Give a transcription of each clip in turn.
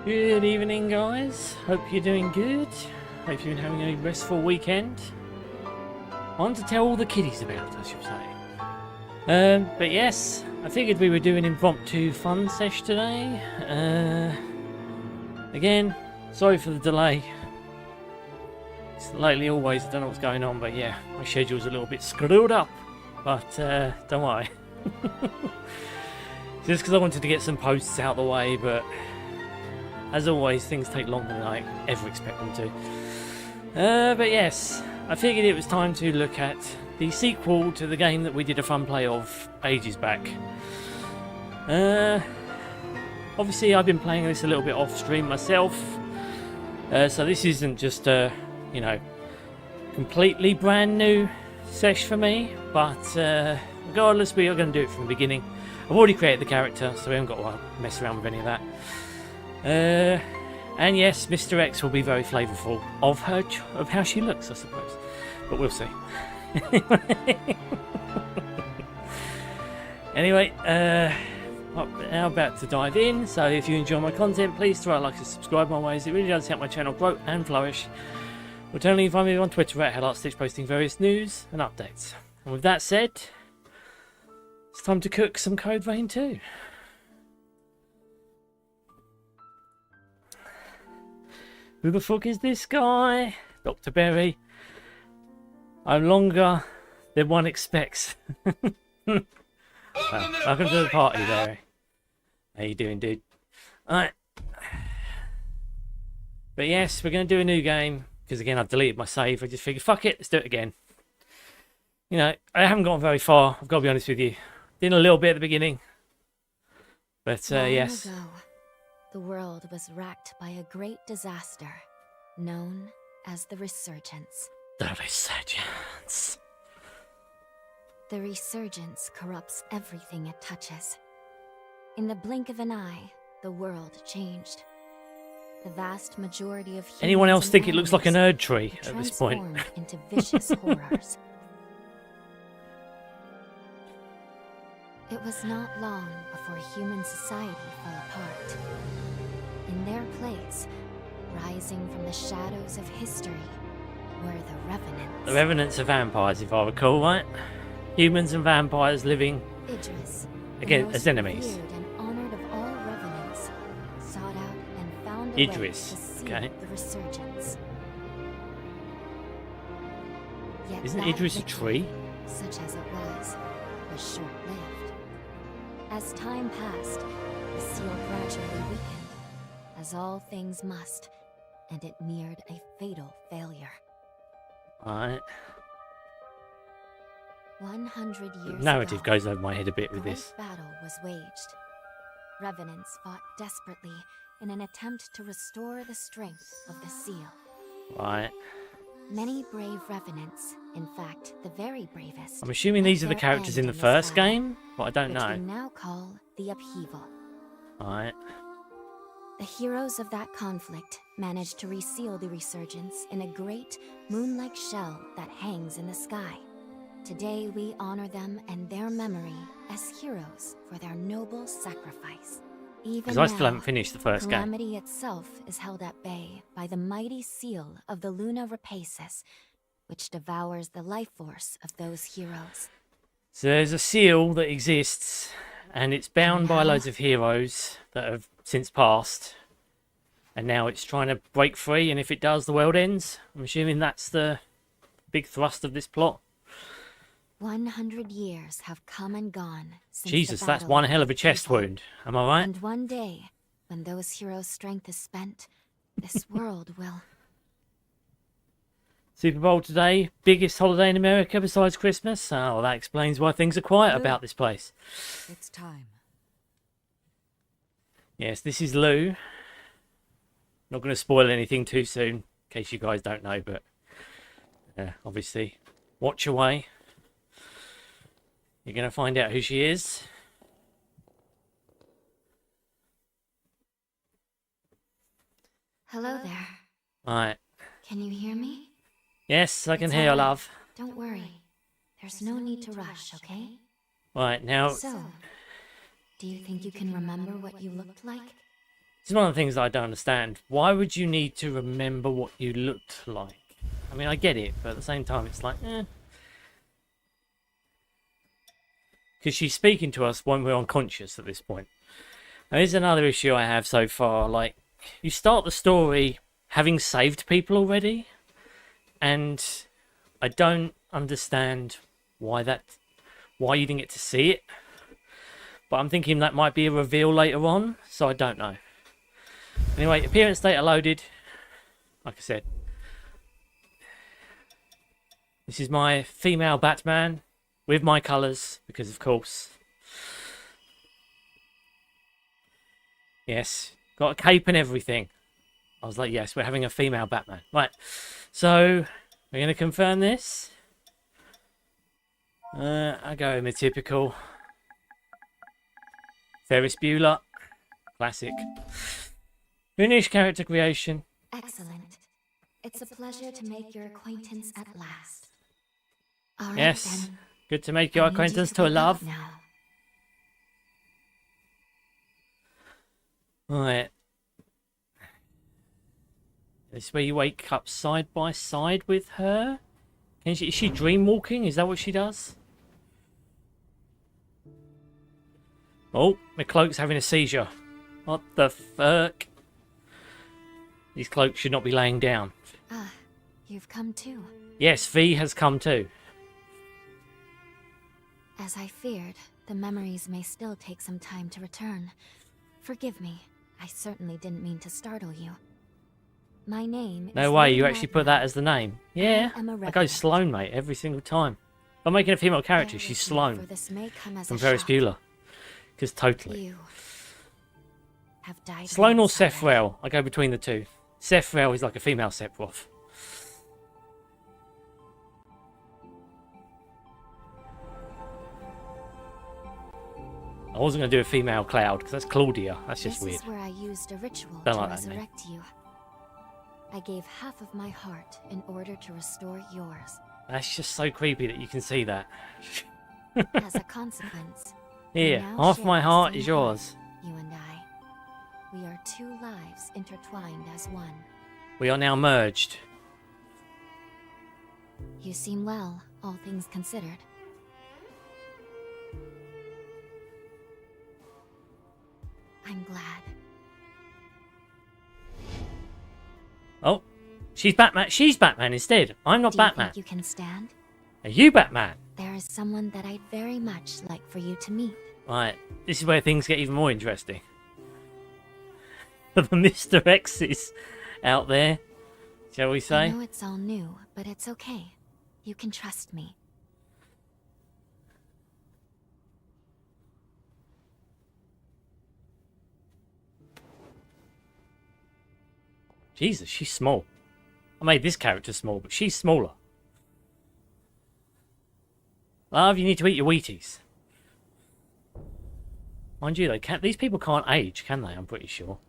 Good evening, guys. Hope you're doing good. Hope you've been having a restful weekend. One to tell all the kiddies about, I should say. But yes, I figured we were doing an impromptu fun sesh today. Again, sorry for the delay. It's lately always, I don't know what's going on, but yeah, my schedule's a little bit screwed up. But don't worry. Just because I wanted to get some posts out of the way, but as always, things take longer than I ever expect them to. But yes, I figured it was time to look at the sequel to the game that we did a fun play of ages back. Obviously, I've been playing this a little bit off stream myself, so this isn't just a, you know, completely brand new sesh for me. But regardless, we are going to do it from the beginning. I've already created the character, so we haven't got to mess around with any of that. And yes, Mr. X will be very flavourful of how she looks, I suppose. But we'll see. Anyway, I'm now about to dive in. So if you enjoy my content, please throw a like and subscribe my ways. It really does help my channel grow and flourish. Alternatively, find me on Twitter at HellArtStitch, posting various news and updates. And with that said, it's time to cook some Code Vein 2. Who the fuck is this guy? Dr. Berry. I'm longer than one expects. Well, welcome to the party, Berry. How you doing, dude? Alright. But yes, we're going to do a new game. Because again, I've deleted my save. I just figured, fuck it, let's do it again. You know, I haven't gone very far. I've got to be honest with you. Did a little bit at the beginning. But yes. Long ago, the world was racked by a great disaster, known as the Resurgence. The Resurgence. The Resurgence corrupts everything it touches. In the blink of an eye, the world changed. The vast majority of humans anyone else and think it looks like an animals Erd tree at this point? transformed into vicious horrors. It was not long before human society fell apart. In their place, rising from the shadows of history, were the Revenants. The Revenants are vampires, if I recall, right? Humans and vampires living Idris, again as enemies. feared and honored of all Revenants, sought out and found a Idris, way to seal okay. the Resurgence. Yet Isn't that Idris a victory, tree? such as it was short-lived. As time passed, the seal gradually weakened, as all things must, and it neared a fatal failure. Alright. 100 The years narrative ago, goes over my head a bit a with great this. battle was waged. Revenants fought desperately in an attempt to restore the strength of the seal. Right. Many brave Revenants, in fact, the very bravest, I'm assuming these are the their characters in end the this first battle, game, but I don't which we know. now call the Upheaval. Alright. The heroes of that conflict managed to reseal the Resurgence in a great, moon-like shell that hangs in the sky. Today we honor them and their memory as heroes for their noble sacrifice. Even Because I still now, haven't finished the first game. Calamity itself is held at bay by the mighty seal of the Luna Rapaces, which devours the life force of those heroes. So there's a seal that exists, and it's bound by now- loads of heroes that have since passed. And now it's trying to break free, and if it does, the world ends. I'm assuming that's the big thrust of this plot. 100 years have come and gone since Jesus, the that's battle one hell of a chest Upheaval. wound. Am I right? And one day, when those heroes' strength is spent, this world will... Super Bowl today, biggest holiday in America besides Christmas. Oh, that explains why things are quiet about this place. It's time. Yes, this is Lou. Not going to spoil anything too soon, in case you guys don't know, but obviously, watch away. You're going to find out who she is. Hello there. Right. Can you hear me? Yes, I can It's hear you, all right. love. Don't worry. There's no need to rush, okay? Right, now, So, do you think you can remember what you looked like? This is one of the things that I don't understand. Why would you need to remember what you looked like? I mean, I get it, but at the same time, it's like, eh. Because she's speaking to us when we're unconscious at this point. Now, here's another issue I have so far. Like, you start the story having saved people already, and I don't understand why you didn't get to see it. But I'm thinking that might be a reveal later on, so I don't know. Anyway, appearance data loaded. Like I said, this is my female Batman with my colours, because of course. Yes, got a cape and everything. I was like, yes, we're having a female Batman. Right, so we're going to confirm this. I go in the typical Ferris Bueller, classic. Finish character creation. Excellent. It's a pleasure to make your acquaintance at last. All right, Yes, then. good to make your I need you acquaintance to to a wake up love. now. Right. This is where you wake up side by side with her. Is she dream walking? Is that what she does? Oh, my cloak's having a seizure. What the fuck? These cloaks should not be laying down. Ah, you've come too. Yes, V has come too. As I feared, the memories may still take some time to return. Forgive me, I certainly didn't mean to startle you. My name No is way, you Magmell. actually put that as the name. Yeah, I am a I go Revenant. Sloane, mate, every single time. If I'm making a female character, Bear she's with me, Sloane for this may come as from a Ferris shock. Bueller. Because totally. You have died. Sloane or once already. Sephrel? I go between the two. Sephrel is like a female Sephiroth. I wasn't going to do a female Cloud because that's Claudia. That's just This weird. is where I used a ritual Don't to like that name. resurrect you. I gave half of my heart in order to restore yours. That's just so creepy that you can see that. As a consequence, Here, now half share my the heart same is yours. you and I. We are two lives intertwined as one. We are now merged. You seem well, all things considered. I'm glad. Oh, she's Batman. She's Batman instead. I'm not Do you Batman. think you can stand? Are you Batman? There is someone that I'd very much like for you to meet. Right, this is where things get even more interesting. The Mr. X's out there, shall we I say? know it's all new, but it's okay. You can trust me. Jesus, she's small. I made this character small, but she's smaller. Love, you need to eat your Wheaties. Mind you, these people can't age, can they? I'm pretty sure.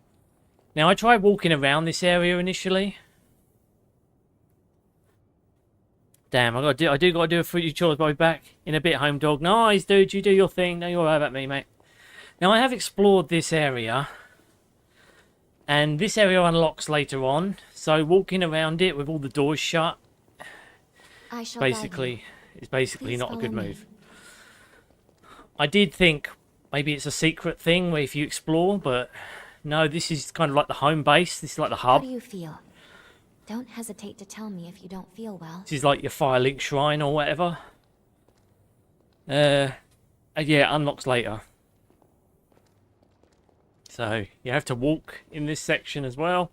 Now, I tried walking around this area initially. Damn, I do got to do a few chores. I'll be back in a bit, home dog. Nice, dude. You do your thing. Don't you worry about me, mate. Now, I have explored this area. And this area unlocks later on. So, walking around it with all the doors shut, I shall guide you. basically, it's basically Please not a good follow me. move. I did think maybe it's a secret thing where if you explore, but no, this is kind of like the home base. This is like the How hub. do you feel? Don't hesitate to tell me if you don't feel well. This is like your Firelink Shrine or whatever. Yeah, unlocks later. So, you have to walk in this section as well.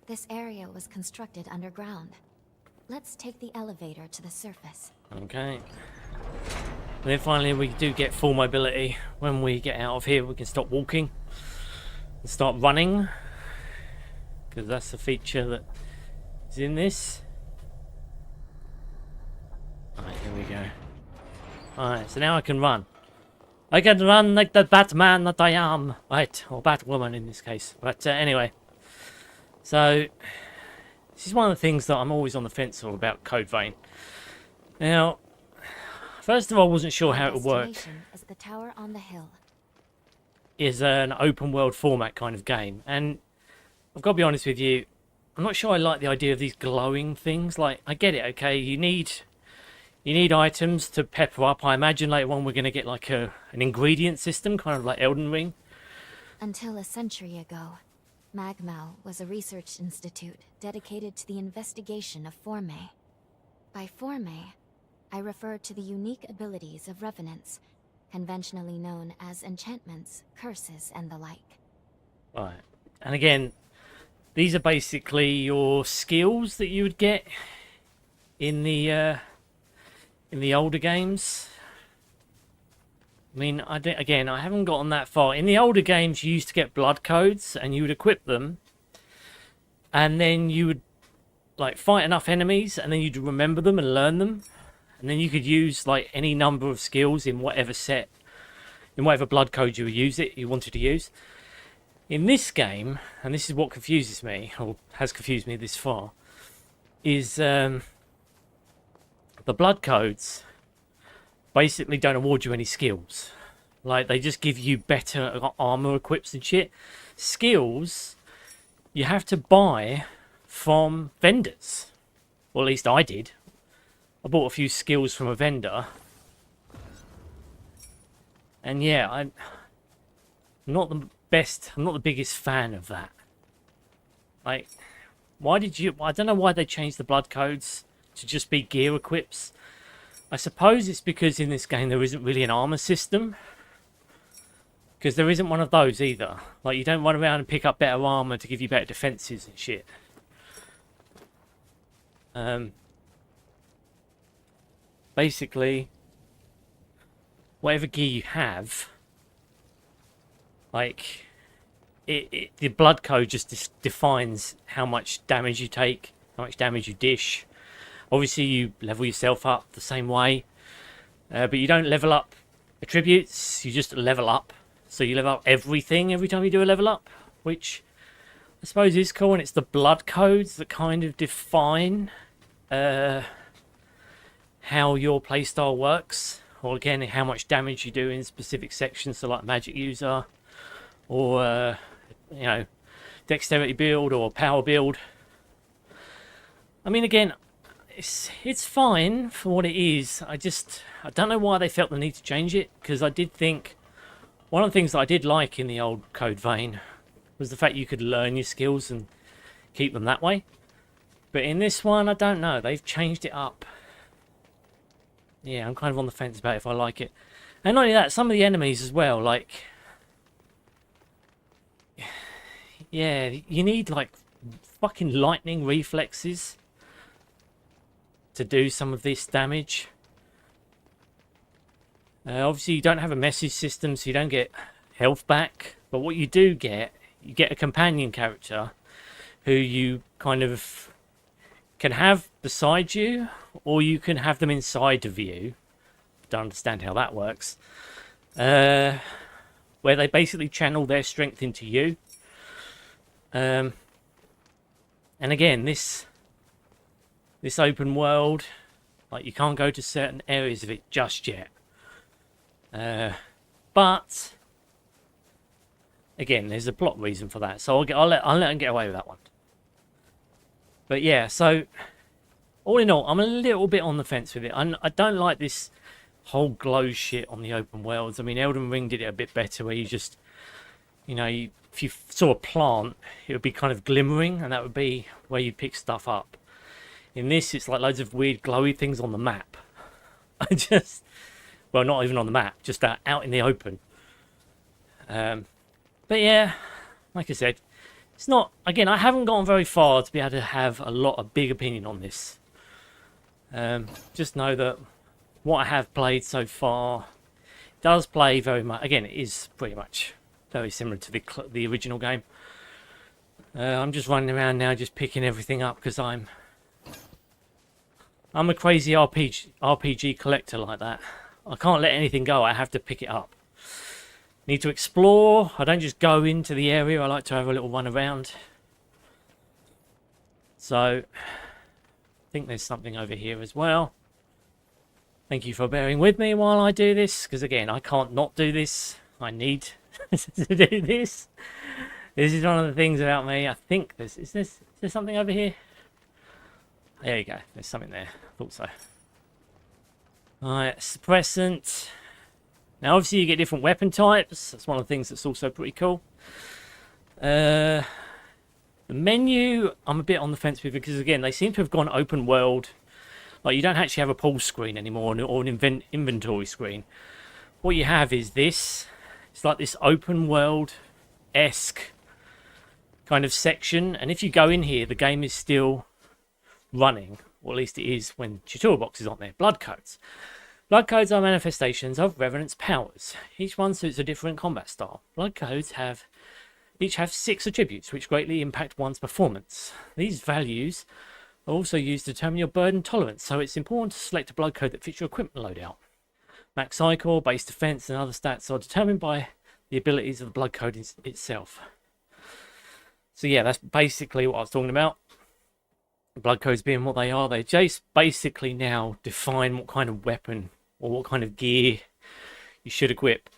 This area was constructed underground. Let's take the elevator to the surface. Okay. And then finally we do get full mobility. When we get out of here, we can stop walking and start running. Because that's the feature that is in this. Alright, here we go. Alright, so now I can run. I can run like the Batman that I am. Right, or Batwoman in this case. But anyway. So, this is one of the things that I'm always on the fence about Code Vein. Now, first of all, I wasn't sure how it would work. Destination is the tower on the hill. is an open world format kind of game, and I've got to be honest with you, I'm not sure I like the idea of these glowing things. Like, I get it, okay, you need items to pepper up. I imagine later on we're going to get like an ingredient system, kind of like Elden Ring. Until a century ago, Magmell was a research institute dedicated to the investigation of Formae. By Formae, I refer to the unique abilities of revenants, conventionally known as enchantments, curses, and the like. Right. And again, these are basically your skills that you would get in the older games. I mean, I haven't gotten that far. In the older games, you used to get blood codes, and you would equip them, and then you would like fight enough enemies, and then you'd remember them and learn them, and then you could use like any number of skills in whatever set, in whatever blood code you wanted to use. In this game, and this is what confuses me, or has confused me this far, is the blood codes basically don't award you any skills. Like, they just give you better armor equips and shit. Skills you have to buy from vendors. Well, at least I did. I bought a few skills from a vendor. And yeah, I'm not the biggest fan of that. Like, I don't know why they changed the blood codes to just be gear equips. I suppose it's because in this game there isn't really an armor system. Because there isn't one of those either. Like, you don't run around and pick up better armor to give you better defenses and shit. Basically, whatever gear you have, like, the blood code just defines how much damage you take, how much damage you dish. Obviously, you level yourself up the same way, but you don't level up attributes, you just level up. So you level up everything every time you do a level up, which I suppose is cool, and it's the blood codes that kind of define how your playstyle works, or again, how much damage you do in specific sections, so like magic user, or, you know, dexterity build, or power build. I mean, again, it's fine for what it is. I don't know why they felt the need to change it, because I did think one of the things that I did like in the old code vein was the fact you could learn your skills and keep them that way. But in this one, I don't know. They've changed it up. Yeah, I'm kind of on the fence about if I like it. And not only that, some of the enemies as well, like, yeah, you need like fucking lightning reflexes to do some of this damage. Obviously you don't have a message system, so you don't get health back, but what you do get, you get a companion character who you kind of can have beside you, or you can have them inside of you. Don't understand how that works. Where they basically channel their strength into you. And again, this open world, like, you can't go to certain areas of it just yet. But again, there's a plot reason for that, so I'll let them get away with that one. But yeah, so all in all, I'm a little bit on the fence with it. I don't like this whole glow shit on the open worlds. I mean, Elden Ring did it a bit better, where you just, you know, if you saw a plant, it would be kind of glimmering, and that would be where you pick stuff up. In this, it's like loads of weird glowy things on the map. Well, not even on the map, just out in the open. But yeah, like I said, it's not, again, I haven't gone very far to be able to have a big opinion on this. Just know that what I have played so far does play very much, again, it is pretty much very similar to the original game. I'm just running around now, just picking everything up, because I'm a crazy RPG collector like that. I can't let anything go, I have to pick it up. Need to explore, I don't just go into the area, I like to have a little run around. So, I think there's something over here as well. Thank you for bearing with me while I do this, because again, I can't not do this. I need to do this. This is one of the things about me. I think is there something over here? There you go. There's something there. Thought so. Alright, suppressant. Now obviously you get different weapon types. That's one of the things that's also pretty cool. The menu, I'm a bit on the fence with, because again, they seem to have gone open world. Like, you don't actually have a pause screen anymore, or an inventory screen. What you have is this. It's like this open world-esque kind of section. And if you go in here, the game is still running. Or at least it is when tutorial box is on there. Blood codes. Blood codes are manifestations of Revenant's powers. Each one suits a different combat style. Blood codes each have 6 attributes, which greatly impact one's performance. These values are also used to determine your burden tolerance, so it's important to select a blood code that fits your equipment loadout. Max cycle, base defense, and other stats are determined by the abilities of the blood code itself. So yeah, that's basically what I was talking about. Blood codes being what they are, they just basically now define what kind of weapon or what kind of gear you should equip.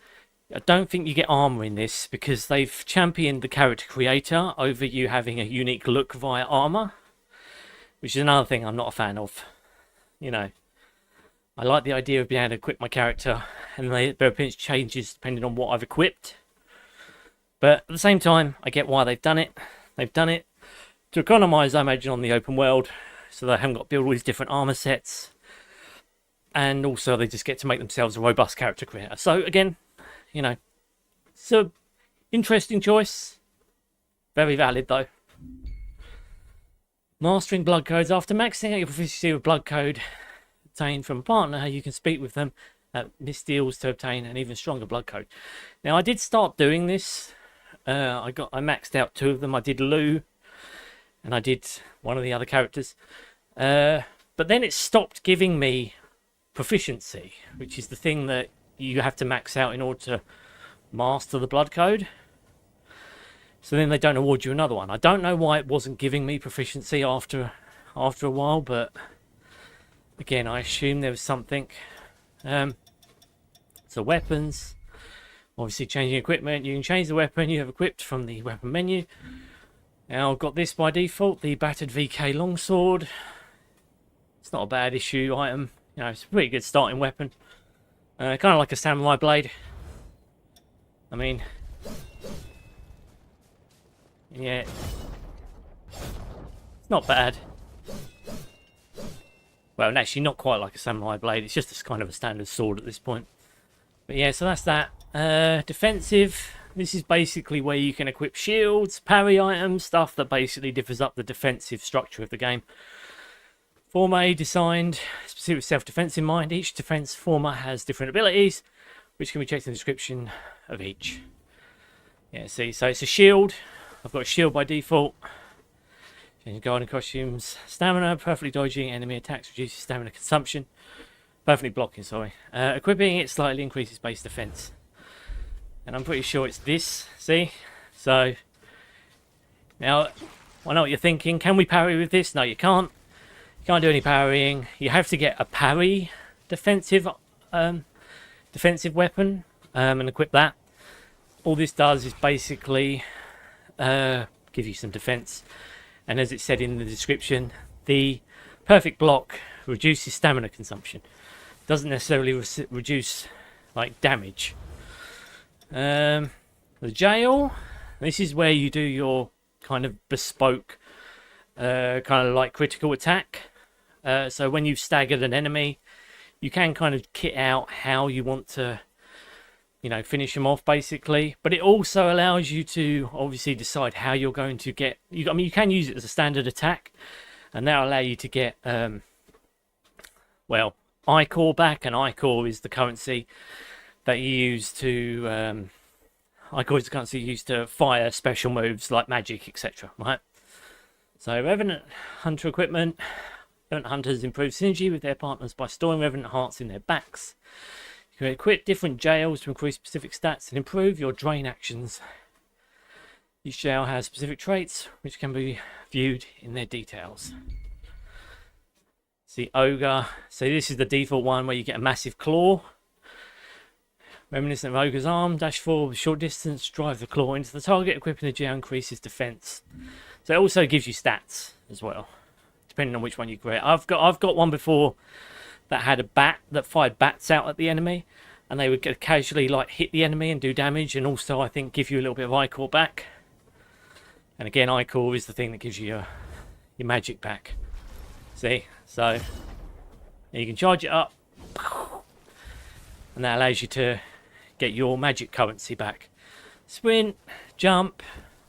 I don't think you get armor in this, because they've championed the character creator over you having a unique look via armor, which is another thing I'm not a fan of. You know, I like the idea of being able to equip my character and their appearance changes depending on what I've equipped. But at the same time, I get why they've done it. They've done it to economise, I imagine, on the open world, so they haven't got to build all these different armor sets. And also they just get to make themselves a robust character creator. So again, you know, it's an interesting choice. Very valid, though. Mastering blood codes. After maxing out your proficiency with blood code obtained from a partner, you can speak with them at Mistles to obtain an even stronger blood code. Now, I did start doing this. I maxed out 2 of them. I did Lou, and I did one of the other characters. But then it stopped giving me proficiency, which is the thing that you have to max out in order to master the blood code. So then they don't award you another one. I don't know why it wasn't giving me proficiency after a while, but again, I assume there was something. So weapons, obviously changing equipment. You can change the weapon you have equipped from the weapon menu. Now I've got this by default, the battered VK longsword. It's not a bad issue item. You know, it's a pretty good starting weapon. Kind of like a samurai blade. I mean, yeah, it's not bad. Well, actually, not quite like a samurai blade. It's just a kind of a standard sword at this point. But yeah, so that's that. Defensive. This is basically where you can equip shields, parry items, stuff that basically differs up the defensive structure of the game. Formae designed specific self-defense in mind. Each defense Forma has different abilities, which can be checked in the description of each. Yeah, see, so it's a shield. I've got a shield by default. Change guarding costumes. Stamina, perfectly dodging enemy attacks, reduces stamina consumption. Perfectly blocking, sorry. Equipping it slightly increases base defense. And I'm pretty sure it's this, see? So, now, I know what you're thinking. Can we parry with this? No, you can't. You can't do any parrying. You have to get a parry defensive weapon and equip that. All this does is basically give you some defense. And as it said in the description, the perfect block reduces stamina consumption. Doesn't necessarily reduce like damage. The jail. This is where you do your kind of bespoke, kind of like critical attack. So when you've staggered an enemy, you can kind of kit out how you want to, you know, finish them off basically. But it also allows you to obviously decide how you're going to get. I mean, you can use it as a standard attack, and that'll allow you to get, well, Ichor back, and Ichor is the currency that you use to. Ichor is the currency used to fire special moves like magic, etc. Right. So Revenant Hunter equipment. Revenant Hunters improve synergy with their partners by storing Revenant hearts in their backs. You can equip different jails to increase specific stats and improve your drain actions. Each jail has specific traits which can be viewed in their details. See Ogre. So this is the default one where you get a massive claw, Reminiscent of Ogre's Arm, dash forward short distance, drive the claw into the target, equipping the gel increases defense. So it also gives you stats as well, depending on which one you create. I've got one before that had a bat that fired bats out at the enemy, and they would casually like hit the enemy and do damage, and also I think give you a little bit of Ichor back. And again, Ichor is the thing that gives you your magic back. See, so you can charge it up, and that allows you to get your magic currency back. Sprint, jump,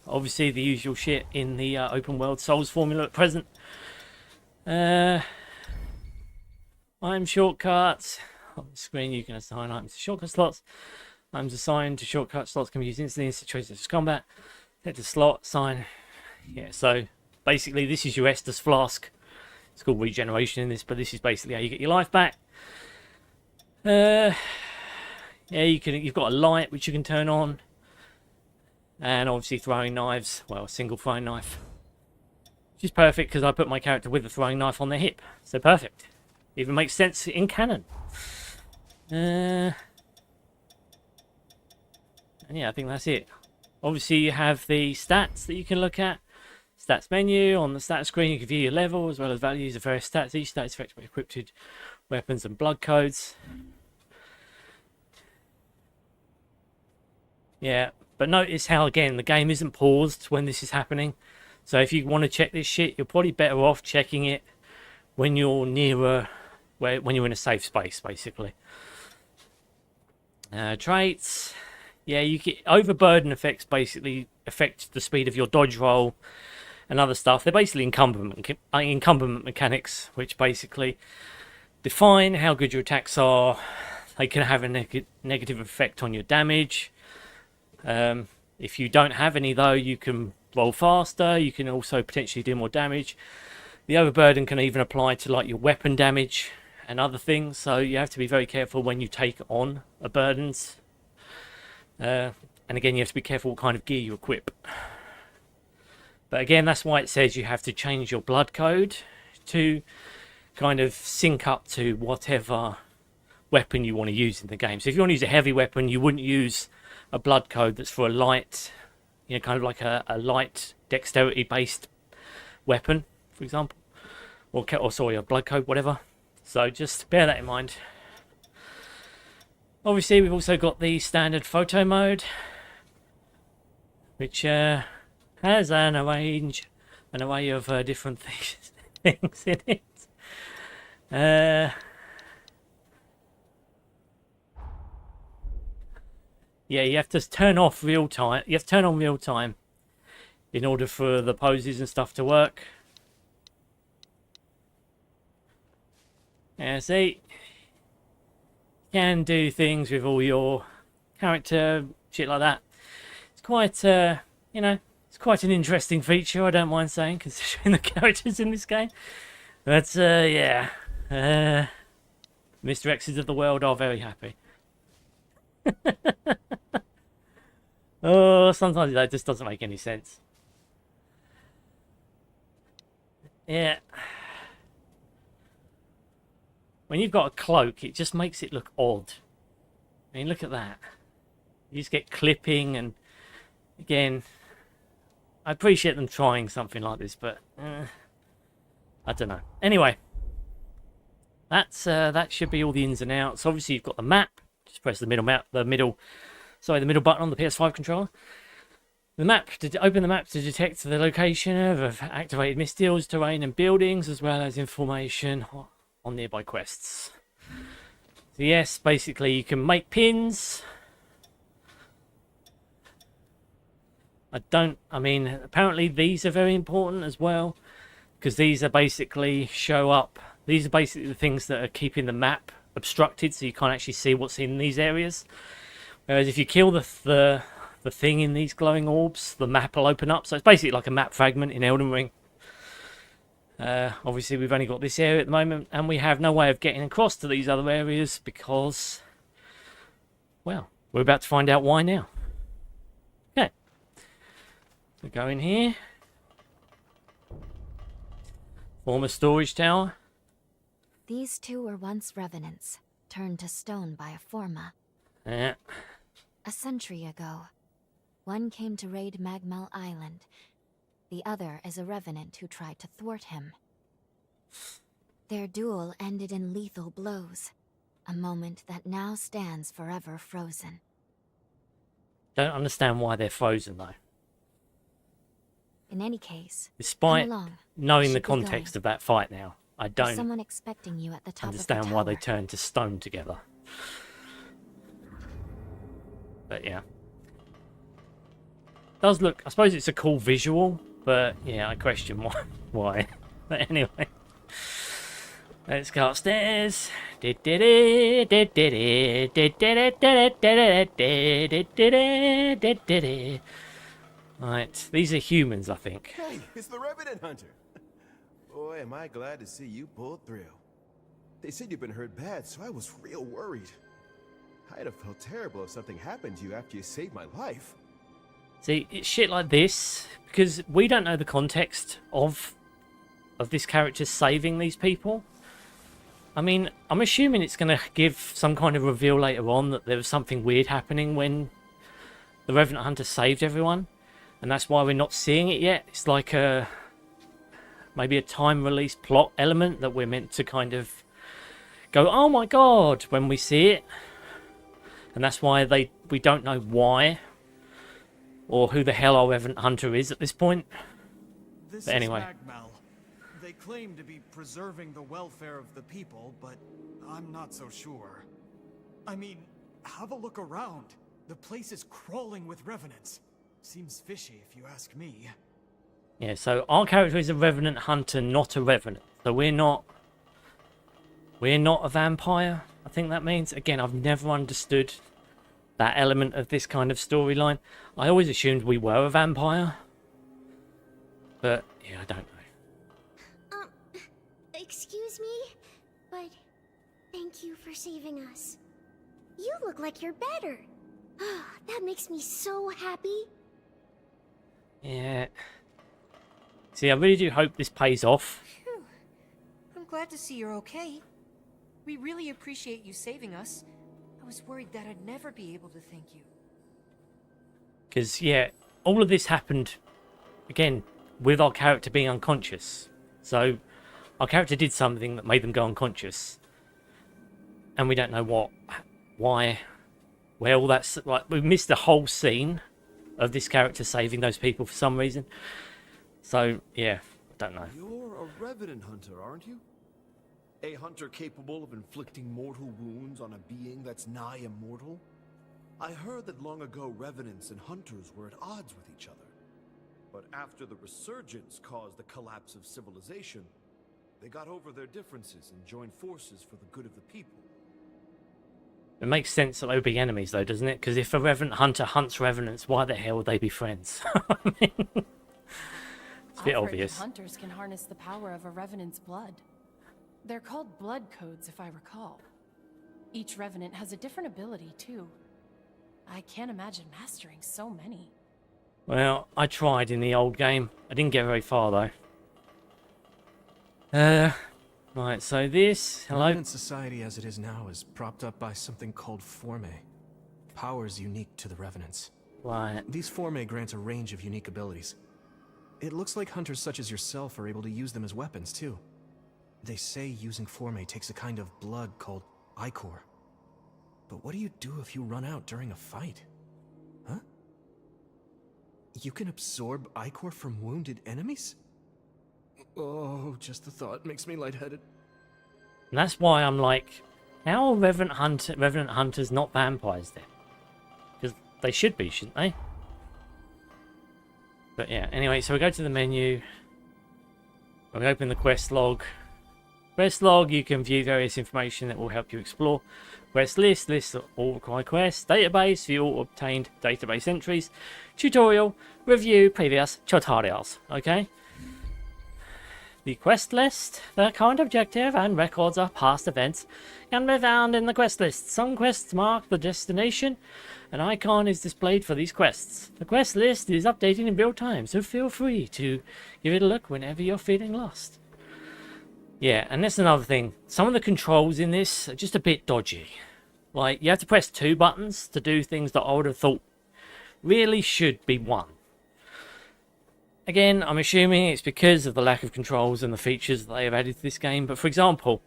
obviously the usual shit in the open world Souls formula at present. Item shortcuts. On the screen you can assign items to shortcut slots. Items assigned to shortcut slots can be used instantly in situations of combat. Set to slot, sign. Yeah, so basically this is your Estus flask. It's called regeneration in this, but this is basically how you get your life back. Yeah, you've got a light which you can turn on, and obviously throwing knives. Well, a single throwing knife, which is perfect because I put my character with the throwing knife on their hip, so perfect. Even makes sense in canon. And yeah, I think that's it. Obviously, you have the stats that you can look at. Stats menu on the stats screen. You can view your level as well as values of various stats. Each stat is affected by equipped weapons and blood codes. Yeah, but notice how, again, the game isn't paused when this is happening. So if you want to check this shit, you're probably better off checking it when you're nearer, when you're in a safe space, basically. Traits. Yeah, you get overburden effects basically affect the speed of your dodge roll and other stuff. They're basically encumberment mechanics, which basically define how good your attacks are. They can have a negative effect on your damage. If you don't have any though, you can roll faster. You can also potentially do more damage. The overburden can even apply to like your weapon damage and other things, so you have to be very careful when you take on burdens. And again, you have to be careful what kind of gear you equip. But again, that's why it says you have to change your blood code to kind of sync up to whatever weapon you want to use in the game. So if you want to use a heavy weapon, you wouldn't use a blood code that's for a light, you know, kind of like a light dexterity based weapon, for example, or sorry, a blood code, whatever. So just bear that in mind. Obviously, we've also got the standard photo mode, which has an array of different things in it. Yeah, you have to turn off real time. You have to turn on real time in order for the poses and stuff to work. Yeah, see, you can do things with all your character shit like that. It's quite, you know, it's quite an interesting feature. I don't mind saying, considering the characters in this game. But yeah, Mr. X's of the world are very happy. Oh, sometimes that just doesn't make any sense. Yeah. When you've got a cloak, it just makes it look odd. I mean, look at that. You just get clipping, and again, I appreciate them trying something like this, but I don't know. Anyway, that should be all the ins and outs. Obviously, you've got the map. Just press the middle button on the PS5 controller. The map, to open the map to detect the location of activated Mistles, terrain and buildings, as well as information on nearby quests. So yes, basically you can make pins. I mean, apparently these are very important as well, because these are basically these are basically the things that are keeping the map obstructed, so you can't actually see what's in these areas. Whereas if you kill the thing in these glowing orbs, the map will open up. So it's basically like a map fragment in Elden Ring. Obviously we've only got this area at the moment, and we have no way of getting across to these other areas because, well, we're about to find out why now. Okay, so go in here. Former storage tower. These two were once revenants, turned to stone by a Forma. Yeah. A century ago, one came to raid Magmell Island. The other is a revenant who tried to thwart him. Their duel ended in lethal blows, a moment that now stands forever frozen. Don't understand why they're frozen though. In any case, Despite come along. knowing the Should be context going. of that fight now, I There's don't someone expecting you at the top understand of the why tower. they turned to stone together. But yeah. Does look, I suppose it's a cool visual, but yeah, I question why. But anyway. Let's go upstairs. Right, these are humans, I think. Hey, it's the Revenant Hunter. Boy, am I glad to see you pulled through. They said you've been hurt bad, so I was real worried. I'd have felt terrible if something happened to you after you saved my life. See, it's shit like this, because we don't know the context of this character saving these people. I mean, I'm assuming it's going to give some kind of reveal later on that there was something weird happening when the Revenant Hunter saved everyone. And that's why we're not seeing it yet. It's like maybe a time-release plot element that we're meant to kind of go, oh my god, when we see it. And that's why we don't know why or who the hell our Revenant Hunter is at this point. This But anyway. is Magmell. They claim to be preserving the welfare of the people, but I'm not so sure. I mean, have a look around. The place is crawling with revenants. Seems fishy if you ask me. Yeah, so our character is a Revenant Hunter, not a Revenant. So we're not a vampire, I think that means. Again, I've never understood that element of this kind of storyline. I always assumed we were a vampire. But, yeah, I don't know. Excuse me, but thank you for saving us. You look like you're better. That makes me so happy. Yeah. See, I really do hope this pays off. Phew. I'm glad to see you're okay. We really appreciate you saving us. I was worried that I'd never be able to thank you. Because, yeah, all of this happened, again, with our character being unconscious. So, our character did something that made them go unconscious. And we don't know what, why, where all that's... Like, we missed the whole scene of this character saving those people for some reason. So, yeah, I don't know. You're a Revenant Hunter, aren't you? A hunter capable of inflicting mortal wounds on a being that's nigh immortal? I heard that long ago Revenants and Hunters were at odds with each other. But after the Resurgence caused the collapse of civilization, they got over their differences and joined forces for the good of the people. It makes sense that they would be enemies, though, doesn't it? Because if a Revenant Hunter hunts Revenants, why the hell would they be friends? I mean, it's a bit obvious. Hunters can harness the power of a Revenant's blood. They're called blood codes, if I recall. Each Revenant has a different ability, too. I can't imagine mastering so many. Well, I tried in the old game. I didn't get very far, though. Right, so this... Hello? Revenant society as it is now is propped up by something called Formae. Powers unique to the Revenants. Right. These Formae grant a range of unique abilities. It looks like hunters such as yourself are able to use them as weapons, too. They say using Formae takes a kind of blood called Ichor. But what do you do if you run out during a fight? Huh? You can absorb Ichor from wounded enemies? Oh, just the thought makes me lightheaded. And that's why I'm like, how are Revenant Hunters not vampires then? Because they should be, shouldn't they? But yeah, anyway, so we go to the menu. We open the quest log. Quest log, you can view various information that will help you explore. Quest list, lists all required quests. Database, view all obtained database entries. Tutorial, review previous tutorials. Okay? The quest list, the current objective, and records of past events can be found in the quest list. Some quests mark the destination. An icon is displayed for these quests. The quest list is updated in real time, so feel free to give it a look whenever you're feeling lost. Yeah, and that's another thing. Some of the controls in this are just a bit dodgy. Like, you have to press 2 buttons to do things that I would have thought really should be 1. Again, I'm assuming it's because of the lack of controls and the features that they have added to this game. But for example,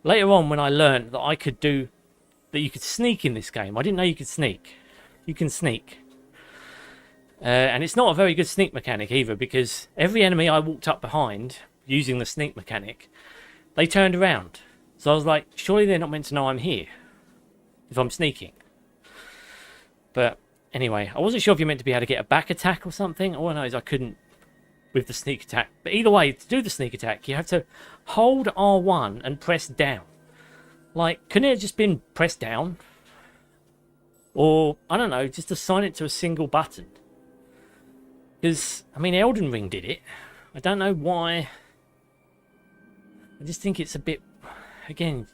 later on when I learned that you could sneak in this game, I didn't know you could sneak. You can sneak. And it's not a very good sneak mechanic either, because every enemy I walked up behind using the sneak mechanic, they turned around. So I was like, surely they're not meant to know I'm here if I'm sneaking. But anyway, I wasn't sure if you're meant to be able to get a back attack or something. All I know is I couldn't with the sneak attack. But either way, to do the sneak attack, you have to hold R1 and press down. Like, couldn't it have just been pressed down? Or, I don't know, just assign it to a single button. Because, I mean, Elden Ring did it. I don't know why. I just think it's a bit, again,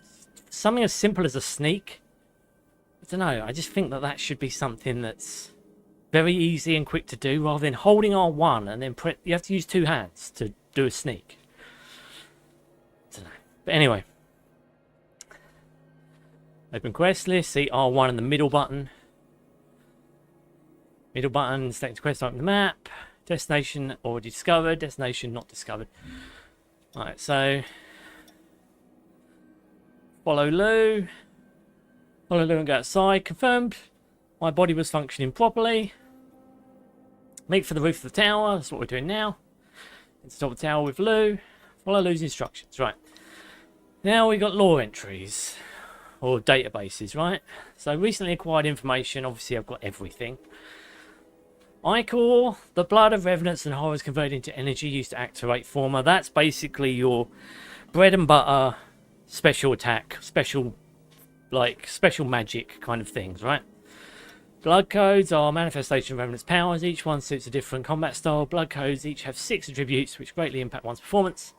something as simple as a sneak. I don't know, I just think that that should be something that's very easy and quick to do, rather than holding R1 and then you have to use 2 hands to do a sneak. I don't know. But anyway. Open quest list, see R1 and the middle button. Middle button, select quest, open the map. Destination already discovered, destination not discovered. Alright, so follow Lou. Follow Lou and go outside. Confirmed. My body was functioning properly. Make for the roof of the tower. That's what we're doing now. Install the tower with Lou. Follow Lou's instructions. Right. Now we got lore entries. Or databases, right? So recently acquired information. Obviously I've got everything. Ichor, the blood of revenants and horrors converted into energy used to activate Forma. That's basically your bread and butter special attack, special magic kind of things, right? Blood codes are manifestation of revenant's powers. Each one suits a different combat style. Blood codes each have 6 attributes which greatly impact one's performance.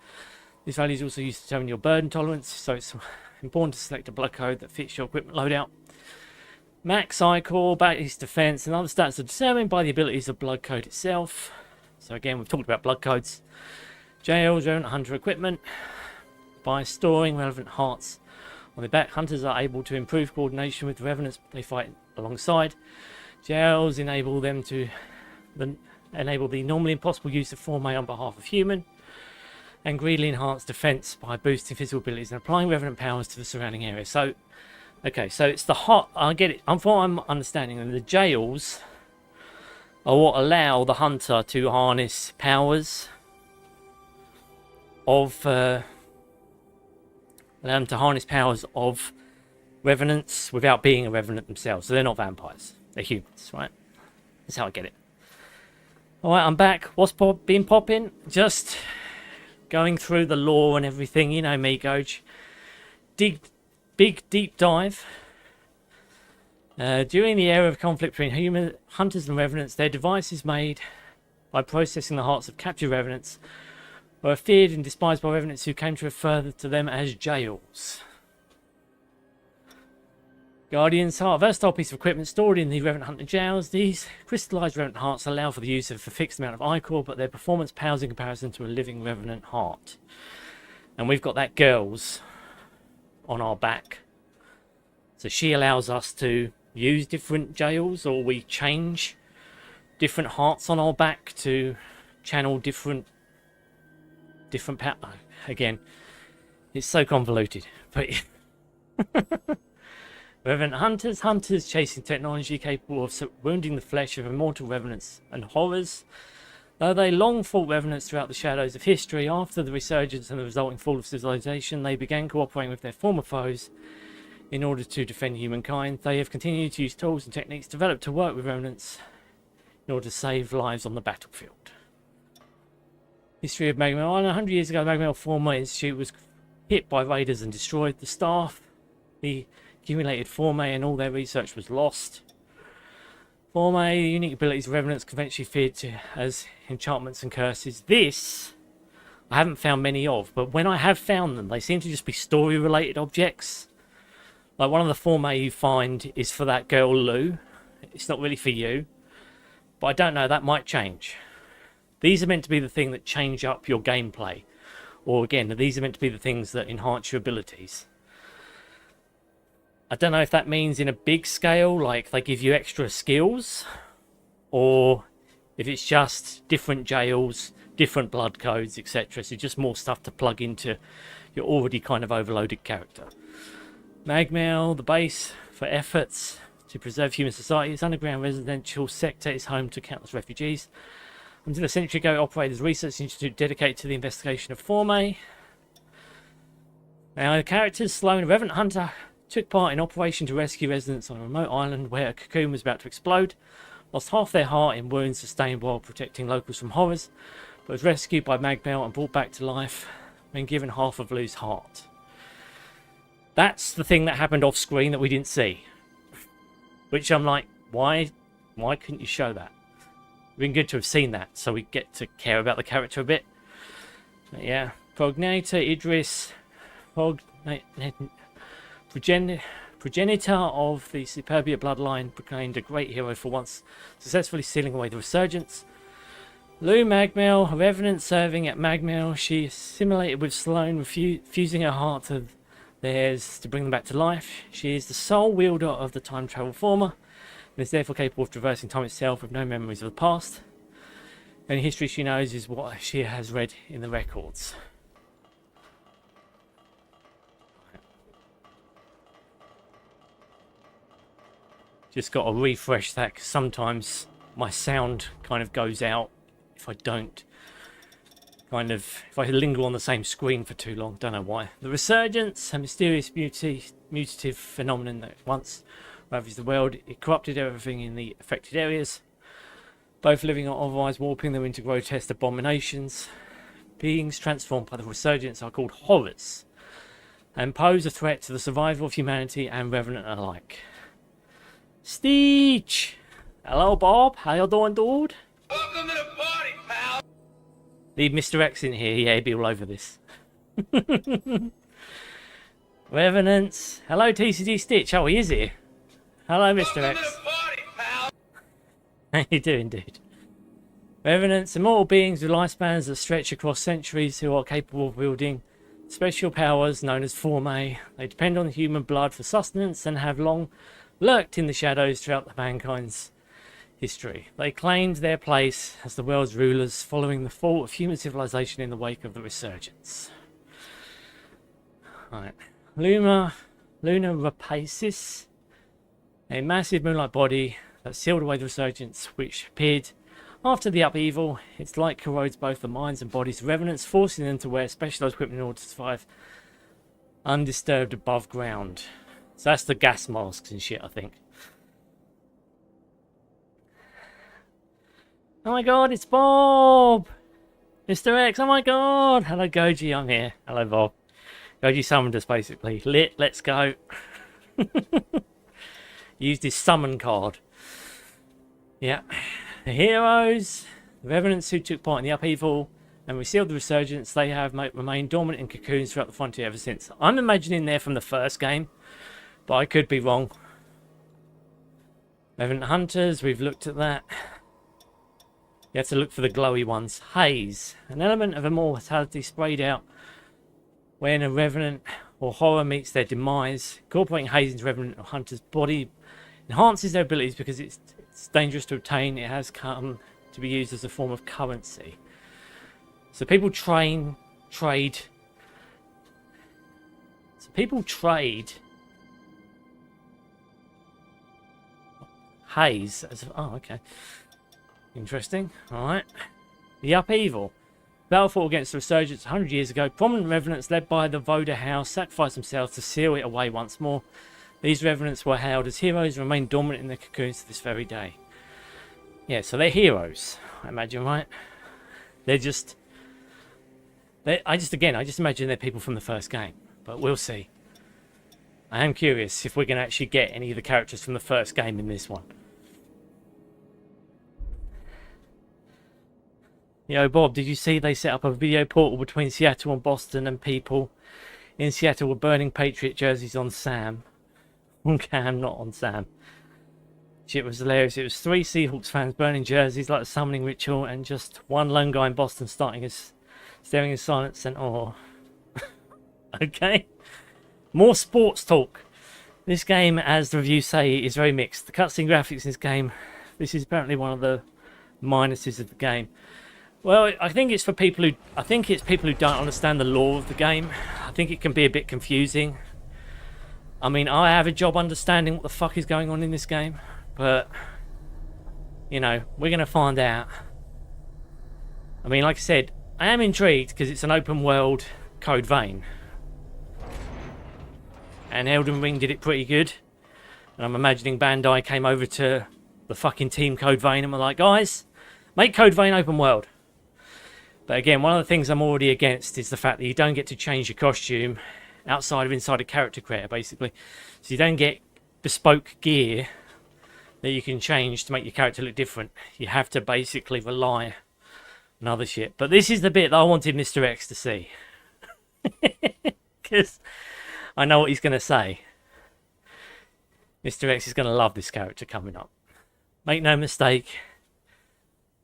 These values also used to determine your burden tolerance, so it's important to select a blood code that fits your equipment loadout. Max Ichor, base defense, and other stats are determined by the abilities of blood code itself. So again, we've talked about blood codes. Jails, Revenant Hunter equipment. By storing relevant hearts on the back, hunters are able to improve coordination with the revenants they fight alongside. Jails enable them to enable the normally impossible use of Formae on behalf of human, and greatly enhance defense by boosting physical abilities and applying revenant powers to the surrounding area. So okay, so it's the hot. I get it. From what I'm understanding, the jails are what allow the hunter to harness powers of revenants without being a revenant themselves. So they're not vampires. They're humans, right? That's how I get it. All right, I'm back. What's been popping? Just going through the lore and everything. You know me, Goj. Big deep dive. During the era of conflict between human hunters and revenants, their devices made by processing the hearts of captured revenants were feared and despised by revenants who came to refer to them as jails. Guardian's Heart, a versatile piece of equipment stored in the Revenant Hunter jails. These crystallized Revenant hearts allow for the use of a fixed amount of Ichor, but their performance pales in comparison to a living Revenant heart. And we've got that girl's on our back. So she allows us to use different jails, or we change different hearts on our back to channel different power. Again, it's so convoluted, but Revenant Hunters chasing technology capable of wounding the flesh of immortal revenants and horrors. Though they long fought revenants throughout the shadows of history, after the resurgence and the resulting fall of civilization, they began cooperating with their former foes in order to defend humankind. They have continued to use tools and techniques developed to work with revenants in order to save lives on the battlefield. History of Magmell. 100 years ago, the Magmell Forma Institute was hit by raiders and destroyed. The staff, the accumulated Formae, and all their research was lost. Formae, unique abilities revenants conventionally feared as enchantments and curses. This I haven't found many of, but when I have found them, they seem to just be story-related objects. Like one of the Formae you find is for that girl Lou. It's not really for you, but I don't know, that might change. These are meant to be the thing that change up your gameplay, or again, these are meant to be the things that enhance your abilities. I don't know if that means in a big scale, like they give you extra skills, or if it's just different jails, different blood codes, etc. So just more stuff to plug into your already kind of overloaded character. Magmell, the base for efforts to preserve human society. Its underground residential sector is home to countless refugees. Until a century ago, it operated as a research institute dedicated to the investigation of Formae. Now, the characters Sloane, Revenant Hunter, took part in operation to rescue residents on a remote island where a cocoon was about to explode. Lost half their heart in wounds sustained while protecting locals from horrors, but was rescued by Magmell and brought back to life when given half of Lou's heart. That's the thing that happened off screen that we didn't see. Which I'm like, why couldn't you show that? It'd been good to have seen that, so we get to care about the character a bit. But yeah, Prognator Idris, progenitor of the Superbia bloodline, proclaimed a great hero for once, successfully sealing away the resurgence. Lou Magmell, a revenant serving at Magmell, she assimilated with Sloane, fusing her heart to theirs to bring them back to life. She is the sole wielder of the time travel Forma, and is therefore capable of traversing time itself with no memories of the past. The only history she knows is what she has read in the records. Just got to refresh that because sometimes my sound kind of goes out if I don't. If I linger on the same screen for too long, don't know why. The resurgence, a mysterious mutative phenomenon that once ravaged the world. It corrupted everything in the affected areas, both living or otherwise, warping them into grotesque abominations. Beings transformed by the resurgence are called horrors, and pose a threat to the survival of humanity and Revenant alike. Steech! Hello, Bob. How you doing, dude? Welcome to the party, pal! Leave Mr. X in here. Yeah, he'd be all over this. Revenants. Hello, TCG Stitch. Oh, he is here. Hello, Mr. Welcome X. to the party, pal! How you doing, dude? Revenants, immortal beings with lifespans that stretch across centuries who are capable of wielding special powers known as Formae. They depend on human blood for sustenance and have long lurked in the shadows throughout mankind's history. They claimed their place as the world's rulers following the fall of human civilization in the wake of the resurgence. Right. Lunar Rapacis, a massive moonlight body that sealed away the resurgence, which appeared after the upheaval. Its light corrodes both the minds and bodies of revenants, forcing them to wear specialized equipment in order to survive undisturbed above ground. So that's the gas masks and shit, I think. Oh my god, it's Bob! Mr. X, oh my god! Hello, Goji, I'm here. Hello, Bob. Goji summoned us, basically. Lit, let's go. Used his summon card. Yeah. The heroes, the revenants who took part in the upheaval and resealed the resurgence, they have remained dormant in cocoons throughout the frontier ever since. I'm imagining they're from the first game, but I could be wrong. Revenant Hunters, we've looked at that. You have to look for the glowy ones. Haze, an element of immortality sprayed out when a revenant or horror meets their demise. Incorporating haze into Revenant Hunter's body enhances their abilities because it's dangerous to obtain. It has come to be used as a form of currency. So people trade. Haze as oh, okay. Interesting. Alright. The upheaval. Battle fought against the resurgence 100 years ago. Prominent revenants led by the Voda house sacrificed themselves to seal it away once more. These revenants were hailed as heroes and remain dormant in their cocoons to this very day. Yeah, so they're heroes, I imagine, right? I just imagine they're people from the first game. But we'll see. I am curious if we're going to actually get any of the characters from the first game in this one. Yo, Bob, did you see they set up a video portal between Seattle and Boston, and people in Seattle were burning Patriot jerseys on Sam? On Cam, not on Sam. Shit was hilarious. It was 3 Seahawks fans burning jerseys like a summoning ritual, and just one lone guy in Boston staring in silence and awe. Okay. More sports talk. This game, as the reviews say, is very mixed. The cutscene graphics in this game, this is apparently one of the minuses of the game. Well, I think it's for people who, don't understand the lore of the game. I think it can be a bit confusing. I mean, I have a job understanding what the fuck is going on in this game, but you know, we're gonna find out. I mean, like I said, I am intrigued because it's an open world Code Vein. And Elden Ring did it pretty good. And I'm imagining Bandai came over to the fucking team Code Vein and were like, guys, make Code Vein open world. But again, one of the things I'm already against is the fact that you don't get to change your costume inside a character creator, basically. So you don't get bespoke gear that you can change to make your character look different. You have to basically rely on other shit. But this is the bit that I wanted Mr. X to see. Because I know what he's going to say. Mr. X is going to love this character coming up. Make no mistake,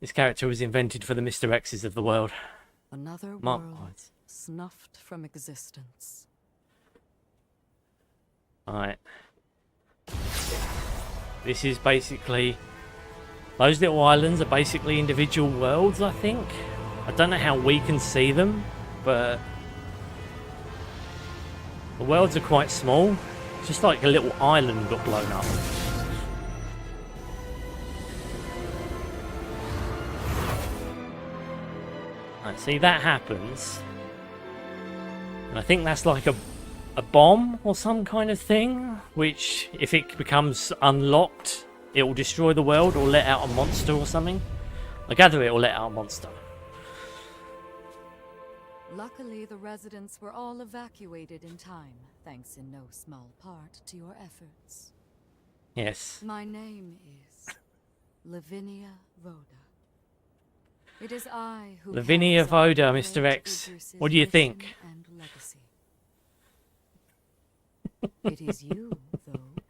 this character was invented for the Mr. X's of the world. Another Mark world points. snuffed from existence. Alright. This is basically... Those little islands are basically individual worlds, I think. I don't know how we can see them, but... The worlds are quite small. Just like a little island got blown up. Right, see, that happens. And I think that's like a bomb or some kind of thing, which if it becomes unlocked, it will destroy the world or let out a monster or something. I gather it will let out a monster. Luckily, the residents were all evacuated in time, thanks in no small part to your efforts. Yes. My name is Lavinia Voda. It is I who Lavinia Voda, Mr. X. What do you think? And legacy. It is you, though,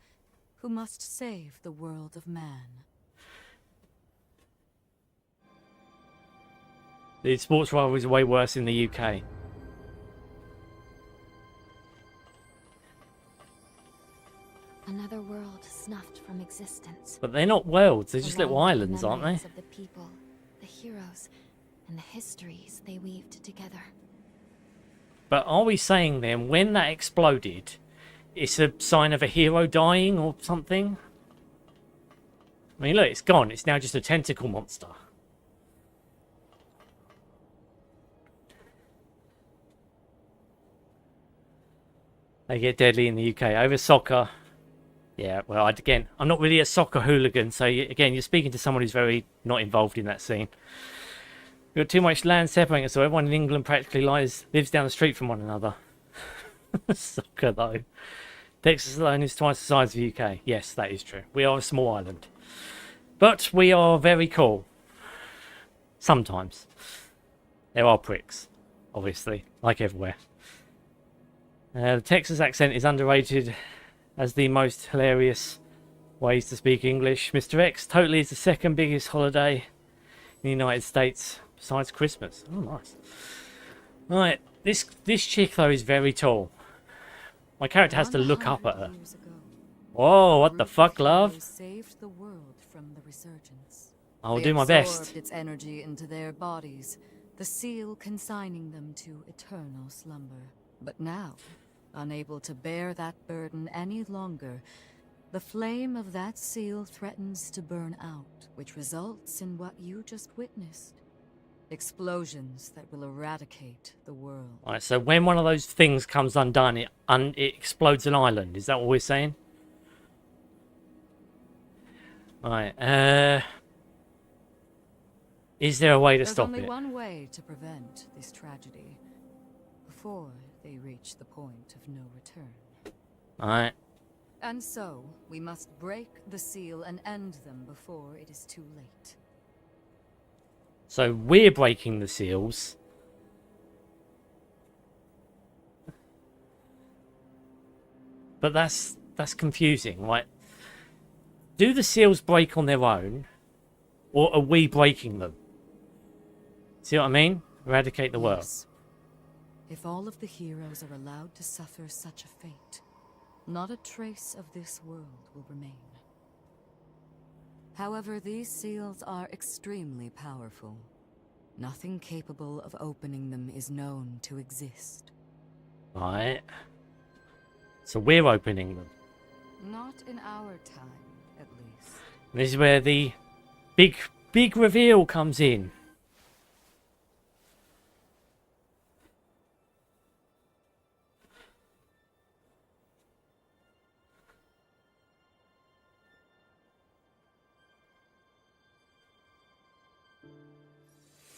who must save the world of man. The sports rivalry is way worse in the UK. Another world snuffed from existence. But they're not worlds, they're just Along little with the islands, aren't they? memories of the people, the heroes, and the histories they weaved together. But are we saying then, when that exploded, it's a sign of a hero dying or something? I mean, look, it's gone. It's now just a tentacle monster. They get deadly in the UK. Over soccer. Yeah, well, again, I'm not really a soccer hooligan, so again, you're speaking to someone who's very not involved in that scene. We've got too much land separating us, so everyone in England practically lives down the street from one another. Soccer, though. Texas alone is twice the size of the UK. Yes, that is true. We are a small island. But we are very cool. Sometimes. There are pricks, obviously, like everywhere. The Texas accent is underrated as the most hilarious ways to speak English. Mr. X totally is the second biggest holiday in the United States besides Christmas. Oh, nice. Right, this chick though is very tall. My character has to look up at her. Whoa, what the fuck, love? Saved the world from the resurgence. I'll They do my absorbed best. its energy into their bodies, the seal consigning them to eternal slumber. But now, unable to bear that burden any longer, the flame of that seal threatens to burn out, which results in what you just witnessed. Explosions that will eradicate the world. Alright, so when one of those things comes undone, it explodes an island. Is that what we're saying? Right, is there a way to stop There's it? only one way to prevent this tragedy, before they reach the point of no return. Alright. And so, we must break the seal and end them before it is too late. So we're breaking the seals. But that's confusing, right? Do the seals break on their own? Or are we breaking them? See what I mean? Eradicate the world. Yes. If all of the heroes are allowed to suffer such a fate, not a trace of this world will remain. However, these seals are extremely powerful. Nothing capable of opening them is known to exist. Right. So we're opening them. Not in our time, at least. And this is where the big reveal comes in.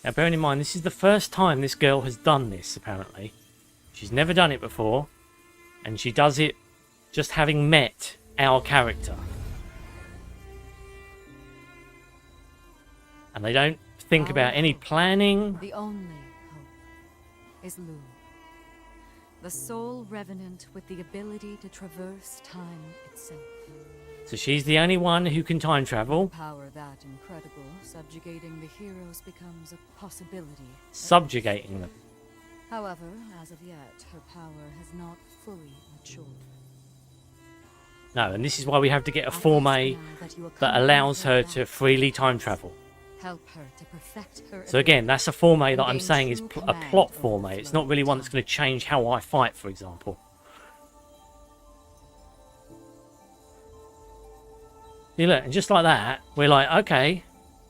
Now, bearing in mind, this is the first time this girl has done this, apparently. She's never done it before, and she does it just having met our character. And they don't think about any planning. The only hope is Lune, the sole revenant with the ability to traverse time itself. So she's the only one who can time travel. Power that incredible, subjugating the heroes becomes a possibility. Subjugating them. However, as of yet, her power has not fully matured. No, and this is why we have to get a Formae that allows her to freely time travel. Help her to perfect her. So again, that's a Formae that I'm saying is a plot Formae. It's not really one that's going to change how I fight, for example. See, look, and just like that, we're like, okay,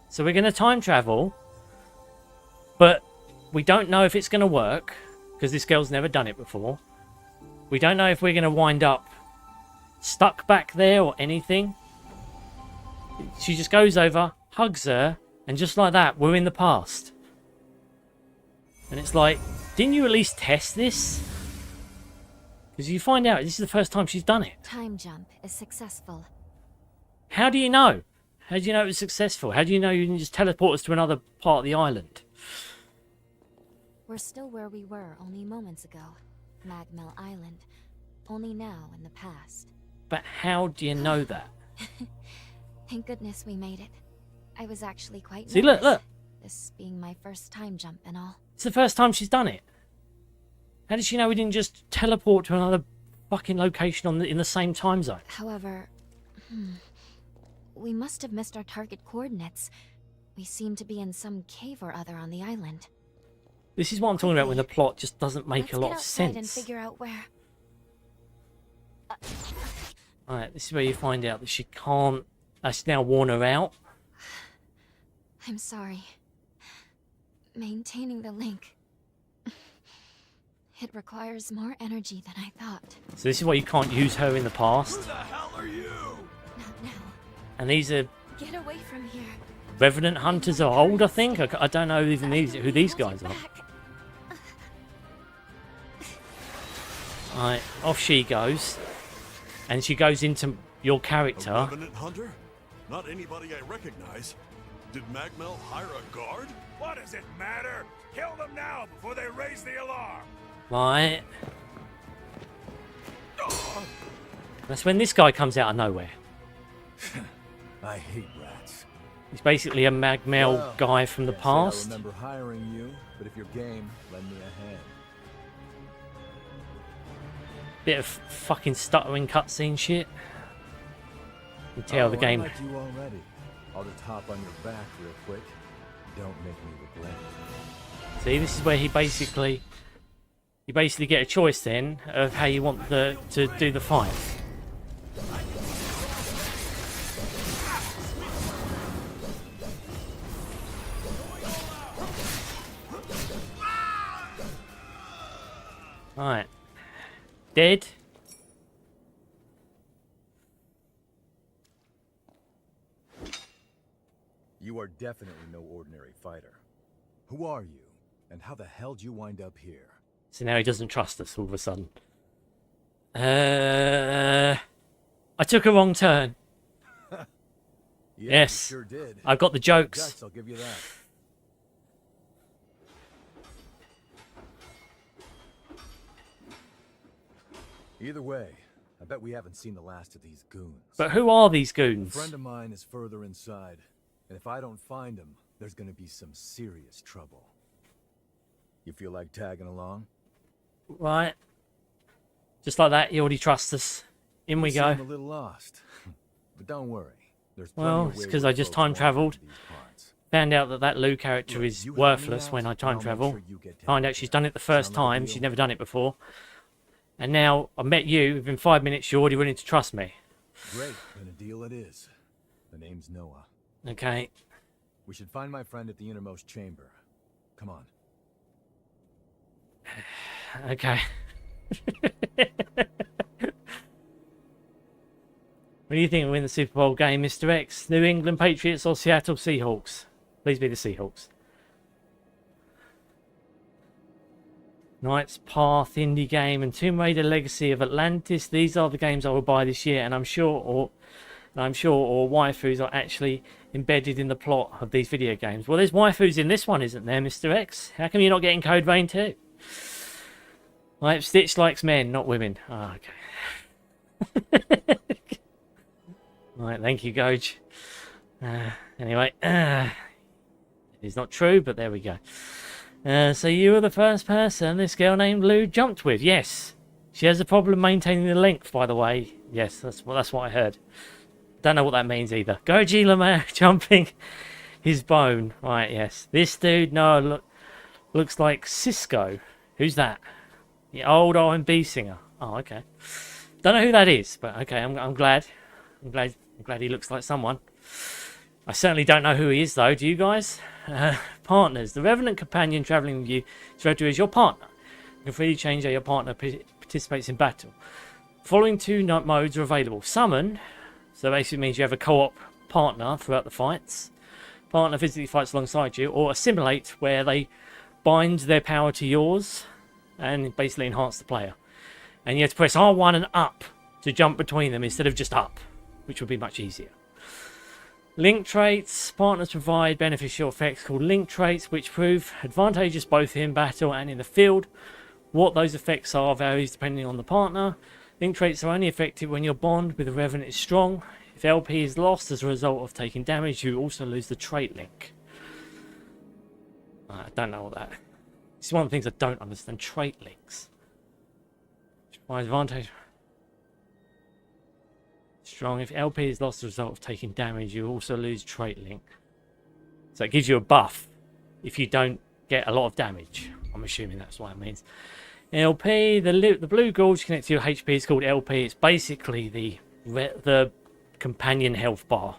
so we're going to time travel, but we don't know if it's going to work, because this girl's never done it before. We don't know if we're going to wind up stuck back there or anything. She just goes over, hugs her, and just like that, we're in the past. And it's like, didn't you at least test this? Because you find out this is the first time she's done it. Time jump is successful. How do you know? How do you know it was successful? How do you know you can just teleport us to another part of the island? We're still where we were only moments ago. Magmell Island. Only now in the past. But how do you know that? Thank goodness we made it. I was actually quite See, nervous, look. this being my first time jump and all. It's the first time she's done it. How did she know we didn't just teleport to another fucking location in the same time zone? However, we must have missed our target coordinates. We seem to be in some cave or other on the island. This is what I'm talking about when the plot just doesn't make a lot of sense. And figure out where. Alright, this is where you find out that she can't. She's now worn her out. I'm sorry. Maintaining the link. It requires more energy than I thought. So this is why you can't use her in the past. Who the hell are you? Not now. And these are Get away from here. Revenant Hunters of old, I think. I don't know even who these guys are. Alright, off she goes. And she goes into your character. A Revenant Hunter? Not anybody I recognize. Did Magmell hire a guard? What does it matter? Kill them now before they raise the alarm. Right. That's when this guy comes out of nowhere. I hate rats. He's basically a Magmell guy from the past. I remember hiring you, but if you're game, lend me a hand. Bit of fucking stuttering cutscene shit. You can tell the game. I like you already. I'll just hop on your back real quick. Don't make me regret it. See, this is where you basically get a choice then of how you want to do the fight. Alright. Dead. You are definitely no ordinary fighter. Who are you? And how the hell did you wind up here? So now he doesn't trust us all of a sudden. I took a wrong turn. Yes. You sure did. I've got the jokes. Guts, I'll give you that. Either way, I bet we haven't seen the last of these goons. But who are these A goons? friend of mine is further inside, and if I don't find him, there's gonna be some serious trouble. You feel like tagging along? Right. Just like that, he already trusts us. In we You go. seem a little lost, but don't worry. There's Well, plenty of it's ways because for I just folks time walking travelled. these parts. Found out that that Lou character Look, is you help me worthless out, when I and time I'll make travel. sure you get Find taken out she's care done of. it the first Sound like a time. deal? She's never done it before. And now I met you. Within 5 minutes, you're already willing to trust me. Great, then a deal it is. The name's Noah. Okay. We should find my friend at the innermost chamber. Come on. Okay. What do you think will win the Super Bowl game, Mr. X? New England Patriots or Seattle Seahawks? Please be the Seahawks. Knight's Path indie game and Tomb Raider Legacy of Atlantis. These are the games I will buy this year, and I'm sure all waifus are actually embedded in the plot of these video games. Well, there's waifus in this one, isn't there, Mr. X? How come you're not getting Code Vein too? Right, Stitch likes men, not women. Oh, okay. Right, thank you, Goj. Anyway, it's not true, but there we go. So you were the first person this girl named Lou jumped with. Yes, she has a problem maintaining the length, by the way. Yes, that's what I heard. Don't know what that means either. Goji Lamar jumping his bone. Right, yes. This dude, no, looks like Cisco. Who's that? The old R&B singer. Oh, okay. Don't know who that is, but okay. I'm glad. I'm glad he looks like someone. I certainly don't know who he is, though. Do you guys? Partners. The Revenant companion travelling with you is referred to as your partner. You can freely change how your partner participates in battle. Following two modes are available. Summon. So basically means you have a co-op partner throughout the fights. Partner physically fights alongside you. Or Assimilate, where they bind their power to yours and basically enhance the player. And you have to press R1 and up to jump between them instead of just up, which would be much easier. Link traits. Partners provide beneficial effects called link traits, which prove advantageous both in battle and in the field. What those effects are varies depending on the partner. Link traits are only effective when your bond with the Revenant is strong. If LP is lost as a result of taking damage, you also lose the trait link. I don't know what that. This is one of the things I don't understand. Trait links. By advantage. Strong. If LP is lost as a result of taking damage, you also lose trait link. So it gives you a buff if you don't get a lot of damage. I'm assuming that's what it means. LP, the blue gauge connected to your HP is called LP. It's basically the companion health bar.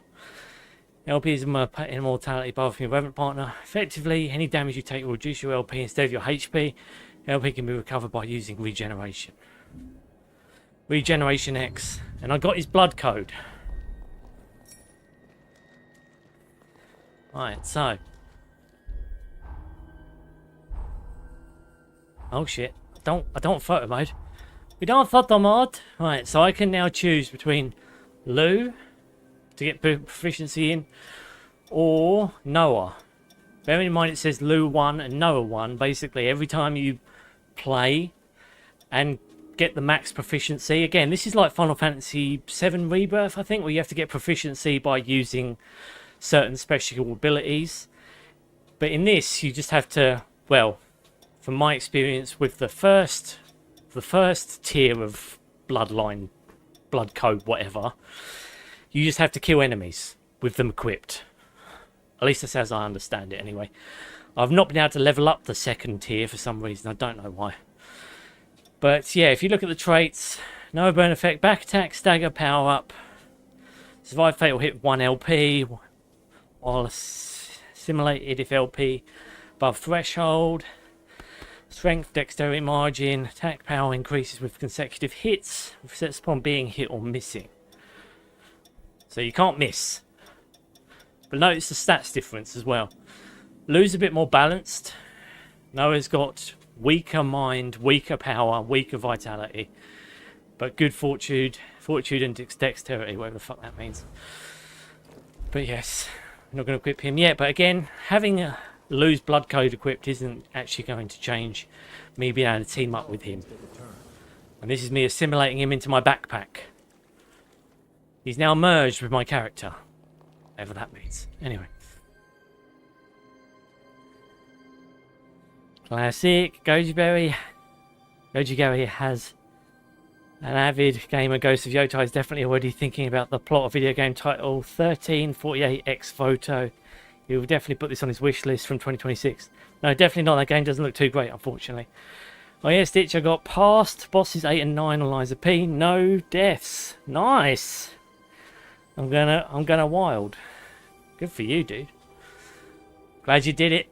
LP is immortality bar from your Revenant partner. Effectively, any damage you take will reduce your LP instead of your HP. LP can be recovered by using regeneration. Regeneration X. And I got his blood code. Right, so. Oh shit. I don't photo mode. We don't photo mode. Right, so I can now choose between Lou to get proficiency in or Noah. Bear in mind it says Lou 1 and Noah 1. Basically, every time you play and get the max proficiency. Again, this is like Final Fantasy VII Rebirth, I think, where you have to get proficiency by using certain special abilities. But in this, you just have to, well, from my experience with the first tier of bloodline, blood code, whatever, you just have to kill enemies with them equipped. At least that's as I understand it anyway. I've not been able to level up the second tier for some reason. I don't know why. But yeah, if you look at the traits, no burn effect, back attack, stagger, power up, survive fatal hit 1 LP, while assimilated if LP above threshold, strength, dexterity margin, attack power increases with consecutive hits, sets upon being hit or missing. So you can't miss. But notice the stats difference as well. Lou's a bit more balanced. Noah's got weaker mind, weaker power, weaker vitality, but good fortitude and dexterity, whatever the fuck that means. But yes, I'm not going to equip him yet. But again, having Lou's blood code equipped isn't actually going to change me being able to team up with him. And this is me assimilating him into my backpack. He's now merged with my character, whatever that means. Anyway. Classic. Goji Berry has An avid gamer, Ghost of Yotai, is definitely already thinking about the plot of video game title 1348X Photo. He'll definitely put this on his wish list from 2026. No, definitely not. That game doesn't look too great, unfortunately. Oh yeah, Stitch, I got past bosses 8 and 9 on Liza P. No deaths. Nice. I'm gonna wild. Good for you, dude. Glad you did it.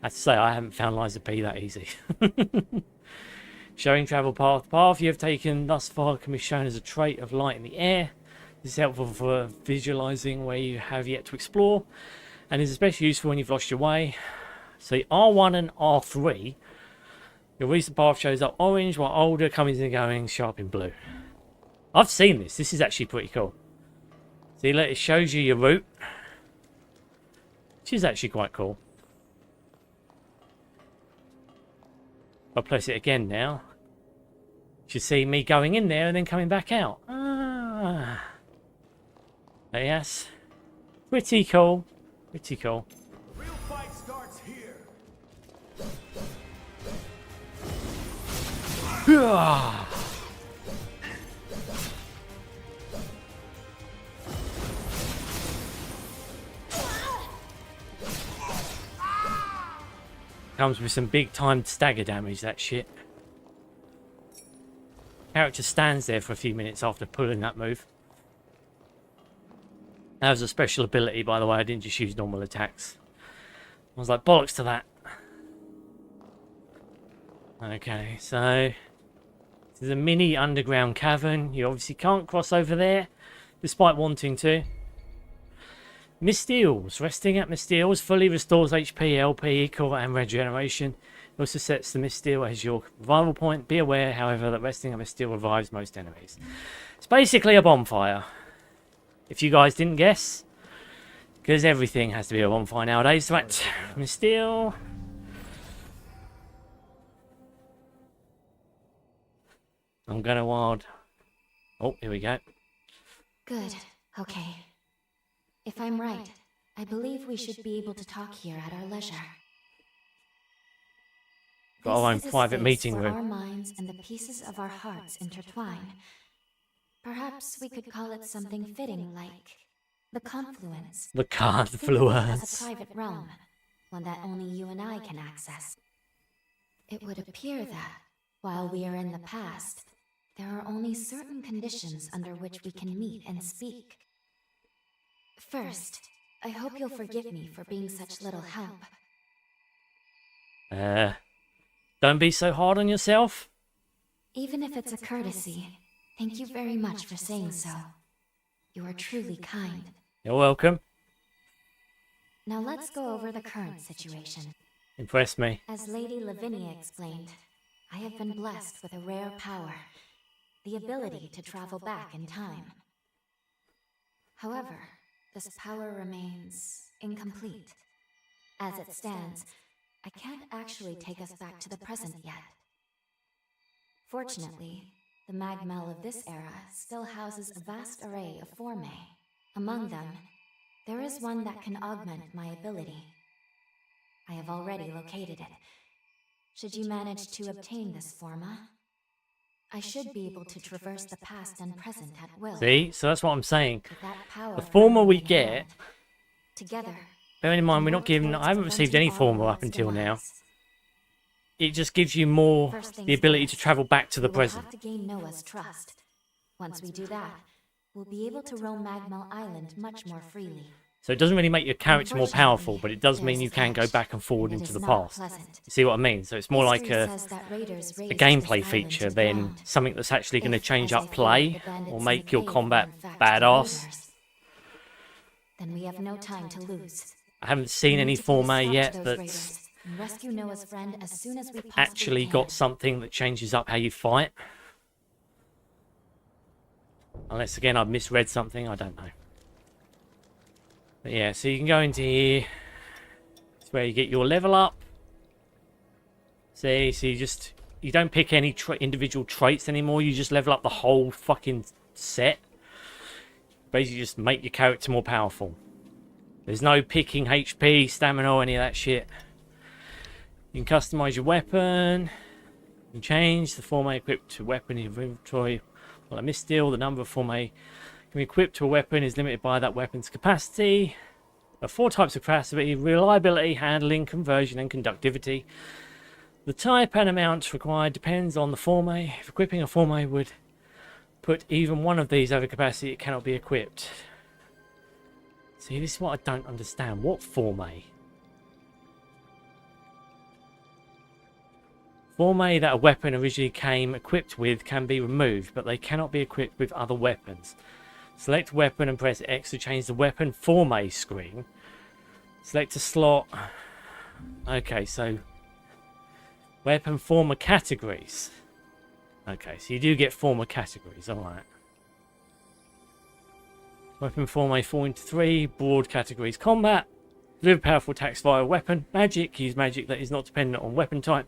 I have to say, I haven't found Liza P that easy. Showing travel path. The path you have taken thus far can be shown as a trait of light in the air. This is helpful for visualizing where you have yet to explore, and is especially useful when you've lost your way. So R1 and R3, your recent path shows up orange, while older comings and goings sharp in blue. I've seen this. This is actually pretty cool. See, look, it shows you your route, which is actually quite cool. I'll press it again now. You should see me going in there and then coming back out. Ah. Yes. Pretty cool. Pretty cool. Real fight starts here. Comes with some big time stagger damage, that shit. Character stands there for a few minutes after pulling that move. That was a special ability, by the way. I didn't just use normal attacks. I was like, bollocks to that. Okay, so this is a mini underground cavern. You obviously can't cross over there, despite wanting to. Mistles. Resting at Mistles fully restores HP, LP, Ichor, and regeneration. It also sets the Mistile as your revival point. Be aware, however, that resting at Mistile revives most enemies. It's basically a bonfire. If you guys didn't guess, because everything has to be a bonfire nowadays. Right, Mistile. I'm gonna wild. Oh, here we go. Good. Okay. If I'm right, I believe we should be able to talk here at our leisure. Got our own private meeting where room. Our minds and the pieces of our hearts intertwine. Perhaps we could call it something fitting like the confluence. The Think of it confluence. as a private realm, one that only you and I can access. It would appear that, while we are in the past, there are only certain conditions under which we can meet and speak. First, I hope you'll forgive me for being such little help. Don't be so hard on yourself. Even if it's a courtesy, thank you very much for saying so. You are truly kind. You're welcome. Now let's go over the current situation. Impress me. As Lady Lavinia explained, I have been blessed with a rare power, the ability to travel back in time. However, this power remains incomplete. As it stands, I can't actually take us back to the present yet. Fortunately, the Magmell of this era still houses a vast array of Formae. Among them, there is one that can augment my ability. I have already located it. Should you manage to obtain this Forma, I should be able to traverse the past and present at will. See? So that's what I'm saying. With that power The Forma we in get, hand, together, bearing in mind we're not given, I haven't received any Forma up until now. It just gives you more the ability to travel back to the present. We'll have to gain Noah's trust. Once we do that, we'll be able to roam Magmell Island much more freely. So it doesn't really make your character more powerful, but it does mean you can go back and forward into the past. You see what I mean? So it's more like a gameplay feature than something that's actually going to change up play or make your combat badass. Then we have no time to lose. I haven't seen any Formae yet that's rescue Noah's friend as soon as we actually got something that changes up how you fight. Unless, again, I've misread something, I don't know. But yeah, so you can go into here. It's where you get your level up. See, so you don't pick any individual traits anymore. You just level up the whole fucking set. Basically just make your character more powerful. There's no picking HP, stamina, or any of that shit. You can customize your weapon. You change the Formae equipped to weapon in your inventory. Well, a misdeal. The number of Formae can be equipped to a weapon is limited by that weapon's capacity. There are 4 types of capacity: reliability, handling, conversion, and conductivity. The type and amount required depends on the Formae. If equipping a Formae would put even one of these over capacity, it cannot be equipped. See, this is what I don't understand. What Formae? Formae that a weapon originally came equipped with can be removed, but they cannot be equipped with other weapons. Select weapon and press X to change the weapon Formae screen. Select a slot. Okay, so weapon Forma categories. Okay, so you do get Forma categories, alright. Weapon Formae fall into 3 broad categories: combat, deliver powerful attacks via weapon; magic, use magic that is not dependent on weapon type;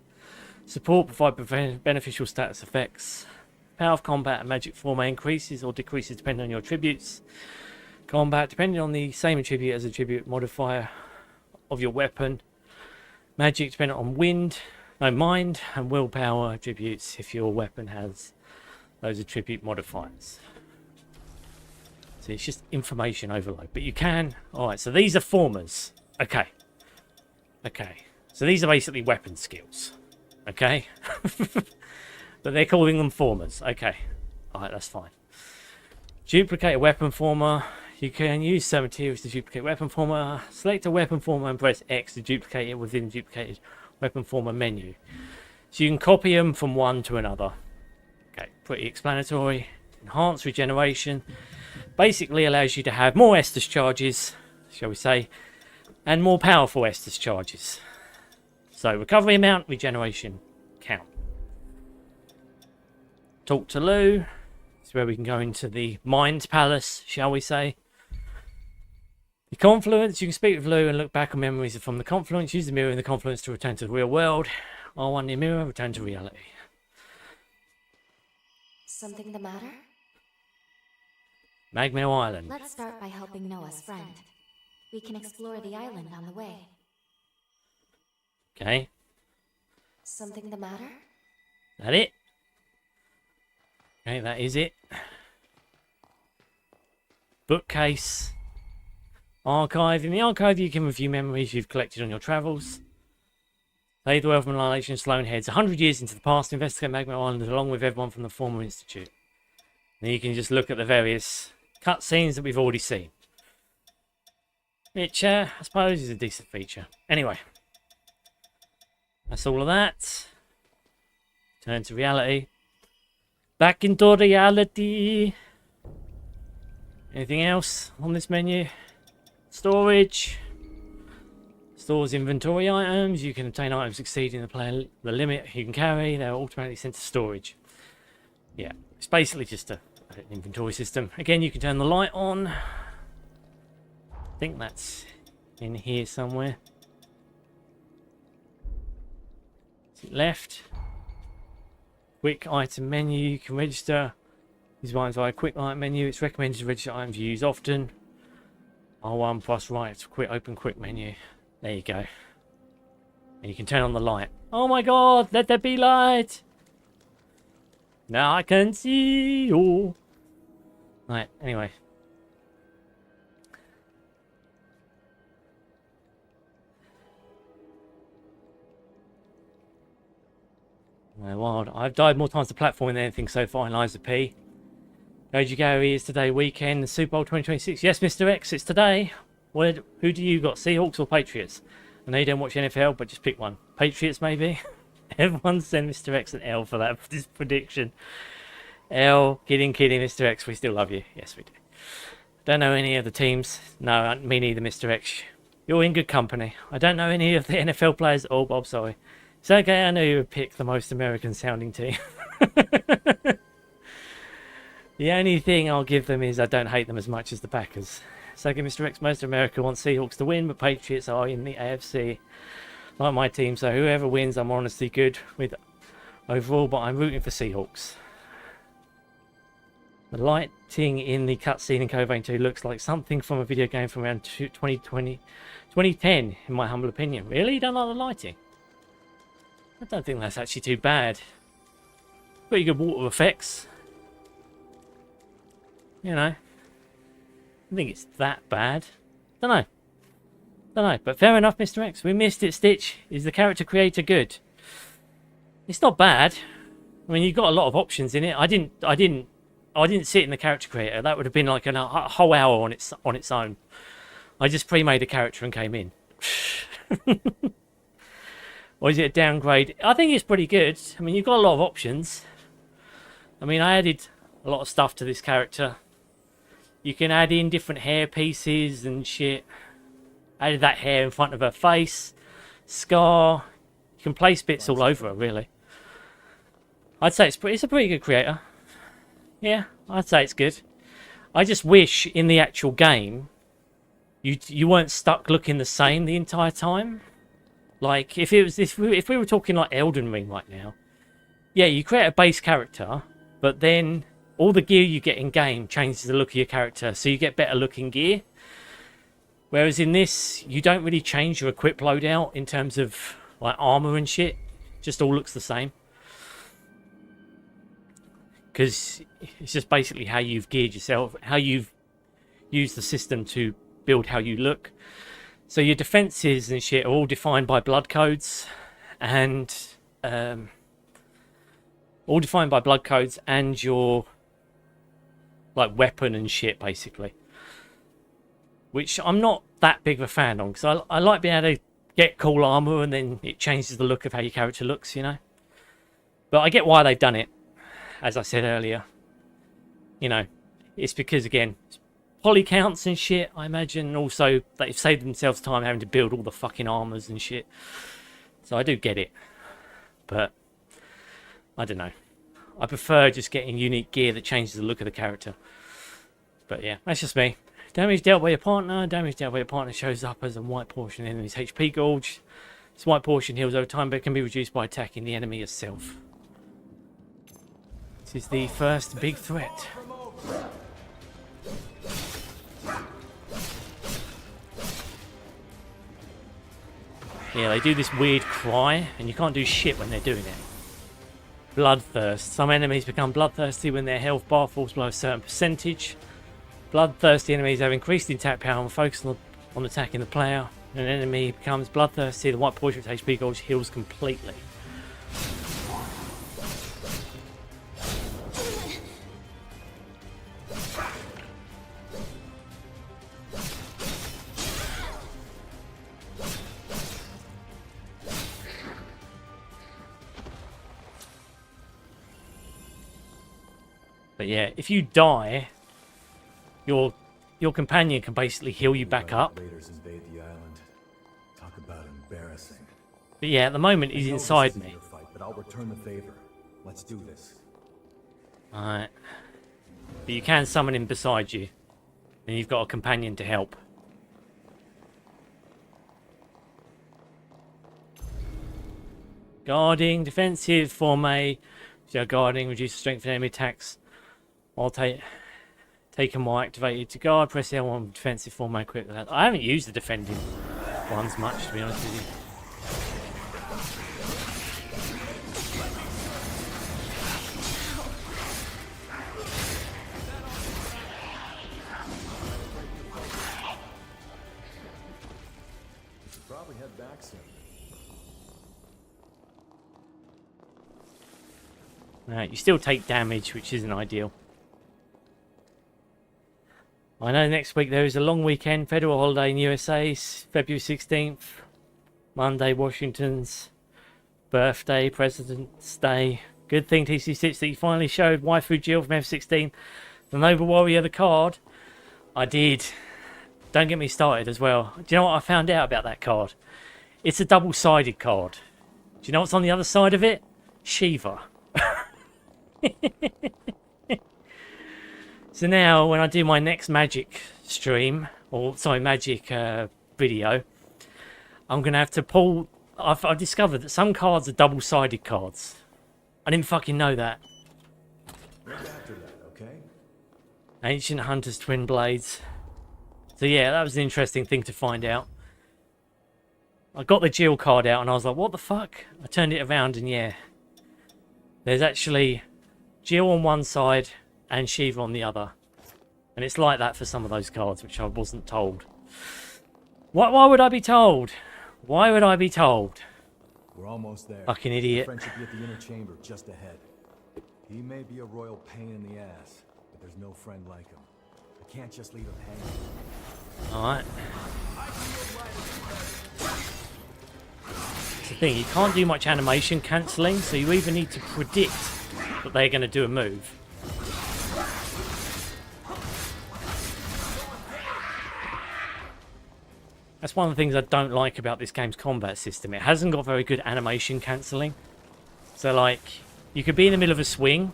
support, provide beneficial status effects. Power of combat and magic Formae increases or decreases depending on your attributes. Combat, depending on the same attribute as attribute modifier of your weapon. Magic, dependent on mind and willpower attributes if your weapon has those attribute modifiers. So it's just information overload. But you can... Alright, so these are Formas. Okay. Okay. So these are basically weapon skills. Okay? But they're calling them Formas. Okay. Alright, that's fine. Duplicate a weapon Forma. You can use some materials to duplicate weapon Forma. Select a weapon Forma and press X to duplicate it within the duplicated weapon Forma menu. So you can copy them from one to another. Okay, pretty explanatory. Enhanced regeneration. Basically allows you to have more Estus charges, shall we say, and more powerful Estus charges. So recovery amount, regeneration count. Talk to Lou. This is where we can go into the Mind Palace, shall we say. The Confluence. You can speak with Lou and look back on memories from the Confluence. Use the mirror in the Confluence to return to the real world. R1 the mirror, return to reality. Something the matter? Magmell Island. Let's start by helping Noah's friend. We can explore the island on the way. Okay. Something the matter? That it? Okay, that is it. Bookcase. Archive. In the archive you can review memories you've collected on your travels. Save the Wealth of Annihilation Sloan heads 100 years into the past, investigate Magmell Island along with everyone from the Forma Institute. Then you can just look at the various cutscenes that we've already seen. Which, I suppose, is a decent feature. Anyway. That's all of that. Turn to reality. Back into reality. Anything else on this menu? Storage. Stores inventory items. You can obtain items exceeding the limit you can carry. They're automatically sent to storage. Yeah, it's basically just an inventory system. Again, you can turn the light on. I think that's in here somewhere. Is it left? Quick item menu. You can register these items via quick item menu. It's recommended to register items you use often. R1 plus right to quick open quick menu. There you go. And you can turn on the light. Oh my god, let there be light! Now I can see you. Right, anyway. My wild. I've died more times to platform than anything so far in Lives of P. Deja Gary is today weekend, the Super Bowl 2026. Yes, Mr. X, it's today. Who do you got, Seahawks or Patriots? I know you don't watch NFL, but just pick one. Patriots, maybe? Everyone send Mr. X an L for that, for this prediction. L, kidding, Mr. X, we still love you. Yes, we do. Don't know any of the teams. No, me neither, Mr. X. You're in good company. I don't know any of the NFL players at all, Bob, sorry. It's okay, I know you would pick the most American-sounding team. The only thing I'll give them is I don't hate them as much as the Packers. So again, Mr. X, most of America wants Seahawks to win, but Patriots are in the AFC. Like my team, so whoever wins, I'm honestly good with overall, but I'm rooting for Seahawks. The lighting in the cutscene in Caverns 2 looks like something from a video game from around 2010, in my humble opinion. Really? You don't like the lighting? I don't think that's actually too bad. Pretty good water effects. You know. I think it's that bad. Don't know. But fair enough, Mr. X. We missed it, Stitch. Is the character creator good? It's not bad. I mean, you've got a lot of options in it. I didn't sit in the character creator. That would have been like a whole hour on its own. I just pre-made a character and came in. Or is it a downgrade? I think it's pretty good. I mean, you've got a lot of options. I mean, I added a lot of stuff to this character. You can add in different hair pieces and shit. Added that hair in front of her face. Scar. You can place bits all over her, really. I'd say it's a pretty good creator. Yeah, I'd say it's good. I just wish in the actual game you weren't stuck looking the same the entire time. Like if we were talking like Elden Ring right now, yeah, you create a base character, but then all the gear you get in game changes the look of your character, so you get better looking gear. Whereas in this, you don't really change your equip loadout in terms of like armor and shit. Just all looks the same. Because it's just basically how you've geared yourself, how you've used the system to build how you look. So your defenses and shit are all defined by blood codes, and your like weapon and shit, basically. Which I'm not that big of a fan on, because I like being able to get cool armor and then it changes the look of how your character looks, you know. But I get why they've done it. As I said earlier, you know, it's because, again, poly counts and shit, I imagine, and also they've saved themselves time having to build all the fucking armors and shit. So I do get it. But, I don't know. I prefer just getting unique gear that changes the look of the character. But yeah, that's just me. Damage dealt by your partner. Damage dealt by your partner shows up as a white portion in the enemy's HP gauge. This white portion heals over time, but it can be reduced by attacking the enemy itself. This is the first big threat. Yeah, they do this weird cry, and you can't do shit when they're doing it. Bloodthirst. Some enemies become bloodthirsty when their health bar falls below a certain percentage. Bloodthirsty enemies have increased attack power and focus on attacking the player. When an enemy becomes bloodthirsty, the white portion of its HP gauge heals completely. But yeah, if you die, your companion can basically heal you back up. Invade the island. Talk about embarrassing. But yeah, at the moment he's inside me. Fight, but I'll return the favor. Let's do this. Alright. But you can summon him beside you. And you've got a companion to help. Guarding, defensive, Formae. So guarding, reduce the strength of enemy attacks. I'll take them while activated to guard. Press L1 defensive Formae quick. I haven't used the defending ones much, to be honest with you. We should probably head back soon. Right, you still take damage, which isn't ideal. I know next week there is a long weekend, federal holiday in USA, February 16th. Monday, Washington's birthday, President's Day. Good thing, TC6, that you finally showed Waifu Jill from F16, the Noble Warrior, the card. I did. Don't get me started as well. Do you know what I found out about that card? It's a double-sided card. Do you know what's on the other side of it? Shiva. So now, when I do my next magic stream, or sorry, magic video, I'm going to have to pull... I've discovered that some cards are double-sided cards. I didn't fucking know that. Right after that, okay? Ancient Hunter's Twin Blades. So yeah, that was an interesting thing to find out. I got the Jill card out and I was like, what the fuck? I turned it around and yeah. There's actually Jill on one side and Shiva on the other. And it's like that for some of those cards, which I wasn't told. Why would I be told? Why would I be told? We're almost there. Fucking idiot. Friend should be at the inner chamber just ahead. He may be a royal pain in the ass, but there's no friend like him. I can't just leave him hanging. Alright. That's the thing, you can't do much animation cancelling, so you either need to predict that they're going to do a move. That's one of the things I don't like about this game's combat system. It hasn't got very good animation cancelling. So, like, you could be in the middle of a swing,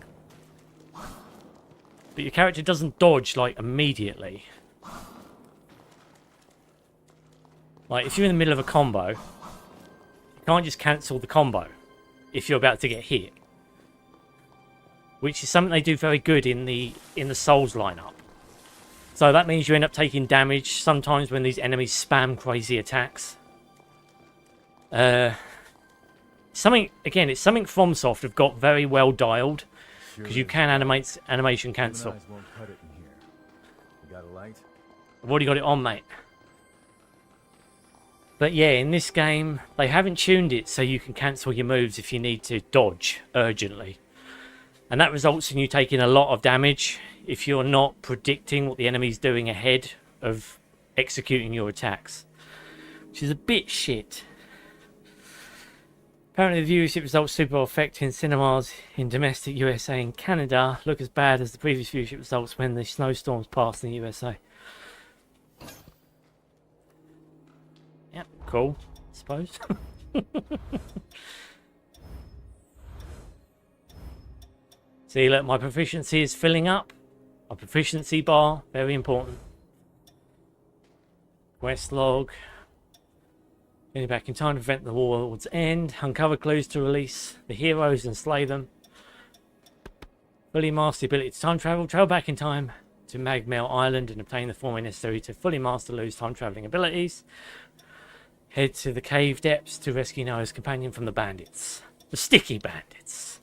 but your character doesn't dodge, like, immediately. Like, if you're in the middle of a combo, you can't just cancel the combo if you're about to get hit. Which is something they do very good in the Souls lineup. So that means you end up taking damage sometimes when these enemies spam crazy attacks. It's something FromSoft have got very well dialed, because you can animation cancel. Won't cut it in here. You got a light? I've already got it on, mate. But yeah, in this game, they haven't tuned it so you can cancel your moves if you need to dodge urgently. And that results in you taking a lot of damage if you're not predicting what the enemy's doing ahead of executing your attacks. Which is a bit shit. Apparently the viewership results super effect in cinemas in domestic USA and Canada look as bad as the previous viewership results when the snowstorms passed in the USA. Yep, cool, I suppose. See, look, my proficiency is filling up. My proficiency bar, very important. Quest log. Getting back in time to prevent the war's end. Uncover clues to release the heroes and slay them. Fully master the ability to time travel. Travel back in time to Magmell Island and obtain the Forma necessary to fully master Lou's time traveling abilities. Head to the cave depths to rescue Noah's companion from the bandits. The sticky bandits.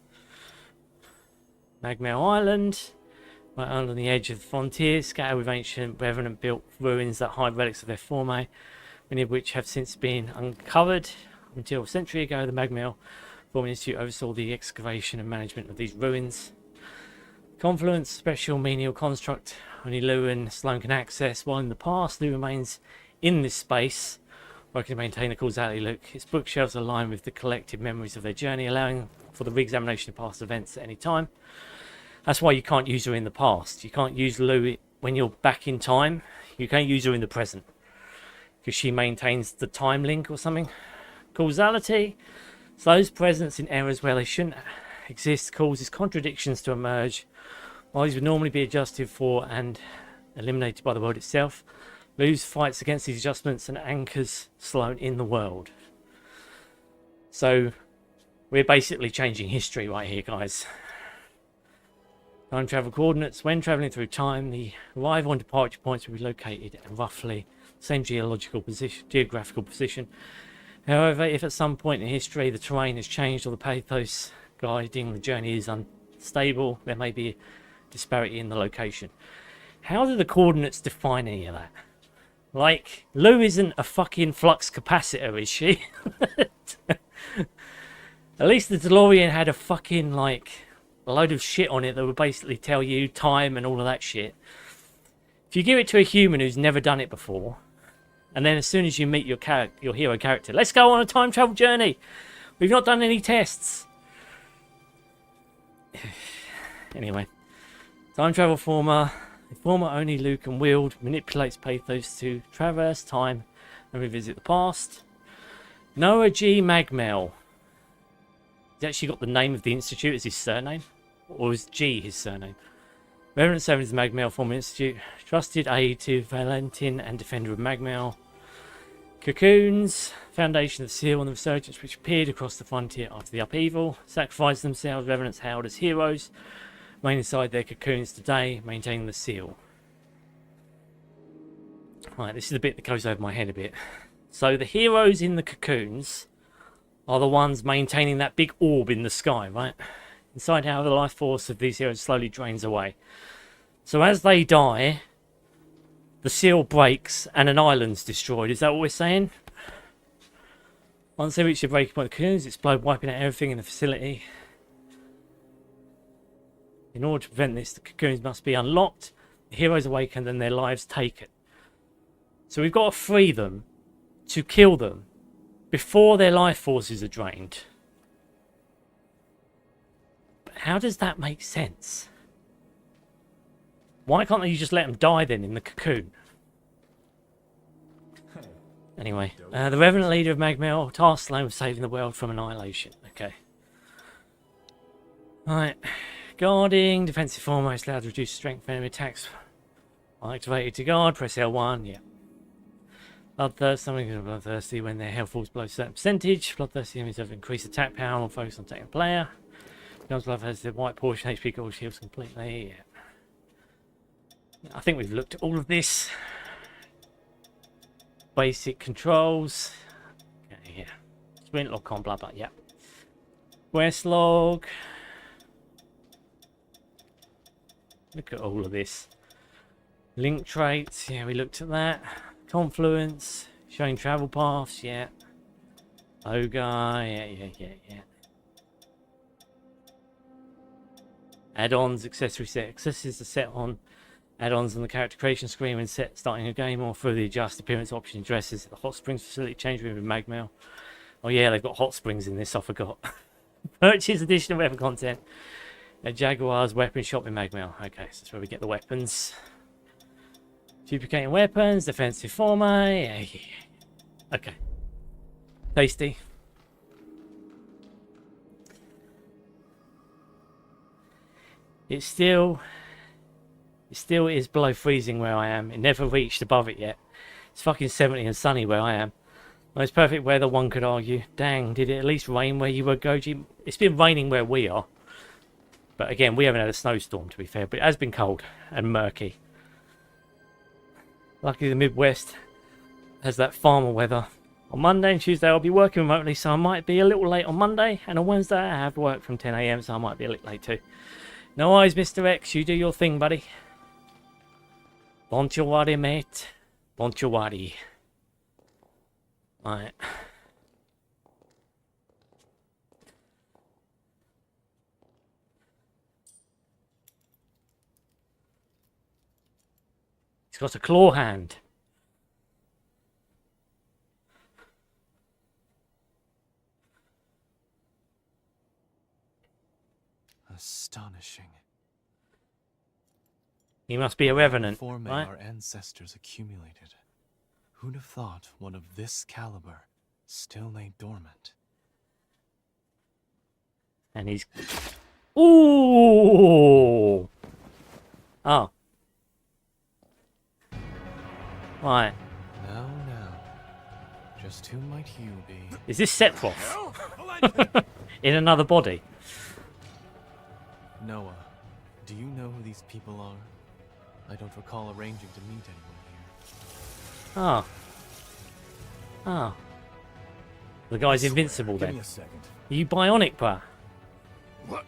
Magmell Island. Right on the edge of the frontier, scattered with ancient Revenant built ruins that hide relics of their Formae, many of which have since been uncovered. Until a century ago, the Magmell Forma Institute oversaw the excavation and management of these ruins. Confluence, special menial construct, only Lou and Sloane can access, while in the past Lou remains in this space, working to maintain a causality look. Its bookshelves are lined with the collected memories of their journey, allowing for the re-examination of past events at any time. That's why you can't use her in the past. You can't use Lou when you're back in time. You can't use her in the present, because she maintains the time link or something. Causality slows presence in errors where they shouldn't exist, causes contradictions to emerge. While these would normally be adjusted for and eliminated by the world itself, Lou's fights against these adjustments and anchors Sloane in the world. So we're basically changing history right here, guys. Time travel coordinates. When travelling through time, the arrival and departure points will be located at roughly the same geographical position. However, if at some point in history the terrain has changed or the pathos guiding the journey is unstable, there may be a disparity in the location. How do the coordinates define any of that? Like, Lou isn't a fucking flux capacitor, is she? At least the DeLorean had a fucking, like, a load of shit on it that would basically tell you time and all of that shit. If you give it to a human who's never done it before, and then as soon as you meet your hero character, let's go on a time travel journey. We've not done any tests. Anyway, time travel Forma. The Forma only Lou can wield manipulates pathos to traverse time and revisit the past. Noah G. Magmell. He's actually got the name of the institute as his surname, or is G his surname? Revenant 7 is the Magmell Forma Institute. Trusted aid to Valentin and defender of Magmell. Cocoons, foundation of the seal and the resurgence which appeared across the frontier after the upheaval. Sacrificed themselves, Revenants hailed as heroes. Remain inside their cocoons today, maintaining the seal. Right, this is the bit that goes over my head a bit. So the heroes in the cocoons are the ones maintaining that big orb in the sky, right? Inside, how the life force of these heroes slowly drains away. So as they die, the seal breaks and an island's destroyed. Is that what we're saying? Once they reach the breaking point, the cocoons explode, wiping out everything in the facility. In order to prevent this, the cocoons must be unlocked, the heroes awakened, and their lives taken. So we've got to free them to kill them before their life forces are drained. But how does that make sense? Why can't you just let them die then in the cocoon? Anyway, the Revenant leader of Magmell, tasked alone with saving the world from annihilation. Okay. Right. Guarding, defensive Forma is allowed to reduce strength of enemy attacks. Activated to guard, press L1, yeah. Bloodthirst, something is bloodthirsty when their health falls below a certain percentage. Bloodthirsty enemies have increased attack power and will focus on attacking the player. Guns Blood has the white portion, HP gold shields completely, yeah. I think we've looked at all of this. Basic controls. Okay, yeah. Sprint, lock on, blah blah, yeah. Quest log. Look at all of this. Link traits, yeah, we looked at that. Confluence, showing travel paths, yeah. Ogre, yeah. Add-ons, accessory set. Accessories are set on add-ons on the character creation screen when set starting a game or through the adjust appearance option addresses at the hot springs facility change room with Magmell. Oh yeah, they've got hot springs in this, I forgot. Purchase additional weapon content at Jaguar's weapon shop in Magmell. Okay, so that's where we get the weapons. Duplicating weapons, defensive Formae. Yeah. Okay. Tasty. It still is below freezing where I am. It never reached above it yet. It's fucking 70 and sunny where I am. Most perfect weather, one could argue. Dang, did it at least rain where you were, Goji? It's been raining where we are. But again, we haven't had a snowstorm, to be fair. But it has been cold and murky. Luckily, the Midwest has that farmer weather. On Monday and Tuesday, I'll be working remotely, so I might be a little late on Monday. And on Wednesday, I have work from 10 AM, so I might be a little late too. No worries, Mr. X. You do your thing, buddy. Don't you worry, mate. Don't you worry. Right. He's got a claw hand. Astonishing. He must be a revenant, Formae right? our ancestors accumulated. Who'd have thought one of this caliber still lay dormant? And he's... Ooh! Oh. Right. Now. Just who might you be? Is this Sephiroth? In another body? Noah, do you know who these people are? I don't recall arranging to meet anyone here. Oh. The guy's invincible then. Give me a second. Are you bionic, bruh? What?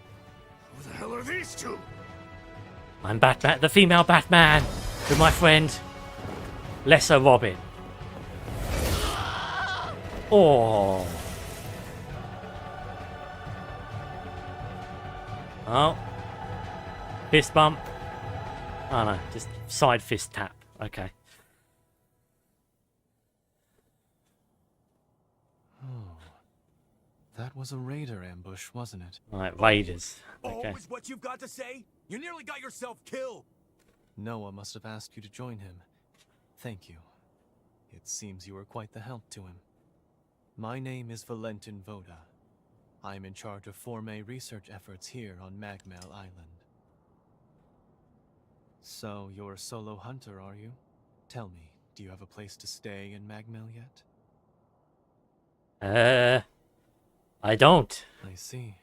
Who the hell are these two? I'm Batman, the female Batman, with my friend, Lesser Robin. Oh. Oh. Fist bump. Oh no, just side fist tap. Okay. That was a raider ambush, wasn't it? Right, raiders. Okay. Always what you've got to say? You nearly got yourself killed. Noah must have asked you to join him. Thank you. It seems you were quite the help to him. My name is Valentin Voda. I am in charge of Formae research efforts here on Magmell Island. So, you're a solo hunter, are you? Tell me, do you have a place to stay in Magmell yet? I don't. I see.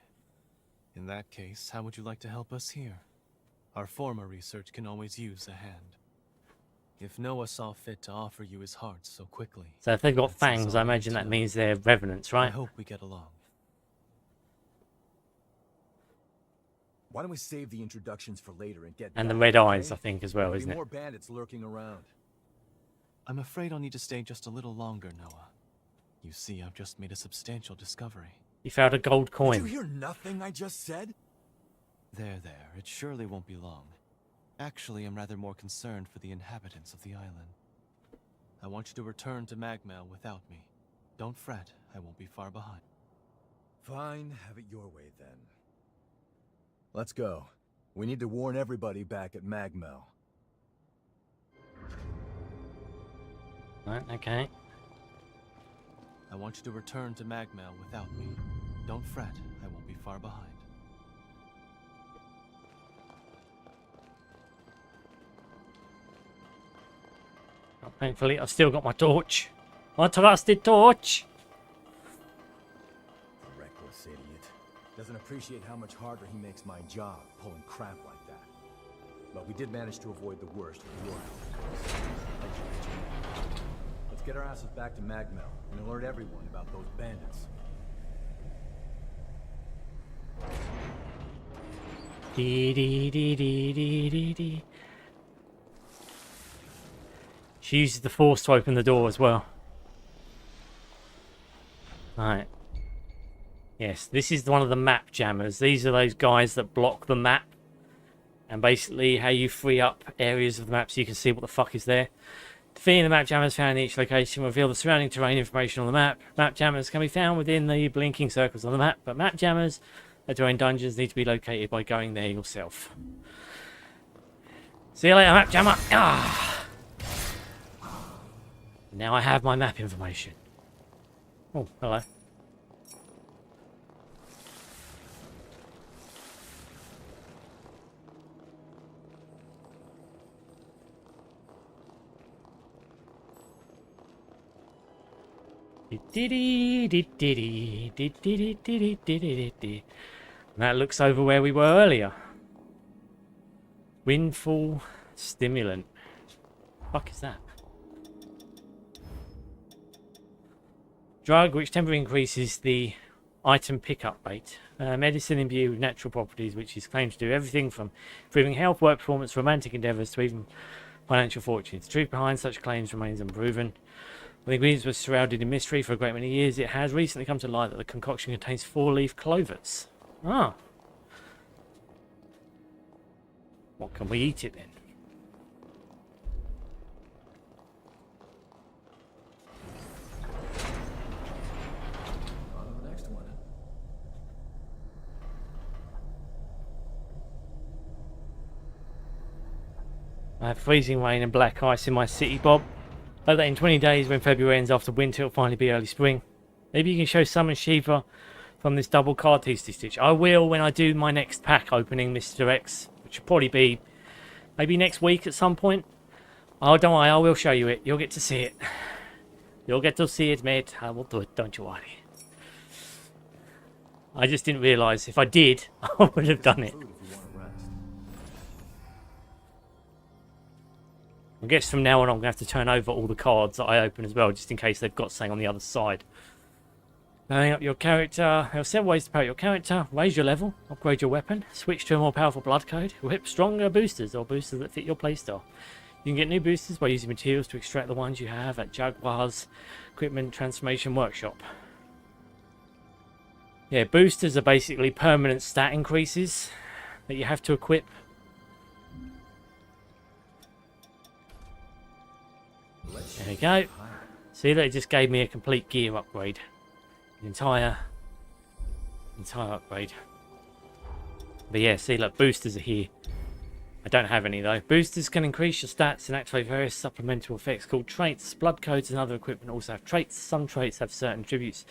In that case, how would you like to help us here? Our Forma research can always use a hand. If Noah saw fit to offer you his heart so quickly... So if they've got fangs, I imagine that means they're revenants, right? I hope we get along. Why don't we save the introductions for later and get And the back, red okay? eyes, I think, as well, There'll be isn't it? more bandits lurking around. I'm afraid I'll need to stay just a little longer, Noah. You see, I've just made a substantial discovery. You found a gold Did coin. you hear nothing I just said? There, it surely won't be long. Actually, I'm rather more concerned for the inhabitants of the island. I want you to return to Magmell without me. Don't fret, I won't be far behind. Fine, have it your way then. Let's go. We need to warn everybody back at Magmell. Right, okay. I want you to return to Magmell without me. Don't fret, I won't be far behind. Oh, thankfully, I've still got my torch. My trusted torch. Reckless idiot. Doesn't appreciate how much harder he makes my job, pulling crap like that. But we did manage to avoid the worst with your help. Let's get our asses back to Magmell and alert everyone about those bandits. Dee dee dee dee dee dee dee. She uses the force to open the door as well. Right. Yes, this is one of the map jammers. These are those guys that block the map. And basically how you free up areas of the map so you can see what the fuck is there. Defeating the map jammers found in each location will reveal the surrounding terrain information on the map. Map jammers can be found within the blinking circles on the map, but map jammers that are in dungeons need to be located by going there yourself. See you later, map jammer. Ah! Now I have my map information. Oh, hello. And that looks over where we were earlier. Windfall stimulant. Fuck is that? Drug which temporarily increases the item pickup rate. Medicine imbued with natural properties, which is claimed to do everything from improving health, work performance, romantic endeavours to even financial fortunes. The truth behind such claims remains unproven. When the ingredients were shrouded in mystery for a great many years, it has recently come to light that the concoction contains 4-leaf clovers. Ah. What can we eat it then? On to the next one. I have freezing rain and black ice in my city, Bob. Hope that in 20 days, when February ends after winter, it'll finally be early spring. Maybe you can show Summon Shiva from this double card tasty stitch. I will when I do my next pack opening, Mr. X, which will probably be maybe next week at some point. Oh, don't worry, I will show you it. You'll get to see it. You'll get to see it, mate. I will do it, don't you worry. I just didn't realise if I did, I would have done it. I guess from now on I'm going to have to turn over all the cards that I open as well, just in case they've got something on the other side. Leveling up your character. There are several ways to power your character. Raise your level, upgrade your weapon, switch to a more powerful blood code, equip stronger boosters or boosters that fit your playstyle. You can get new boosters by using materials to extract the ones you have at Jaguar's Equipment Transformation Workshop. Yeah, boosters are basically permanent stat increases that you have to equip. There we go. See that it just gave me a complete gear upgrade. An entire upgrade. But yeah, see, look, boosters are here. I don't have any though. Boosters can increase your stats and activate various supplemental effects called traits. Blood codes and other equipment also have traits. Some traits have certain attributes,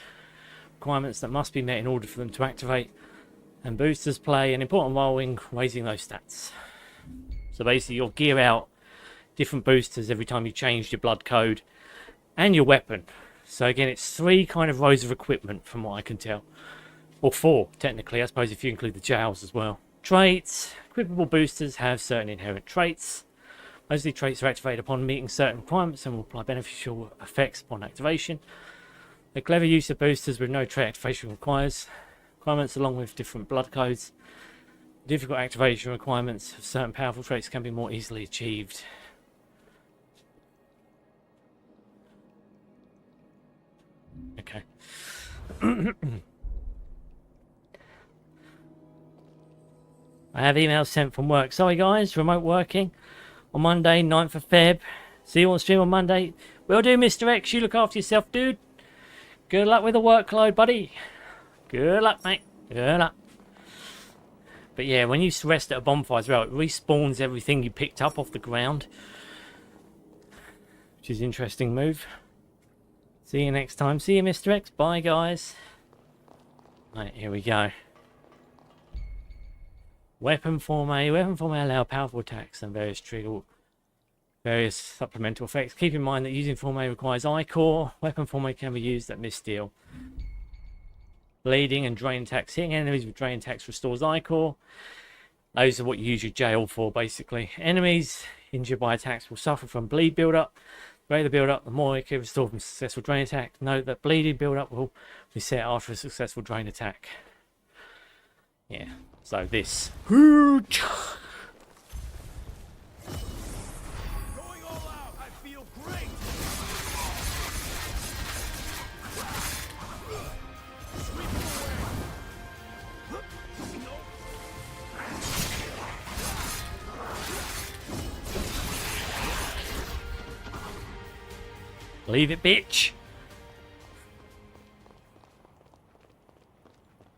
requirements that must be met in order for them to activate. And boosters play an important role in raising those stats. So basically you'll gear out different boosters every time you change your blood code and your weapon. So again, it's 3 kind of rows of equipment from what I can tell. Or 4, technically, I suppose, if you include the jails as well. Traits. Equipable boosters have certain inherent traits. Most of the traits are activated upon meeting certain requirements and will apply beneficial effects upon activation. A clever use of boosters with no trait activation requirements along with different blood codes. Difficult activation requirements of certain powerful traits can be more easily achieved. Okay. I have emails sent from work. Sorry guys, remote working on Monday, 9th of Feb. See you on stream on Monday. Will do, Mr. X. You look after yourself, dude. Good luck with the workload, buddy. Good luck, mate. Good luck. But yeah, when you rest at a bonfire as well, it respawns everything you picked up off the ground. Which is an interesting move. See you next time. See you, Mr. X. Bye, guys. Right, here we go. Weapon Formae. Weapon Formae allow powerful attacks and various supplemental effects. Keep in mind that using Formae requires Ichor. Weapon Formae can be used at misdeal. Bleeding and drain attacks. Hitting enemies with drain attacks restores Ichor. Those are what you use your jail for, basically. Enemies injured by attacks will suffer from bleed build-up. The greater the build-up, the more Ichor restored from successful drain attack. Note that bleeding build-up will reset after a successful drain attack. Yeah, so this. Going all out, I feel great. Leave it, bitch.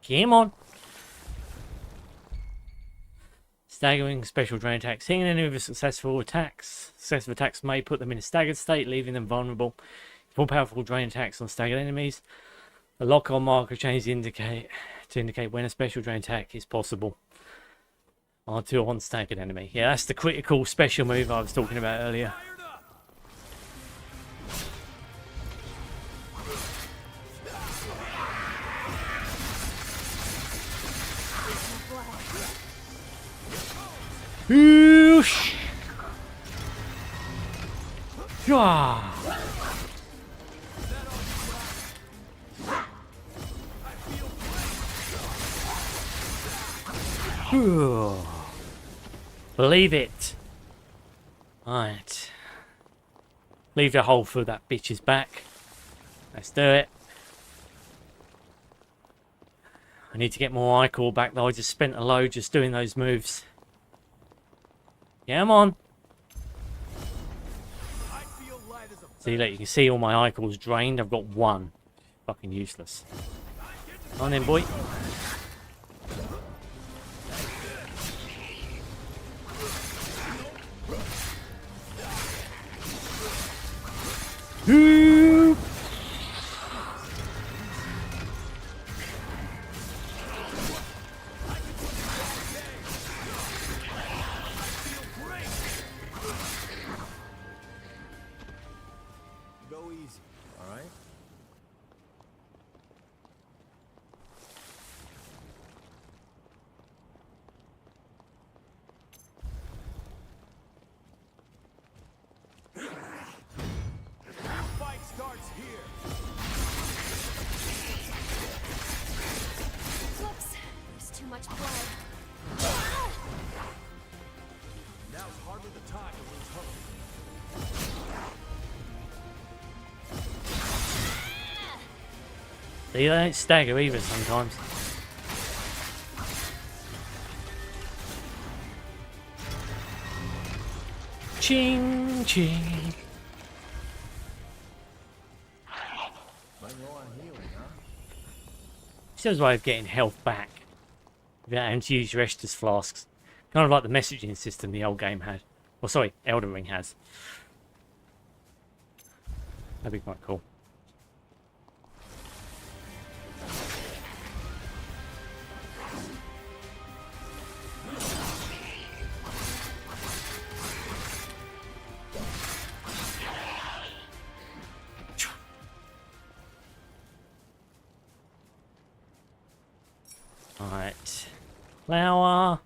Come on. Staggering special drain attacks. Hitting an enemy with successful attacks. Successful attacks may put them in a staggered state, leaving them vulnerable. More powerful drain attacks on staggered enemies. The lock-on marker changes to indicate when a special drain attack is possible. R2 on staggered enemy. Yeah, that's the critical special move I was talking about earlier. Whoosh! Yeah. Believe it. Right. Leave the hole through that bitch's back. Let's do it. I need to get more Ichor back though. I just spent a load just doing those moves. Come on. See, look, you can see all my Ichor's drained. I've got one. Fucking useless. Come on then, boy. Woo! Go easy, all right? Fight starts here. Whoops, there's too much blood. Now's hardly the time to lose hope. They don't stagger either sometimes. Ching ching. Still a way of getting health back without having to use your Estus flasks. Kind of like the messaging system the old game had. Well, sorry, Elden Ring has. That'd be quite cool. Alright. Flower.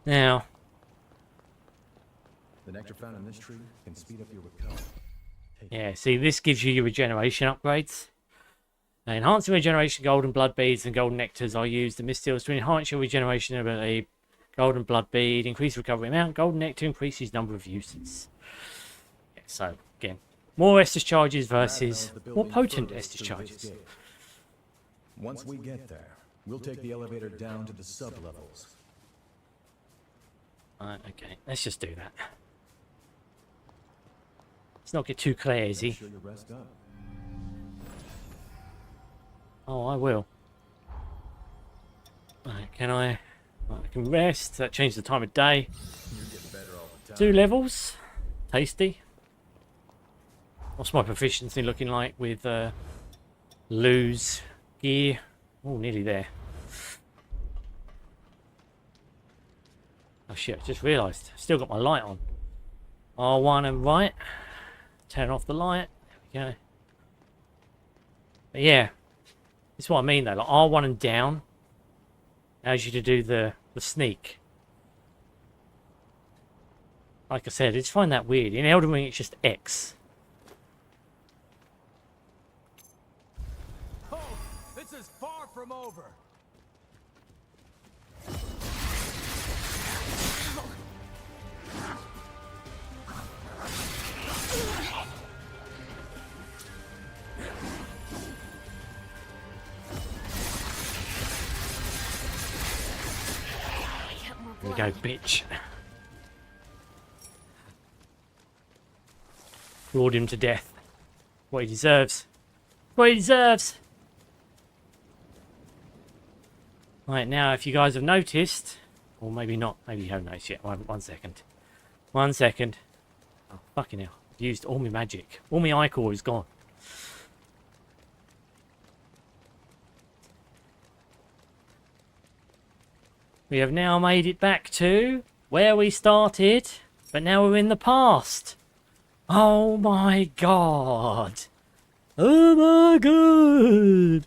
Now. The nectar found in this tree can speed up your recovery. Yeah, see, this gives you your regeneration upgrades. Enhancing regeneration, golden blood beads and golden nectars are used. The Mistles to enhance your regeneration ability. Golden blood bead, increase recovery amount. Golden nectar increases number of uses. Yeah, so, again, more Estus charges versus more potent Estus charges. Once we get there, we'll take the elevator down to the sub-levels. Okay, let's just do that. Let's not get too crazy. Sure you rest up. Oh, I will. Right, can I? Right, I can rest. That changed the time of day. 2 levels. Tasty. What's my proficiency looking like with lose gear? Oh, nearly there. Oh shit, I just realised. Still got my light on. R1 and right. Turn off the light. There we go. But yeah. This is what I mean though. Like R1 and down allows you to do the sneak. Like I said, I just find that weird. In Elden Ring it's just X. Oh, this is far from over. Here we go, bitch. Roared him to death. What he deserves. What he deserves! Right, now if you guys have noticed, or maybe not, maybe you haven't noticed yet. One second. 1 second. Oh, fucking hell. I've used all my magic. All my Ichor is gone. We have now made it back to where we started, but now we're in the past. Oh my god. Oh my god.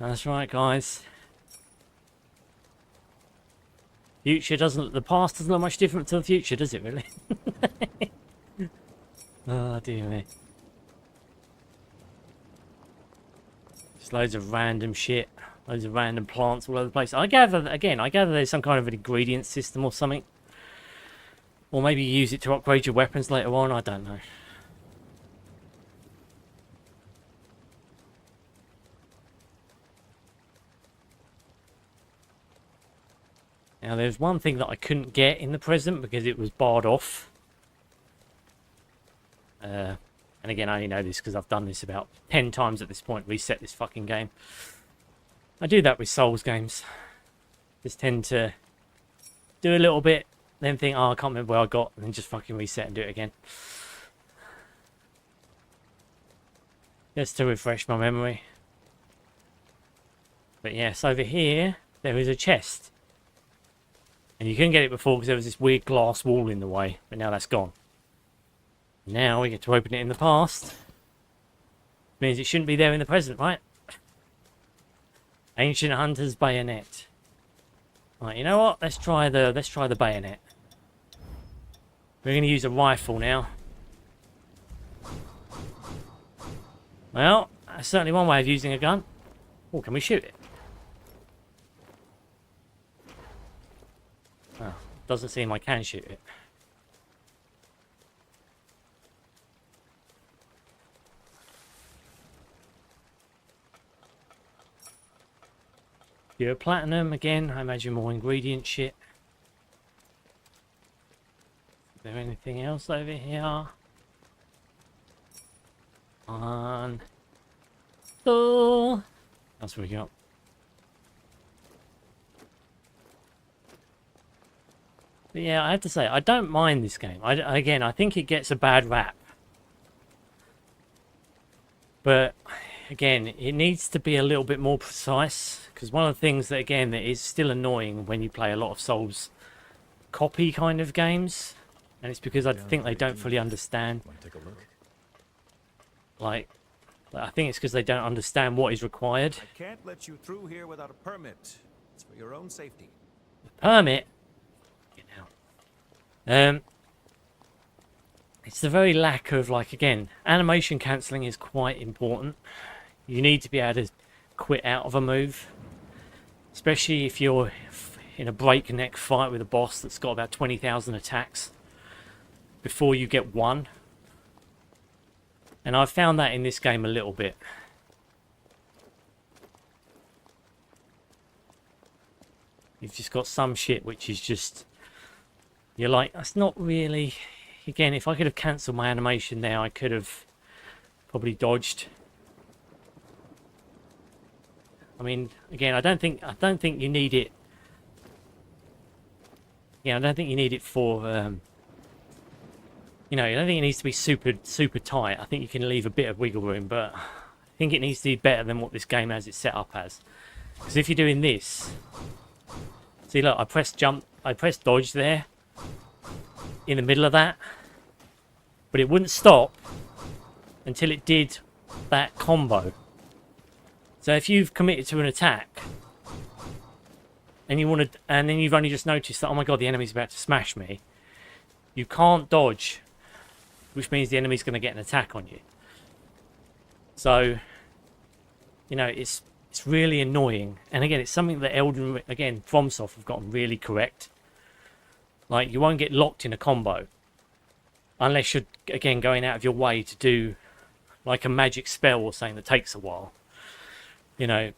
That's right, guys. Future doesn't, the past doesn't look much different to the future, does it really? Oh dear me. Just loads of random shit. Loads of random plants all over the place. I gather there's some kind of an ingredient system or something. Or maybe you use it to upgrade your weapons later on, I don't know. Now there's one thing that I couldn't get in the present because it was barred off. And again, I only know this because I've done this about 10 times at this point, reset this fucking game. I do that with Souls games. Just tend to do a little bit, then think, oh, I can't remember where I got, and then just fucking reset and do it again. Just to refresh my memory. But yes, over here, there is a chest. And you couldn't get it before because there was this weird glass wall in the way, but now that's gone. Now we get to open it in the past. Means it shouldn't be there in the present, right? Ancient Hunter's Bayonet. Right, you know what? Let's try the bayonet. We're going to use a rifle now. Well, that's certainly one way of using a gun. Oh, can we shoot it? Oh, doesn't seem I can shoot it. Pure platinum again. I imagine more ingredient shit. Is there anything else over here? On. Oh, that's what we got. But yeah, I have to say, I don't mind this game. Again, I think it gets a bad rap. But again, it needs to be a little bit more precise. Because one of the things that, again, that is still annoying when you play a lot of Souls copy kind of games, and it's because I think they don't fully understand. Take a look. Like, I think it's because they don't understand what is required. I can't let you through here without a permit. It's for your own safety. Permit? it's the very lack of, like, again, animation cancelling is quite important. You need to be able to quit out of a move, especially if you're in a breakneck fight with a boss that's got about 20,000 attacks before you get one. And I've found that in this game a little bit. You've just got some shit which is just, you're like, that's not really, again, if I could have cancelled my animation there, I could have probably dodged. I mean, again, I don't think you need it. Yeah, I don't think you need it for, you know, I don't think it needs to be super tight. I think you can leave a bit of wiggle room, but I think it needs to be better than what this game has it set up as. Because if you're doing this, see, look, I pressed jump, I pressed dodge there in the middle of that, but it wouldn't stop until it did that combo. So if you've committed to an attack and you want to, and then you've only just noticed that, oh my god, the enemy's about to smash me, you can't dodge, which means the enemy's going to get an attack on you. So, you know, it's really annoying. And again, it's something that FromSoft have gotten really correct. Like, you won't get locked in a combo unless you're, again, going out of your way to do like a magic spell or something that takes a while. You know,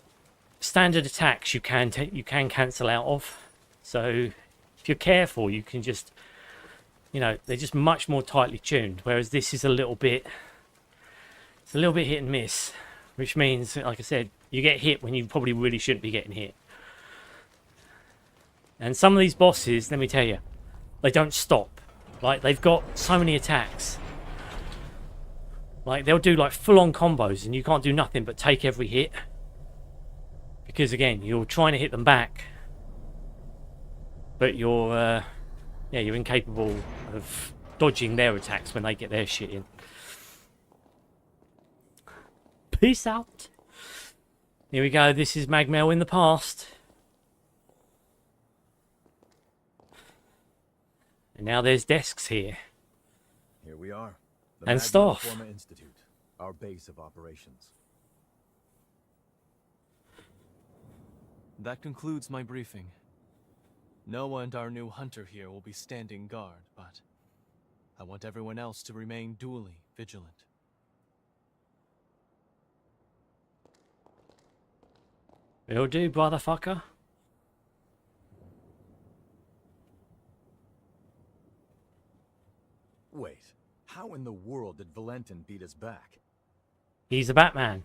standard attacks you can cancel out of. So if you're careful, you can just, you know, they're just much more tightly tuned. Whereas this is a little bit hit and miss, which means, like I said, you get hit when you probably really shouldn't be getting hit. And some of these bosses, let me tell you, they don't stop. Like, they've got so many attacks. Like, they'll do like full-on combos and you can't do nothing but take every hit. Because again, you're trying to hit them back, but you're incapable of dodging their attacks when they get their shit in. Peace out. Here we go. This is Magmell in the past. And now there's desks here. Here we are. And staff. Forma Institute, our base of operations. That concludes my briefing. Noah and our new hunter here will be standing guard, but I want everyone else to remain duly vigilant. Will do, brotherfucker. Wait, how in the world did Valentin beat us back? He's a Batman.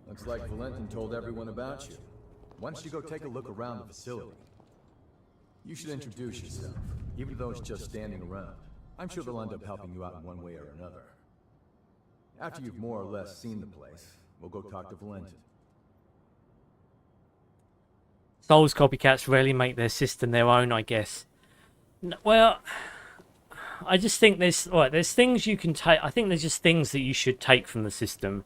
Looks like Valentin told everyone about you. Why don't you go take a look around the facility? You should introduce yourself, even though it's just standing around. I'm sure they'll end up helping you out in one way or another. After you've more or less seen the place, we'll go talk to Valentin. Souls copycats rarely make their system their own, I guess. Well, I just think there's things you can take. I think there's just things that you should take from the system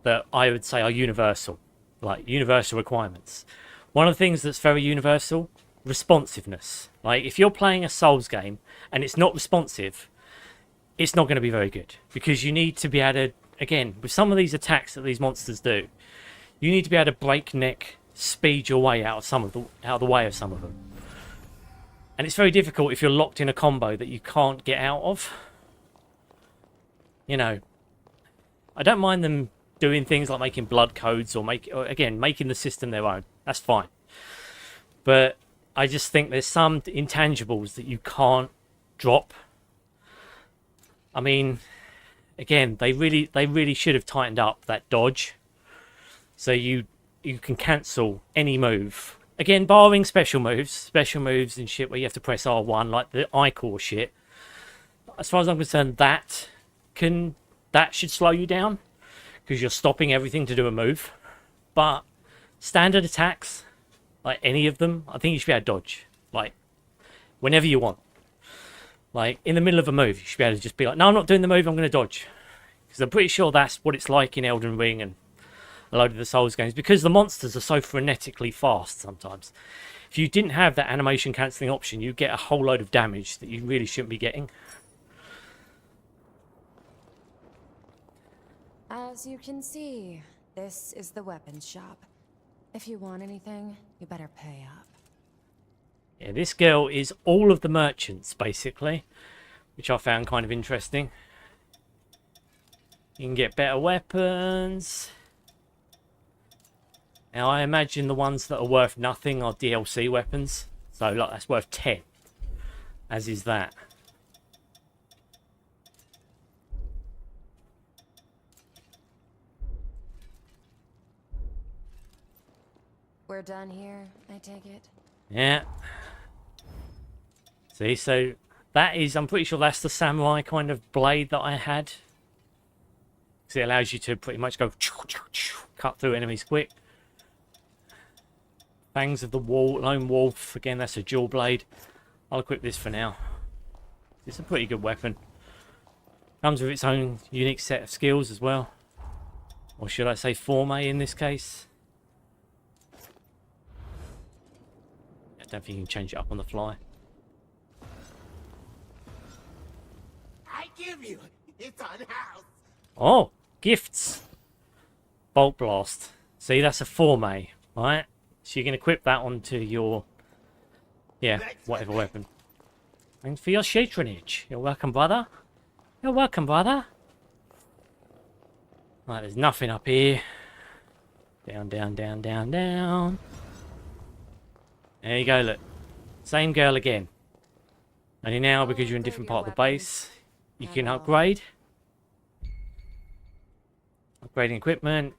that I would say are universal, like universal requirements. One of the things that's very universal, responsiveness. Like, if you're playing a Souls game and it's not responsive, it's not going to be very good, because you need to be able to, again, with some of these attacks that these monsters do, you need to be able to breakneck speed your way out of the way of some of them. And it's very difficult if you're locked in a combo that you can't get out of. You know, I don't mind them doing things like making blood codes or making the system their own. That's fine. But I just think there's some intangibles that you can't drop. I mean, again, they really should have tightened up that dodge, so you can cancel any move. Again, barring special moves and shit where you have to press R1, like the Ichor shit. As far as I'm concerned, that should slow you down, because you're stopping everything to do a move. But standard attacks, like any of them, I think you should be able to dodge, like whenever you want. Like in the middle of a move, you should be able to just be like, no, I'm not doing the move, I'm going to dodge. Because I'm pretty sure that's what it's like in Elden Ring and a load of the Souls games, because the monsters are so frenetically fast sometimes. If you didn't have that animation cancelling option, you get a whole load of damage that you really shouldn't be getting. As you can see, this is the weapons shop. If you want anything, you better pay up. Yeah, this girl is all of the merchants, basically, which I found kind of interesting. You can get better weapons. Now, I imagine the ones that are worth nothing are DLC weapons. So, like, that's worth 10. As is that. We're done here, I take it? Yeah. See, so that is, I'm pretty sure that's the samurai kind of blade that I had. Because it allows you to pretty much go cut through enemies quick. Fangs of the Lone Wolf, again, that's a dual blade. I'll equip this for now. It's a pretty good weapon. Comes with its own unique set of skills as well. Or should I say Formae in this case. I don't think you can change it up on the fly. I give you. It's on house. Oh, gifts. Bolt Blast. See, that's a Formae, right? So you can equip that onto your, yeah, whatever weapon. And for your patronage. You're welcome, brother. You're welcome, brother. Right, there's nothing up here. Down, down, down, down, down. There you go, look. Same girl again. Only now, because you're in a different part of the base, you can upgrade. Upgrading equipment.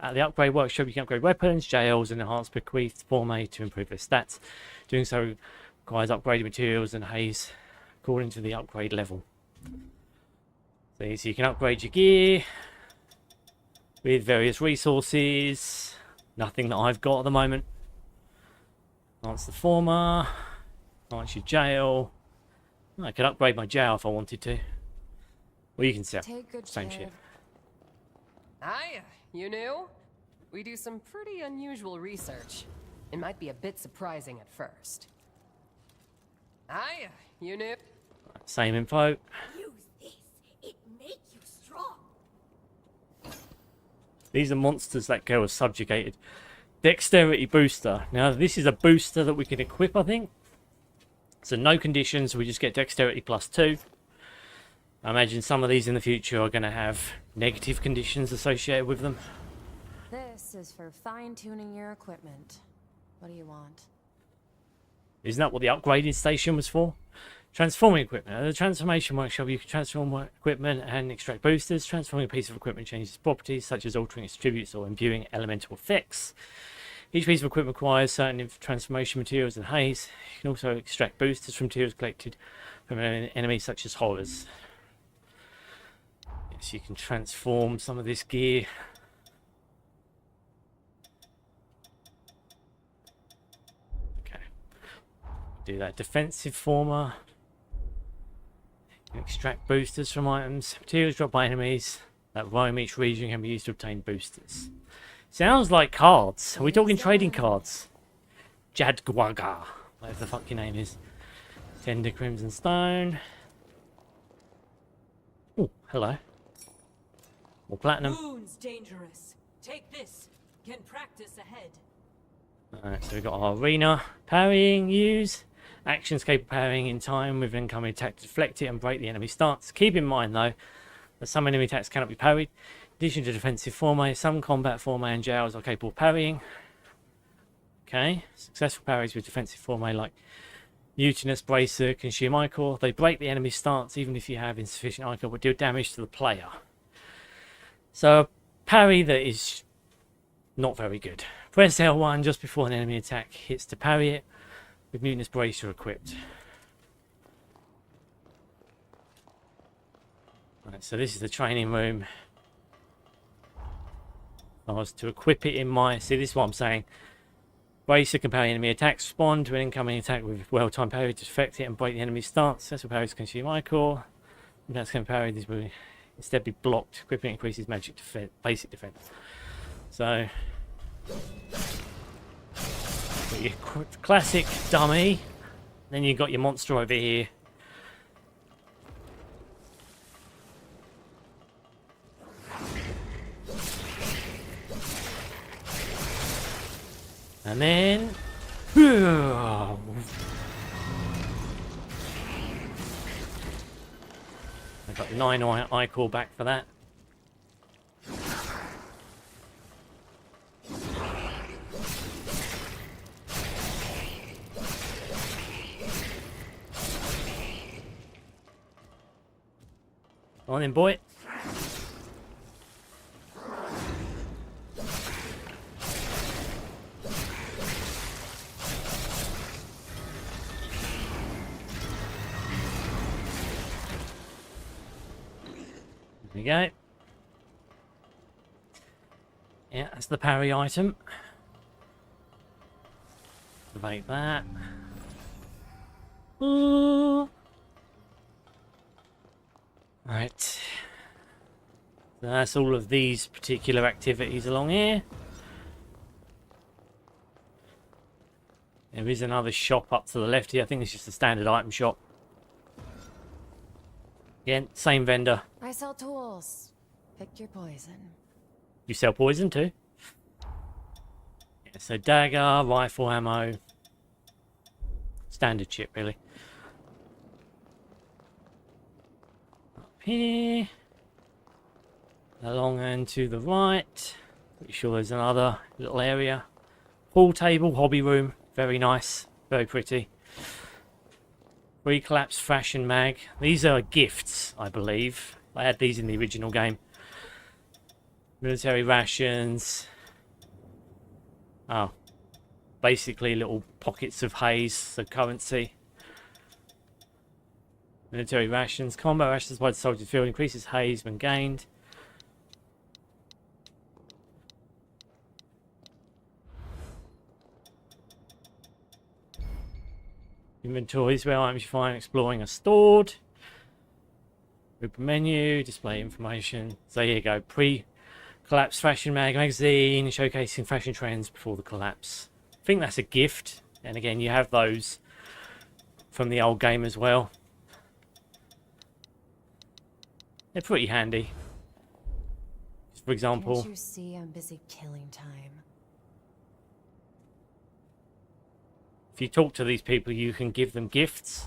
At the upgrade workshop, you can upgrade weapons, jails, and enhance bequeathed Formae to improve their stats. Doing so requires upgraded materials and haze according to the upgrade level. So you can upgrade your gear with various resources. Nothing that I've got at the moment. Enhance the Forma. Enhance your jail. I could upgrade my jail if I wanted to. Well, you can sell. Same shit. Hiya, you new? We do some pretty unusual research. It might be a bit surprising at first. Hiya, you new? Same info. Use this. It makes you strong. These are monsters that girl has subjugated. Dexterity booster. Now, this is a booster that we can equip, I think. So no conditions, we just get dexterity +2. I imagine some of these in the future are going to have negative conditions associated with them. This is for fine-tuning your equipment. What do you want? Isn't that what the upgrading station was for? Transforming equipment. At the transformation workshop, you can transform equipment and extract boosters. Transforming a piece of equipment changes properties, such as altering its attributes or imbuing elemental effects. Each piece of equipment requires certain transformation materials and haze. You can also extract boosters from materials collected from enemies such as horrors. Yes, you can transform some of this gear. Okay. Do that. Defensive Forma. You can extract boosters from items. Materials dropped by enemies that roam each region can be used to obtain boosters. Sounds like cards. Are we talking trading cards? Jadgwaga, whatever the fuck your name is. Tender Crimson Stone. Oh, hello. More platinum. Wounds dangerous. Take this. Can practice ahead. Alright, so we've got our arena. Parrying, use. Actions capable of parrying in time with an incoming attack to deflect it and break the enemy stance. Keep in mind though, that some enemy attacks cannot be parried. In addition to defensive Formae, some combat Formae and jails are capable of parrying. Okay, successful parries with defensive Formae like Mutinous, Bracer, Consume Ichor. They break the enemy's stance even if you have insufficient Ichor, but deal damage to the player. So a parry that is not very good. Press L1 just before an enemy attack hits to parry it with Mutinous Bracer equipped. Right, so this is the training room. I was to equip it in my... See, this is what I'm saying. Bracer can parry enemy attacks, respond to an incoming attack with well-timed parry to deflect it and break the enemy's stance. Successful parries consume Ichor. That's can parry, this will instead be blocked. Equipping increases magic defense, basic defense. So, got your classic dummy. Then you've got your monster over here. And then... I got 9 Ichor back for that. On then, boy. There we go. Yeah, that's the parry item. Activate that. Ooh. Right. So that's all of these particular activities along here. There is another shop up to the left here. I think it's just a standard item shop. Again, same vendor. I sell tools. Pick your poison. You sell poison too? Yeah, so dagger, rifle ammo. Standard shit, really. Up here. Along and to the right. Pretty sure there's another little area. Pool table, hobby room. Very nice. Very pretty. Recollapse fashion mag. These are gifts, I believe. I had these in the original game. Military rations. Oh. Basically little pockets of haze, so currency. Military rations. Combat rations by the soldier field increases haze when gained. Inventories where items you find exploring are stored. Open menu, display information. So here you go. Pre-collapse fashion magazine showcasing fashion trends before the collapse. I think that's a gift. And again, you have those from the old game as well. They're pretty handy. For example, Can't you see I'm busy killing time? if you talk to these people, you can give them gifts.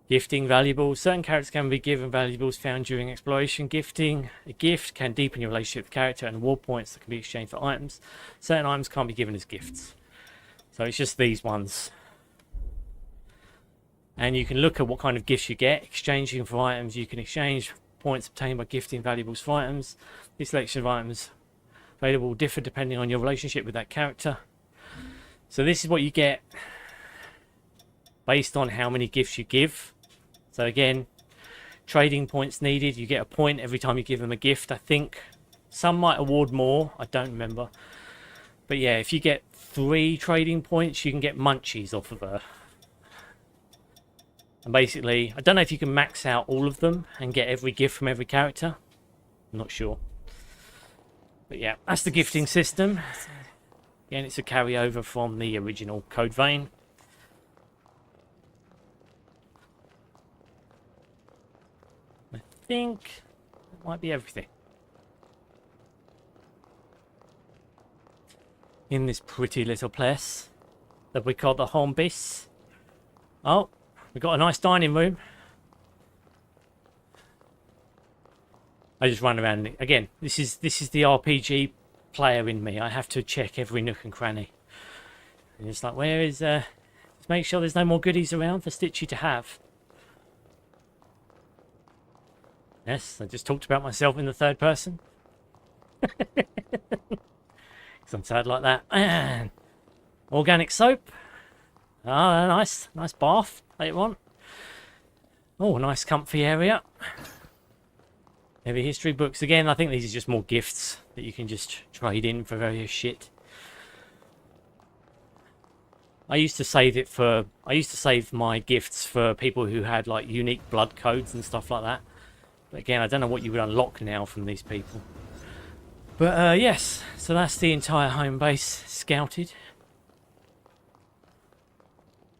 Gifting valuables. Certain characters can be given valuables found during exploration. Gifting a gift can deepen your relationship with the character and reward points that can be exchanged for items. Certain items can't be given as gifts. So it's just these ones. And you can look at what kind of gifts you get. Exchanging for items. You can exchange points obtained by gifting valuables for items. The selection of items available will differ depending on your relationship with that character. So this is what you get based on how many gifts you give. So again, trading points needed. You get a point every time you give them a gift, I think. Some might award more, I don't remember. But yeah, if you get 3 trading points, you can get munchies off of her. And basically, I don't know if you can max out all of them and get every gift from every character. I'm not sure. But yeah, that's the gifting system. Again, it's a carryover from the original Code Vein. I think that might be everything. In this pretty little place that we call the home base. Oh, we've got a nice dining room. I just run around. Again, this is the RPG player in me. I have to check every nook and cranny. And it's like, where is just make sure there's no more goodies around for Stitchy to have. Yes, I just talked about myself in the third person. Because I'm sad like that. And organic soap. Ah, nice bath later on. Oh, nice comfy area. Heavy history books. Again, I think these are just more gifts that you can just trade in for various shit. I used to save my gifts for people who had like unique blood codes and stuff like that. But again, I don't know what you would unlock now from these people. But yes, so that's the entire home base scouted.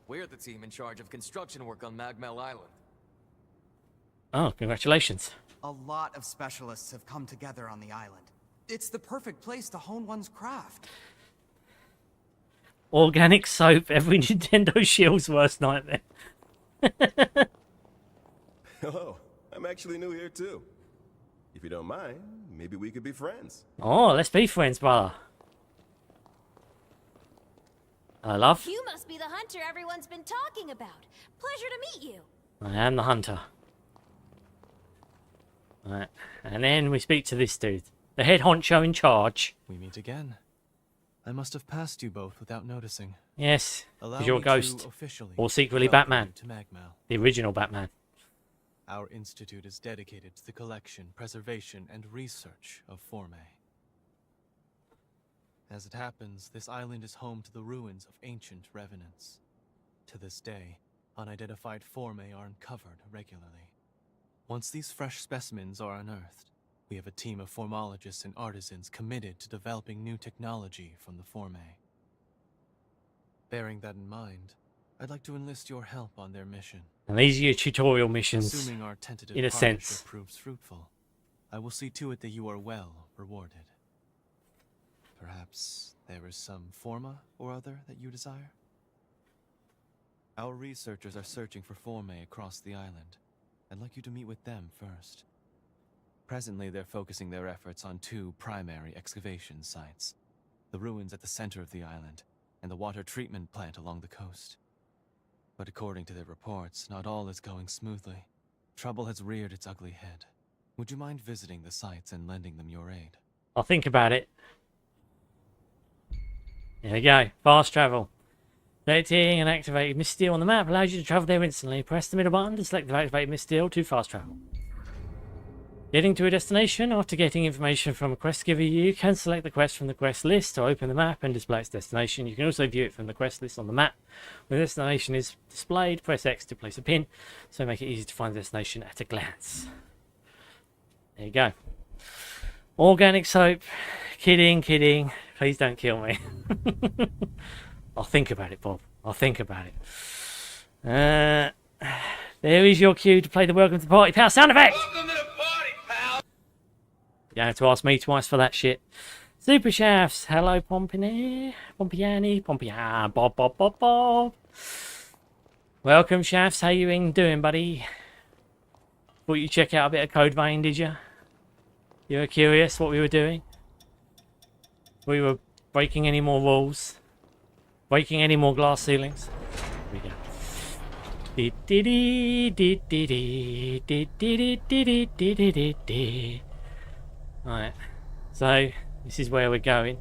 We're the team in charge of construction work on Magmell Island. Oh, congratulations. A lot of specialists have come together on the island. It's the perfect place to hone one's craft. Organic soap, every Nintendo shield's worst nightmare. Oh, I'm actually new here too. If you don't mind, maybe we could be friends. Oh, let's be friends, brother. Hello, love. You must be the hunter everyone's been talking about. Pleasure to meet you. I am the hunter. Right, and then we speak to this dude, the head honcho in charge. We meet again. I must have passed you both without noticing. Yes, because you're a ghost, or secretly welcome Batman, to Magmell. the original Batman. Our institute is dedicated to the collection, preservation, and research of Formae. As it happens, this island is home to the ruins of ancient revenants. To this day, unidentified Formae are uncovered regularly. Once these fresh specimens are unearthed, we have a team of formologists and artisans committed to developing new technology from the Formae. Bearing that in mind, I'd like to enlist your help on their mission. And these are your tutorial missions, Assuming our tentative in a partnership sense. proves fruitful, I will see to it that you are well rewarded. Perhaps there is some Forma or other that you desire? Our researchers are searching for Formae across the island. I'd like you to meet with them first. Presently, they're focusing their efforts on two primary excavation sites. The ruins at the center of the island, and the water treatment plant along the coast. But according to their reports, not all is going smoothly. Trouble has reared its ugly head. Would you mind visiting the sites and lending them your aid? I'll think about it. There we go, fast travel. Selecting and activating Mistles on the map allows you to travel there instantly. Press the middle button to select the activated Mistles to fast travel. Getting to a destination, after getting information from a quest giver, you can select the quest from the quest list to open the map and display its destination. You can also view it from the quest list on the map. When the destination is displayed, press X to place a pin, so make it easy to find the destination at a glance. There you go. Organic soap. Kidding, kidding. Please don't kill me. I'll think about it, Bob. I'll think about it. There is your cue to play the Welcome to the Party Pal sound effect! Welcome to the party, pal! You don't have to ask me twice for that shit. Super Shafts. Hello, Pompini. Pompiani. Pompian. Bob, Bob, Bob, Bob. Welcome, Shafts. How you doing, buddy? Thought you check out a bit of Code Vein, did you? You were curious what we were doing? We were breaking any more walls? Breaking any more glass ceilings? Here we go. Right, so this is where we're going.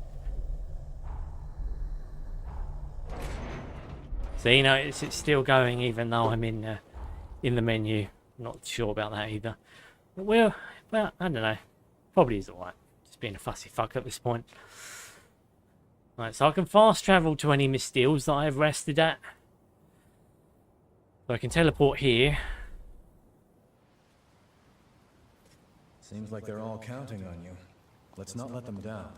See, no, it's still going even though I'm in the menu. Not sure about that either. But well, I don't know. Probably is alright. Just being a fussy fuck at this point. Right, so I can fast travel to any Mistles that I have rested at. So I can teleport here. Seems like they're all counting on you. Let's not let them down.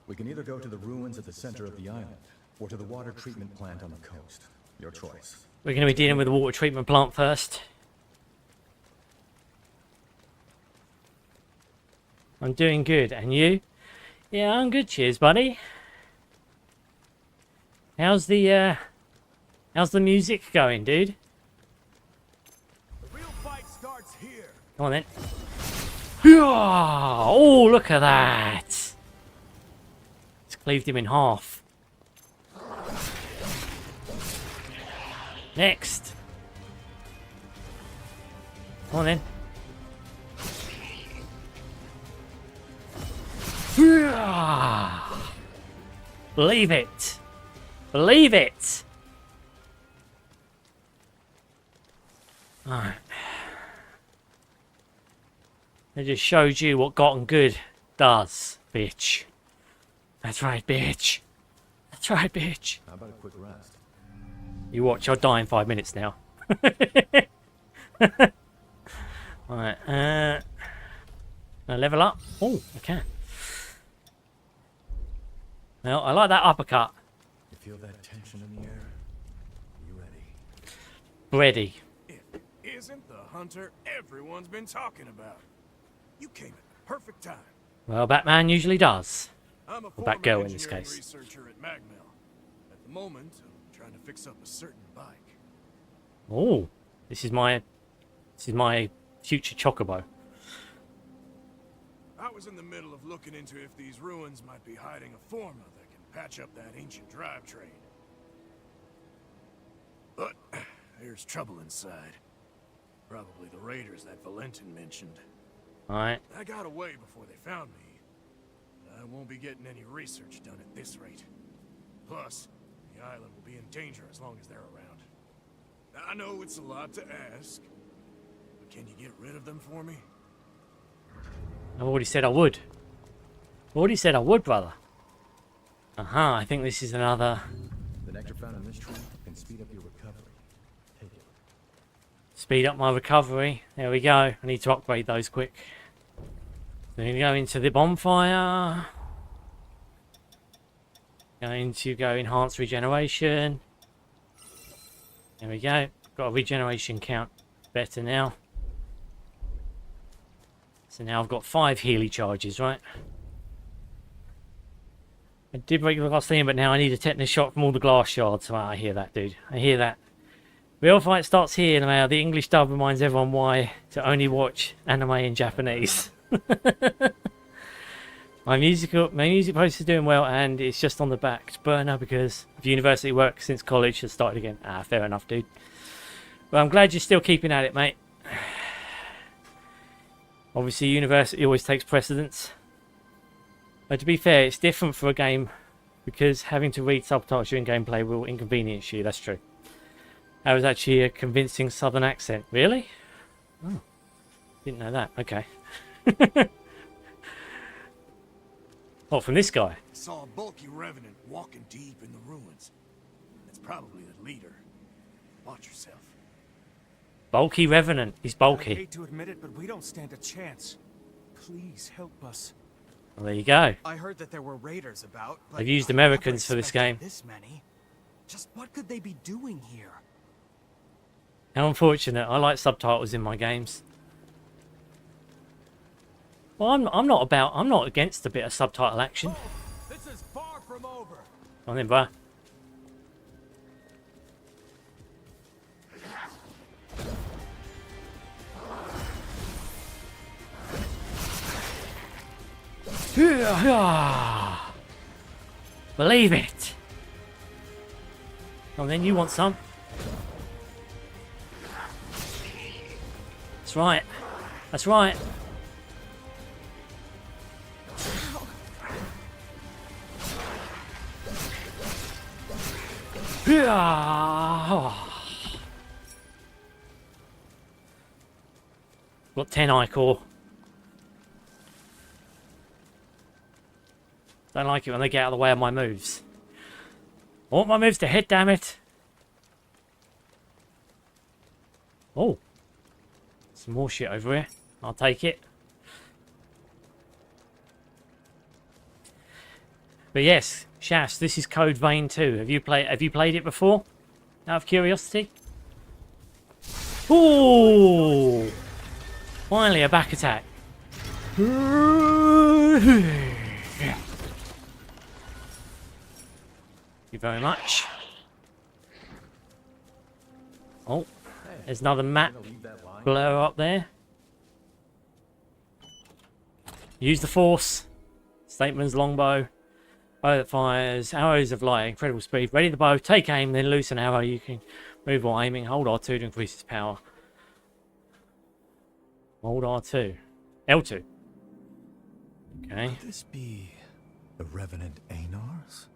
We can either go to the ruins at the center of the island, or to the water treatment plant on the coast. Your choice. We're going to be dealing with the water treatment plant first. I'm doing good, and you? Yeah, I'm good, cheers, buddy. How's the music going, dude? The real fight starts here. Come on then. Oh, look at that! It's cleaved him in half. Next. Come on then. Believe it. Believe it. Alright. I just showed you what gotten good does, bitch. That's right, bitch. That's right, bitch. How about a quick rest? You watch, I'll die in 5 minutes now. Alright, level up. Oh, I can. Well, I like that uppercut. You feel that tension in the air? Are you ready? Ready. It isn't the hunter everyone's been talking about. You came at the perfect time. Well, Batman usually does. I'm a Or Batgirl in this engineering case. researcher at Magmell. At the moment, I'm trying to fix up a certain bike. Oh, this is my future chocobo. I was in the middle of looking into if these ruins might be hiding a Forma that can patch up that ancient drivetrain. But there's trouble inside. Probably the raiders that Valentin mentioned. Alright. I got away before they found me. I won't be getting any research done at this rate. Plus, the island will be in danger as long as they're around. I know it's a lot to ask, but can you get rid of them for me? I already said I would. Already said I would, brother. I think this is another... The nectar found in this tree can speed up your recovery. Take it. Speed up my recovery. There we go. I need to upgrade those quick. Then we go into the bonfire. Going to go enhance regeneration. There we go. Got a regeneration count better now. So now I've got 5 Healy charges, right? I did break the last thing, but now I need a tetanus shot from all the glass shards. Right, I hear that, dude. I hear that. Real fight starts here now. The English dub reminds everyone why to only watch anime in Japanese. my music post is doing well, and it's just on the back burner because of university work since college has started again. Fair enough, dude. Well, I'm glad you're still keeping at it, mate. Obviously, university always takes precedence. But to be fair, it's different for a game because having to read subtitles during gameplay will inconvenience you. That's true. That was actually a convincing southern accent. Really? Oh, didn't know that. Okay. Oh, from this guy. I saw a bulky revenant walking deep in the ruins. That's probably the leader. Watch yourself. Bulky revenant. He's I bulky. hate to admit it, but we don't stand a chance. Please help us. Well, there you go. I heard that there were raiders about. But They've used I Americans never for this expected game. This many. Just what could they be doing here? How unfortunate. I like subtitles in my games. Well, I'm not against a bit of subtitle action. This is far from over. Come on then, bro. Believe it. Oh, then you want some. That's right. That's right. Got 10 Ichor. Don't like it when they get out of the way of my moves. I want my moves to hit, damn it. Oh. Some more shit over here. I'll take it. But yes, Shafts, this is Code Vein 2. Have you played it before? Out of curiosity? Ooh! Finally a back attack. Thank you very much. Oh, there's another map blur up there. Use the force. Statesman's longbow. Bow that fires. Arrows of light. Incredible speed. Ready the bow. Take aim. Then loose an arrow. You can move while aiming. Hold R2 to increase its power. Hold R2. L2. Okay. Could this be the Revenant Anars?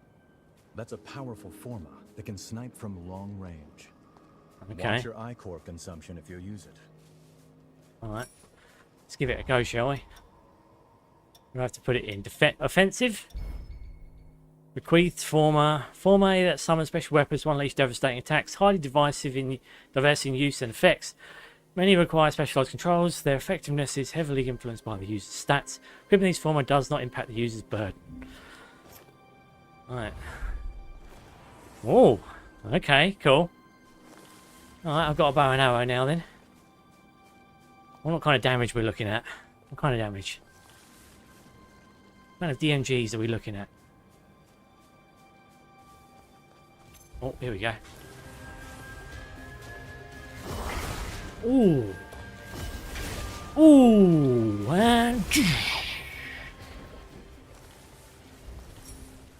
That's a powerful Forma that can snipe from long range. Okay. Watch your Ichor consumption if you use it. Alright. Let's give it a go, shall we? We'll have to put it in offensive. Bequeathed Forma. Formae that summons special weapons to unleash devastating attacks. Highly divisive in diverse in use and effects. Many require specialized controls. Their effectiveness is heavily influenced by the user's stats. Equipping these Forma does not impact the user's burden. Right. Oh, okay, cool. Alright, I've got a bow and arrow now then. What kind of damage we're looking at? What kind of damage? What kind of DMGs are we looking at? Oh, here we go. Ooh. Ooh, and...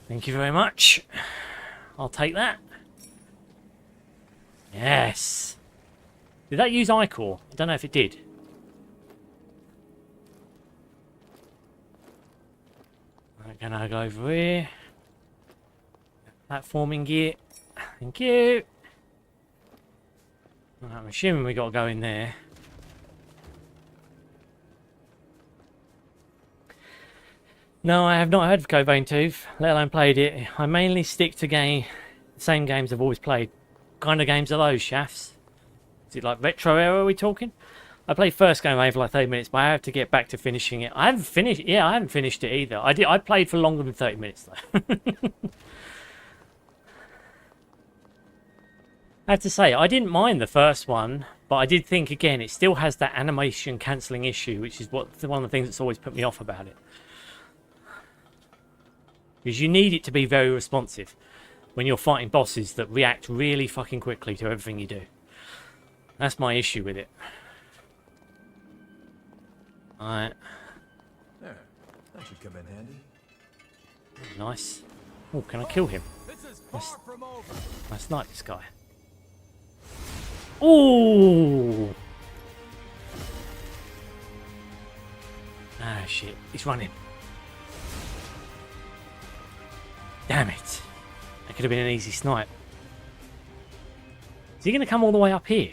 Thank you very much. I'll take that. Yes. Did that use Ichor? I don't know if it did. Right, can I go over here? Platforming gear. Thank you. Right, I'm assuming we got to go in there. No, I have not heard of Cobain Tooth, let alone played it. I mainly stick to the same games I've always played. What kind of games are those, Shafts? Is it like retro era are we talking? I played first game over like 30 minutes, but I have to get back to finishing it. I haven't finished it either. I played for longer than 30 minutes though. I have to say, I didn't mind the first one, but I did think again it still has that animation cancelling issue, which is one of the things that's always put me off about it. Because you need it to be very responsive when you're fighting bosses that react really fucking quickly to everything you do. That's my issue with it. Alright. There. That should come in handy. Nice. Oh, can I kill him? I snipe this guy. Ooh! Ah, shit. He's running. Damn it. That could have been an easy snipe. Is he going to come all the way up here?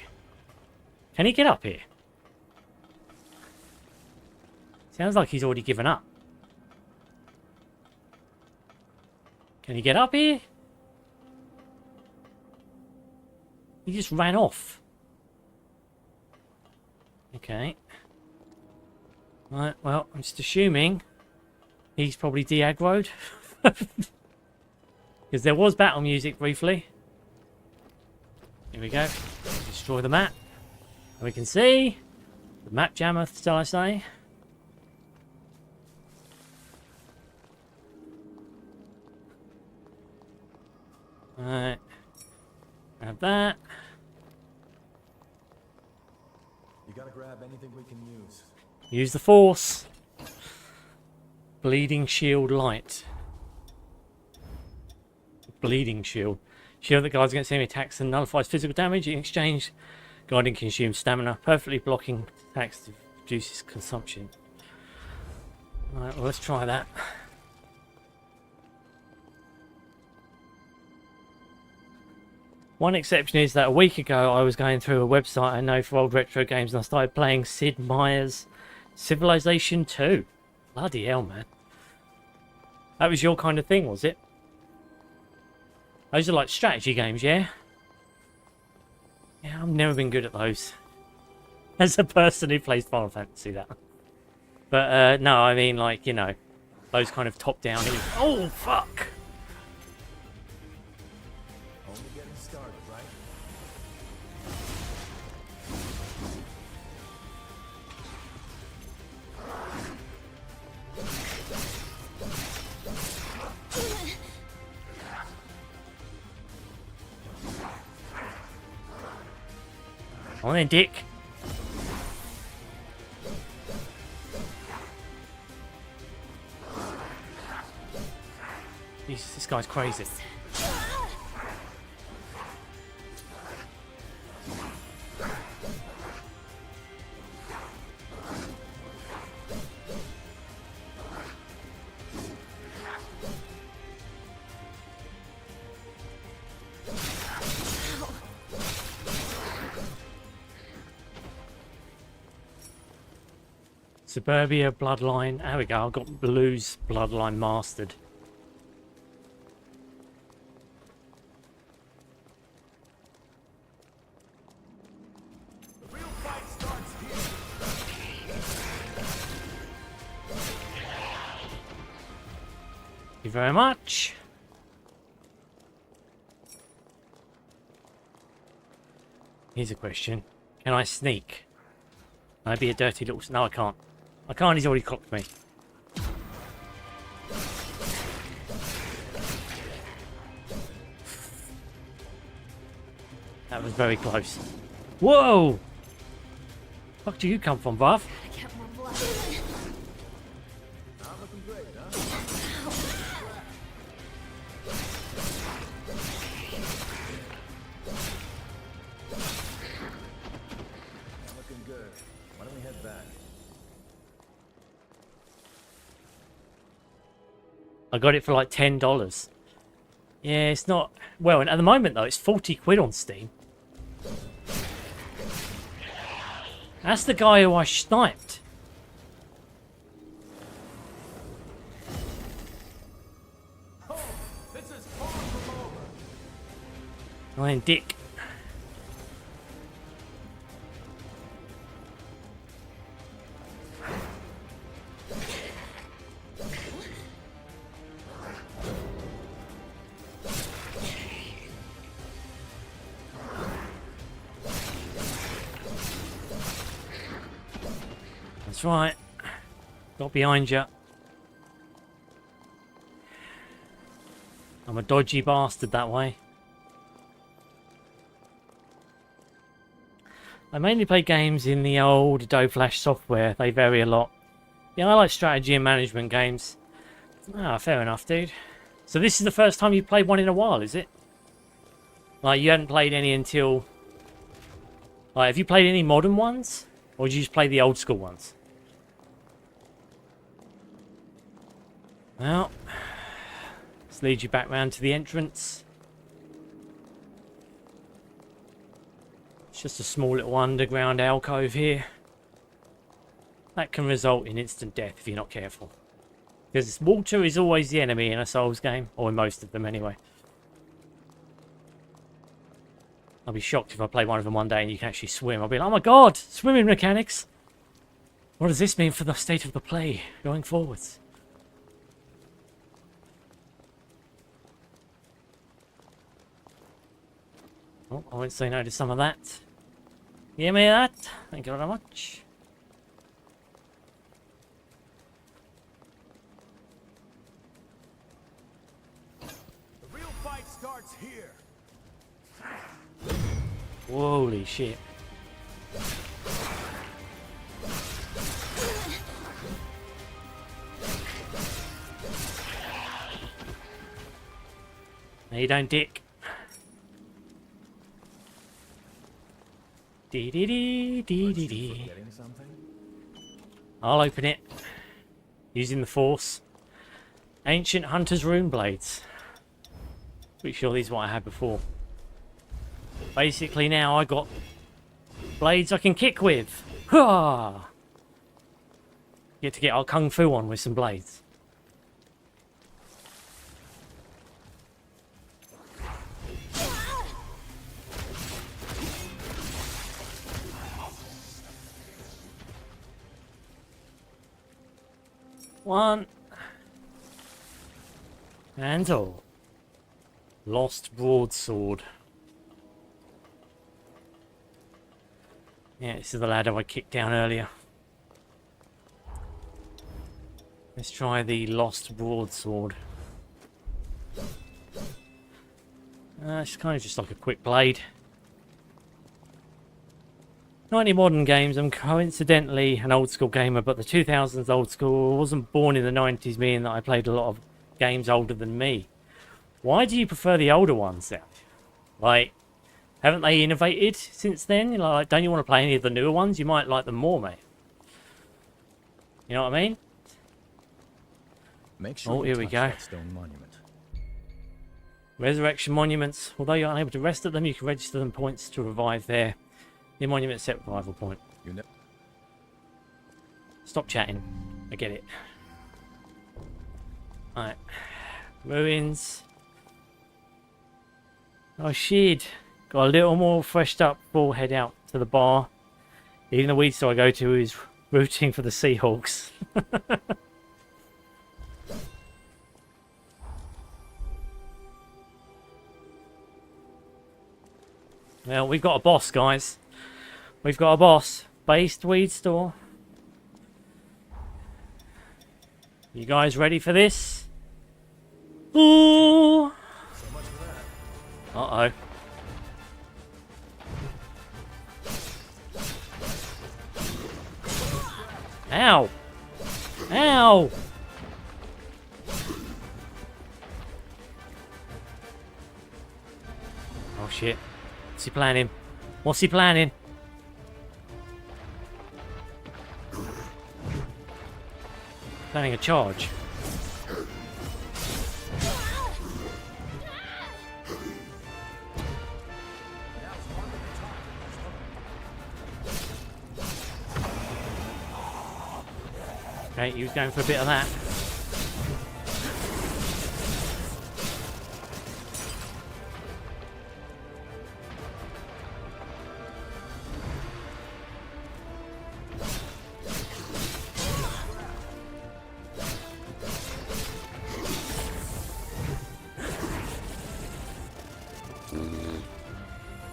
Can he get up here? Sounds like he's already given up. Can he get up here? He just ran off. Okay. Right, well, I'm just assuming he's probably de-aggroed. Because there was battle music briefly. Here we go. Destroy the map. And we can see the map jammer, shall I say. Alright. Grab that. You gotta grab anything we can use. Use the force. Bleeding shield light. Bleeding shield. Shield that guards against enemy attacks and nullifies physical damage. In exchange, guarding consumes stamina. Perfectly blocking attacks reduces consumption. Alright, well, let's try that. One exception is that a week ago I was going through a website I know for old retro games and I started playing Sid Meier's Civilization 2. Bloody hell, man. That was your kind of thing, was it? Those are like strategy games, yeah? Yeah, I've never been good at those. As a person who plays Final Fantasy, that. But, no, I mean, like, you know, those kind of top-down... Oh, fuck! Only getting started, right? Come on then, dick. Jesus, this guy's crazy. Suburbia bloodline. There we go. I've got Blue's bloodline mastered. The real fight starts here. Thank you very much. Here's a question. Can I sneak? Can I be a dirty little... No, I can't. I can't, he's already clocked me. That was very close. Whoa! Fuck do you come from, Buff? I get more blood. I'm looking great, huh? I'm looking good. Why don't we head back? I got it for like $10. Yeah, it's not... Well, and at the moment, though, it's 40 quid on Steam. That's the guy who I sniped. Oh, this is far from over. Ryan Dick. That's right. Got behind you. I'm a dodgy bastard that way. I mainly play games in the old Adobe Flash software. They vary a lot. Yeah, I like strategy and management games. Ah, fair enough, dude. So this is the first time you've played one in a while, is it? Like, you hadn't played any until... Like, have you played any modern ones? Or did you just play the old school ones? Well, let's lead you back round to the entrance. It's just a small little underground alcove here. That can result in instant death if you're not careful. Because water is always the enemy in a Souls game, or in most of them anyway. I'll be shocked if I play one of them one day and you can actually swim. I'll be like, oh my god, swimming mechanics! What does this mean for the state of the play going forwards? Oh, I won't say no to some of that. Give me that. Thank you very much. The real fight starts here. Holy shit. No, you don't, dick. Dee dee dee dee dee dee. I'll open it. Using the Force. Ancient Hunter's Rune Blades. Pretty sure these are what I had before. Basically now I got blades I can kick with. Hurrah! Get to get our kung fu on with some blades. One. And all. Lost broadsword. Yeah, this is the ladder I kicked down earlier. Let's try the lost broadsword. It's kind of just like a quick blade. Not any modern games. I'm coincidentally an old school gamer, but the 2000s old school. I wasn't born in the 90s, meaning that I played a lot of games older than me. Why do you prefer the older ones then? Like, haven't they innovated since then? You know, like, don't you want to play any of the newer ones? You might like them more, mate. You know what I mean? Make sure oh, here we go. that stone monument. Resurrection monuments. Although you're unable to rest at them, you can register them points to revive there. The monument set revival point. Stop chatting. I get it. Alright. Ruins. Oh shit. Got a little more freshed up before head out to the bar. Even the weed store I go to is rooting for the Seahawks. Well, we've got a boss, guys. We've got a boss. Based weed store. You guys ready for this? Ooh! Uh-oh. Ow! Ow! Oh shit. What's he planning? What's he planning? Planning a charge. Okay, he was going for a bit of that.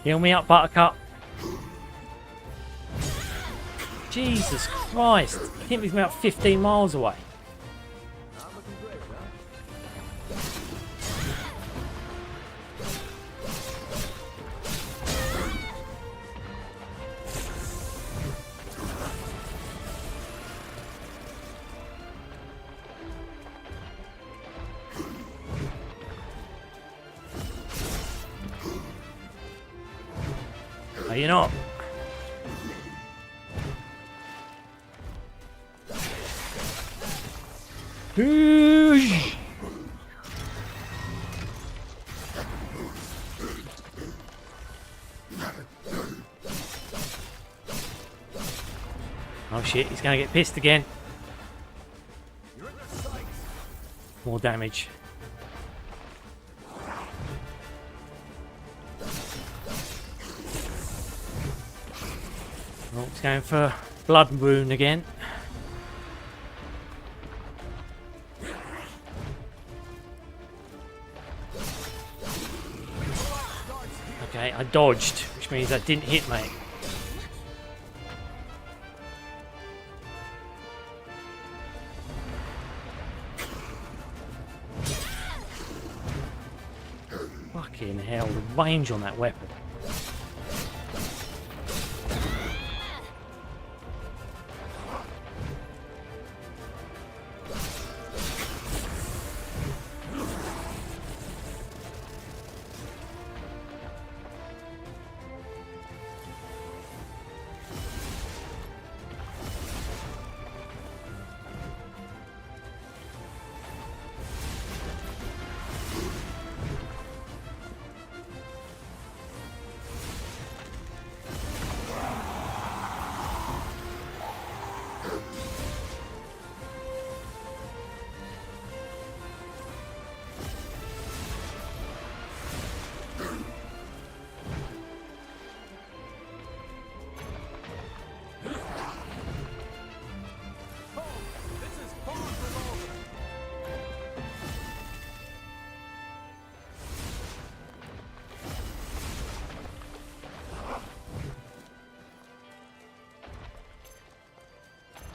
Heal me up, Buttercup. Jesus Christ. I think he's about 15 miles away. Are you not? Whoosh! Oh shit, he's gonna get pissed again. More damage. Oh, he's going for blood rune again. Okay, I dodged, which means that didn't hit me. Fucking hell, the range on that weapon.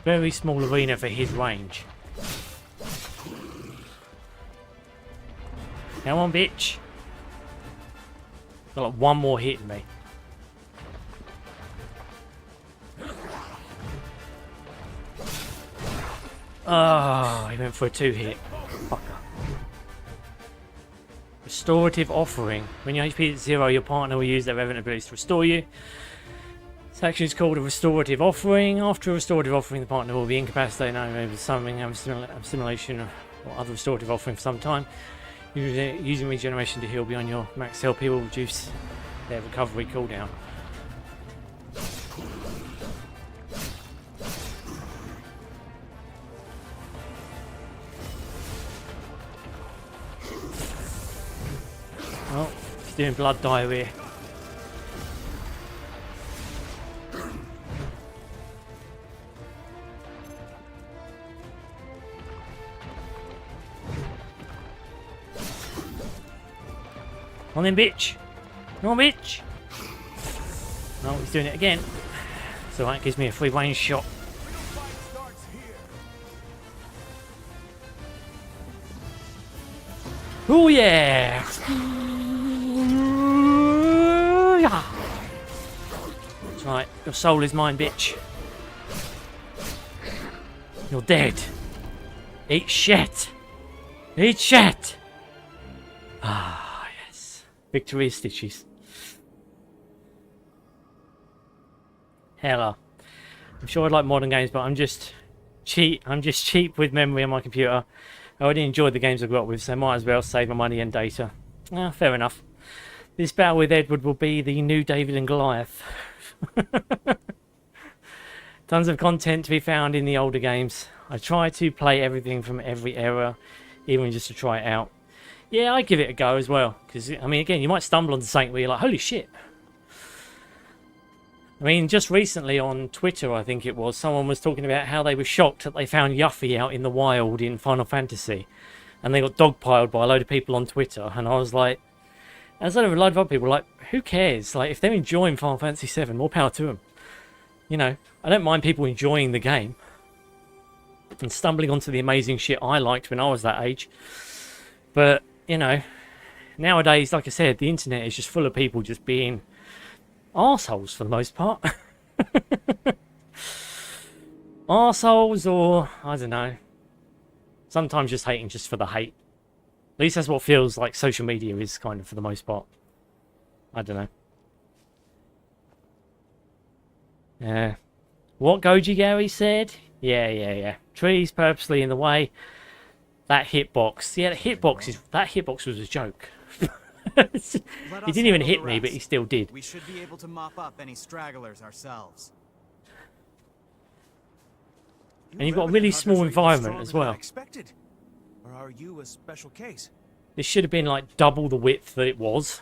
Very small arena for his range. Come on, bitch. Got like one more hit in me. Oh, he went for a 2-hit. Fucker. Restorative offering. When your HP is 0, your partner will use their Revenant abilities to restore you. This action is called a restorative offering. After a restorative offering, the partner will be incapacitated, able to summon Assimilation or other restorative offering for some time. Using regeneration to heal beyond your max health will reduce their recovery cooldown. Oh, he's doing blood diarrhea. Come on then, bitch. Come on, bitch. Oh, he's doing it again. So that gives me a free range shot. Oh yeah! That's right, your soul is mine, bitch. You're dead. Eat shit! Eat shit! Ah, yes. Victory is stitches. Hella. I'm sure I'd like modern games, but I'm just cheap with memory on my computer. I already enjoyed the games I grew up with, so I might as well save my money and data. Fair enough. This battle with Edward will be the new David and Goliath. Tons of content to be found in the older games. I try to play everything from every era, even just to try it out. Yeah, I give it a go as well, because, I mean, again, you might stumble onto something where you're like, holy shit. I mean, just recently on Twitter, I think it was, someone was talking about how they were shocked that they found Yuffie out in the wild in Final Fantasy. And they got dogpiled by a load of people on Twitter. And I was like, and so a load of other people like, who cares? Like, if they're enjoying Final Fantasy 7, more power to them. You know, I don't mind people enjoying the game. And stumbling onto the amazing shit I liked when I was that age. But, you know, nowadays, like I said, the internet is just full of people just being arseholes for the most part. Arseholes, or I don't know, sometimes just hating just for the hate. At least that's what feels like social media is, kind of, for the most part. I don't know. Yeah. What Goji Gary said? Yeah. Trees purposely in the way. That hitbox. Yeah, that hitbox was a joke. He didn't even hit me, but he still did. We should be able to mop up any stragglers ourselves. And you've got a really small environment as well. Expected. Or are you a special case? This should have been like double the width that it was.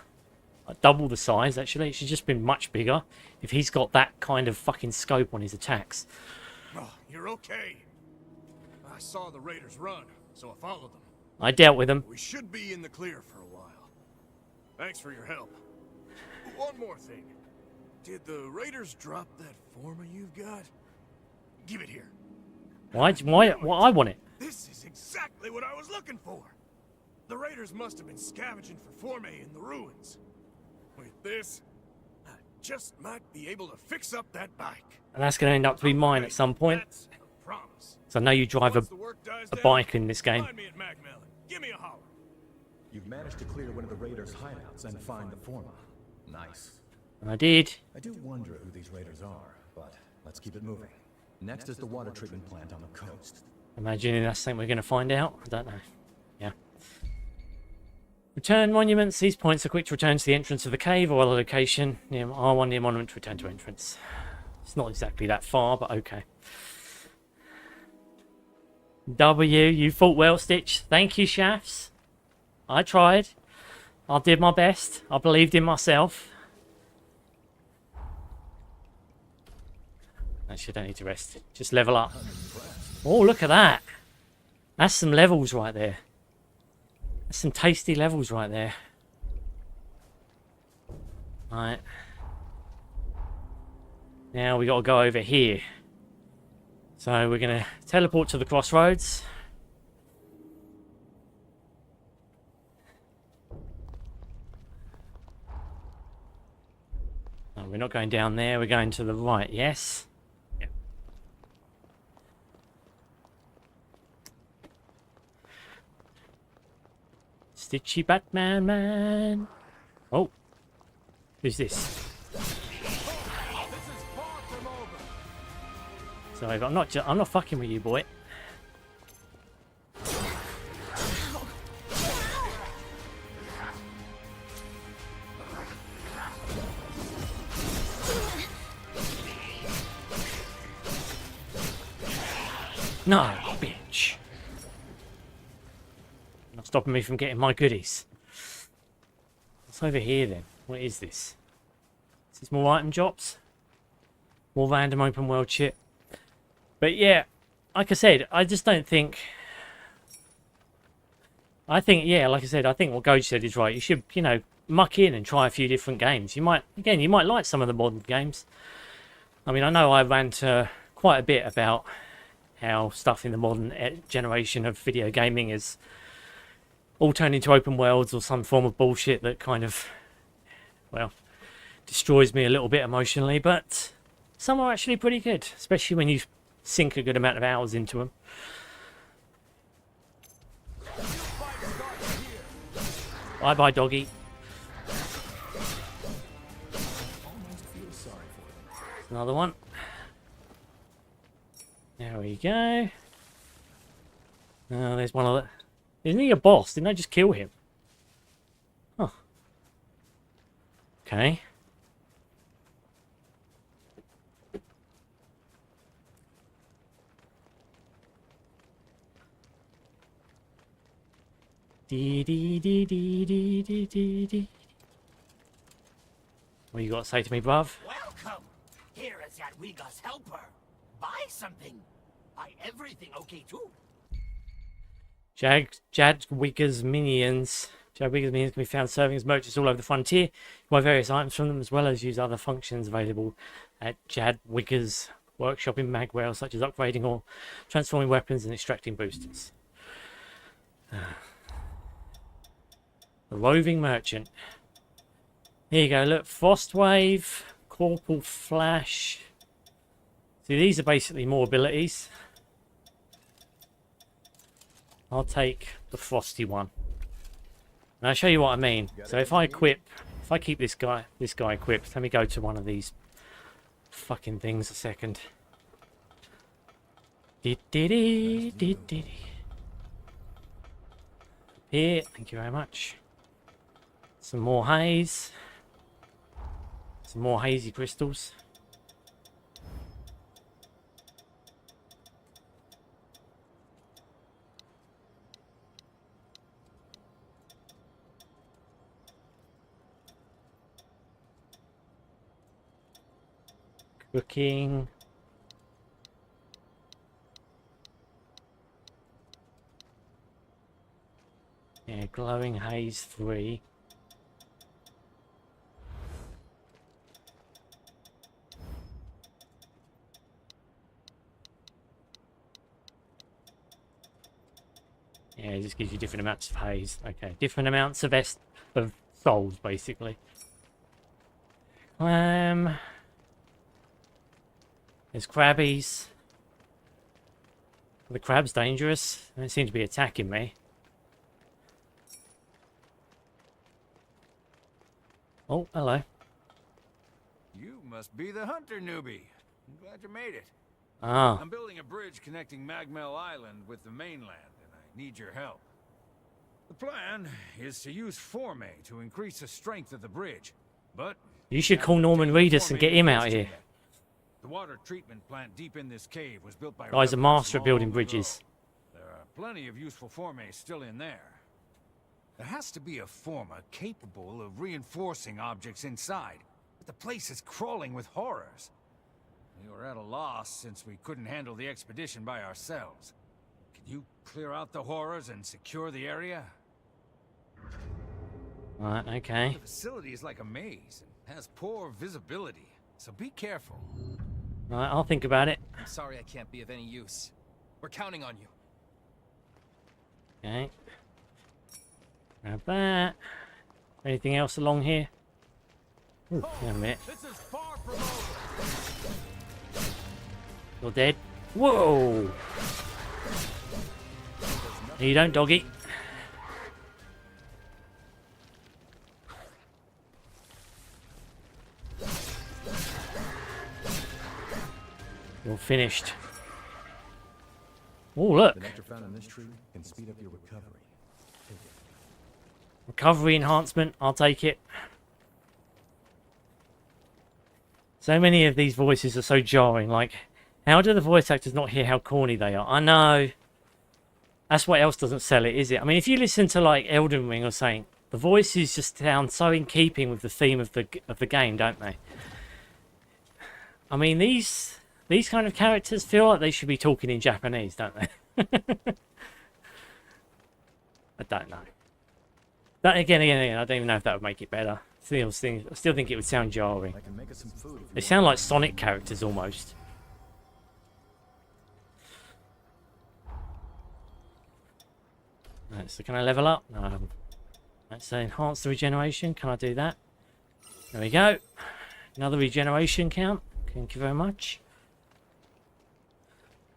Like double the size, actually. It should have just been much bigger if he's got that kind of fucking scope on his attacks. Oh, you're okay. I saw the raiders run, so I followed them. I dealt with them. We should be in the clear for a while. Thanks for your help. One more thing. Did the raiders drop that Forma you've got? Give it here. Why I want it? This is exactly what I was looking for. The raiders must have been scavenging for Formae in the ruins. With this, I just might be able to fix up that bike. And that's going to end up to be mine at some point. So I know you drive a bike in this game. Find me at Magmell. Give me a holler. You've managed to clear one of the raiders' hideouts and find the Forma. Nice. And I did. I do wonder who these raiders are, but let's keep it moving. Next is the water treatment plant on the coast. Imagining that's something we're going to find out. I don't know. Yeah. Return monuments. These points are quick to return to the entrance of the cave or other location. Near R1 near monument to return to entrance. It's not exactly that far, but okay. W, you fought well, Stitch. Thank you, Shafts. I tried. I did my best. I believed in myself. Actually, I don't need to rest. Just level up. Oh, look at that. That's some levels right there. That's some tasty levels right there. Right. Now we got to go over here. So we're going to teleport to the crossroads. No, we're not going down there. We're going to the right. Yes. Yep. Stitchy Batman man. Oh. Who's this? Sorry, but I'm not fucking with you, boy. No, bitch. Not stopping me from getting my goodies. What's over here then? What is this? Is this more item drops? More random open world shit? But yeah, like I said, I just don't think... I think, yeah, like I said, I think what Goji said is right. You should, you know, muck in and try a few different games. You might like some of the modern games. I mean, I know I rant quite a bit about how stuff in the modern generation of video gaming is all turned into open worlds or some form of bullshit that kind of, well, destroys me a little bit emotionally, but some are actually pretty good, especially when you sink a good amount of hours into them. Bye bye, doggy. Another one. There we go. Oh, there's one of the... Isn't he a boss? Didn't I just kill him? Huh. Okay. Dee dee dee dee dee dee dee dee. What you got to say to me, bruv? Welcome! Here is Jadwiga's helper. Buy something. Buy everything, okay, too? Jadwiga's minions. Jadwiga's minions can be found serving as merchants all over the frontier. You buy various items from them as well as use other functions available at Jadwiga's workshop in Magmell, such as upgrading or transforming weapons and extracting boosters. The roving merchant. Here you go, look, Frostwave, Corporal Flash. See, these are basically more abilities. I'll take the frosty one. And I'll show you what I mean. So if I keep this guy equipped, let me go to one of these fucking things a second. Here, thank you very much. Some more haze. Some more hazy crystals. Cooking. Yeah, glowing haze 3. Yeah, it just gives you different amounts of haze. Okay, different amounts of souls, basically. There's crabbies. The crab's dangerous. They don't seem to be attacking me. Oh, hello. You must be the hunter newbie. I'm glad you made it. Ah. I'm building a bridge connecting Magmell Island with the mainland, and I need your help. The plan is to use Formae to increase the strength of the bridge, but... You should call Norman Reedus and get him out here. The water treatment plant deep in this cave was built by... Guy's a master at building bridges. There are plenty of useful Formae still in there. There has to be a Forma capable of reinforcing objects inside, but the place is crawling with horrors. We were at a loss since we couldn't handle the expedition by ourselves. Can you clear out the horrors and secure the area? Right, okay. The facility is like a maze and has poor visibility, so be careful. Right, I'll think about it. I'm sorry I can't be of any use. We're counting on you. Okay. Grab that. Anything else along here? Ooh, wait a minute. You're dead. Whoa! No, you don't, doggy. You're finished. Oh, look. The nectar found in this tree can speed up your recovery. Take it. Recovery enhancement, I'll take it. So many of these voices are so jarring. Like, how do the voice actors not hear how corny they are? I know. That's what else doesn't sell it, is it? I mean, if you listen to, like, Elden Ring or something, the voices just sound so in keeping with the theme of the game, don't they? I mean, these kind of characters feel like they should be talking in Japanese, don't they? I don't know. That again, I don't even know if that would make it better. I still think it would sound jarring. I can make us some food if you They sound like Sonic characters almost. Right, so can I level up? No. Let's enhance the regeneration. Can I do that? There we go. Another regeneration count. Thank you very much.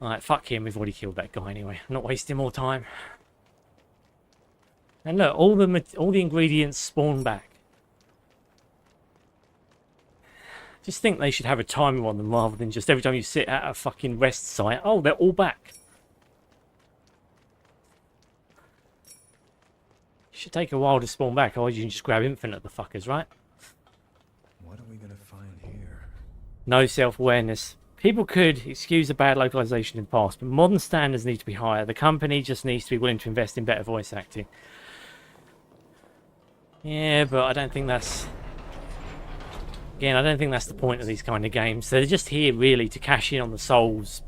Alright, fuck him. We've already killed that guy anyway. I'm not wasting more time. And look, all the ingredients spawn back. Just think they should have a timer on them rather than just every time you sit at a fucking rest site. Oh, they're all back. Should take a while to spawn back, otherwise you can just grab infinite the fuckers, right? What are we gonna find here? No self-awareness. People could excuse a bad localization in the past, but modern standards need to be higher. The company just needs to be willing to invest in better voice acting. Yeah, but I don't think that's... Again, I don't think that's the point of these kind of games. They're just here, really, to cash in on the Souls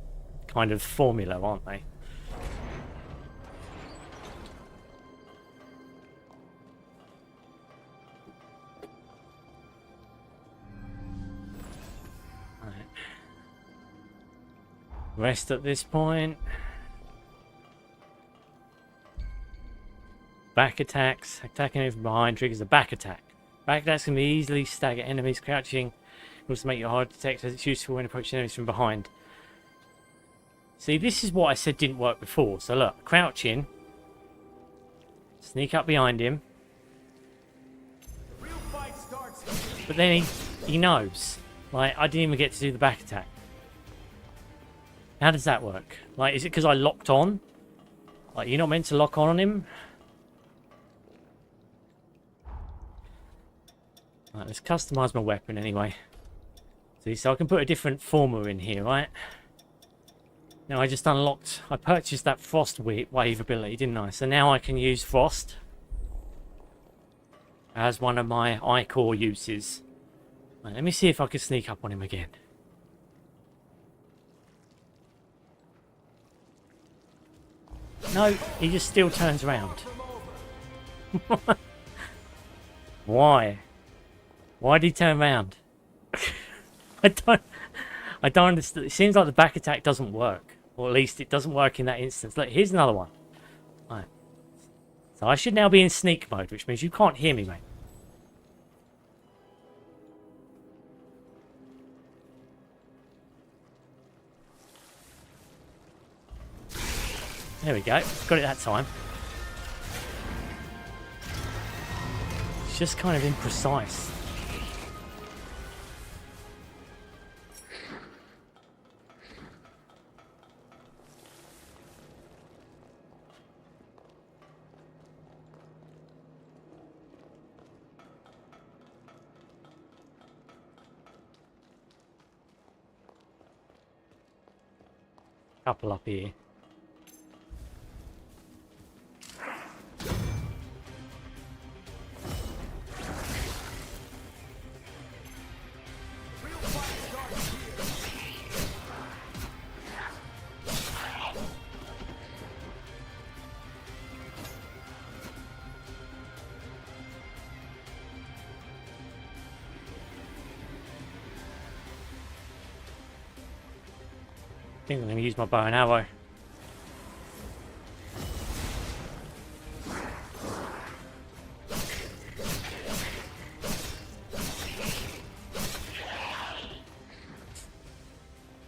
kind of formula, aren't they? Rest at this point. Back attacks. Attacking from behind triggers a back attack. Back attacks can be easily stagger enemies. Crouching can also make it hard to detect as it's useful when approaching enemies from behind. See, this is what I said didn't work before. So look, crouching. Sneak up behind him. But then he knows. Like, I didn't even get to do the back attack. How does that work? Like, is it because I locked on? Like, you're not meant to lock on him? Right, let's customize my weapon anyway. See, so I can put a different Forma in here, right? Now I just unlocked... I purchased that Frost Wave ability, didn't I? So now I can use Frost as one of my Ichor uses. Right, let me see if I can sneak up on him again. No, he just still turns around. Why? Why did he turn around? I don't understand. It seems like the back attack doesn't work. Or at least it doesn't work in that instance. Look, here's another one. Right. So I should now be in sneak mode, which means you can't hear me, mate. There we go. Got it that time. It's just kind of imprecise. Couple up here. I think I'm going to use my bow and arrow.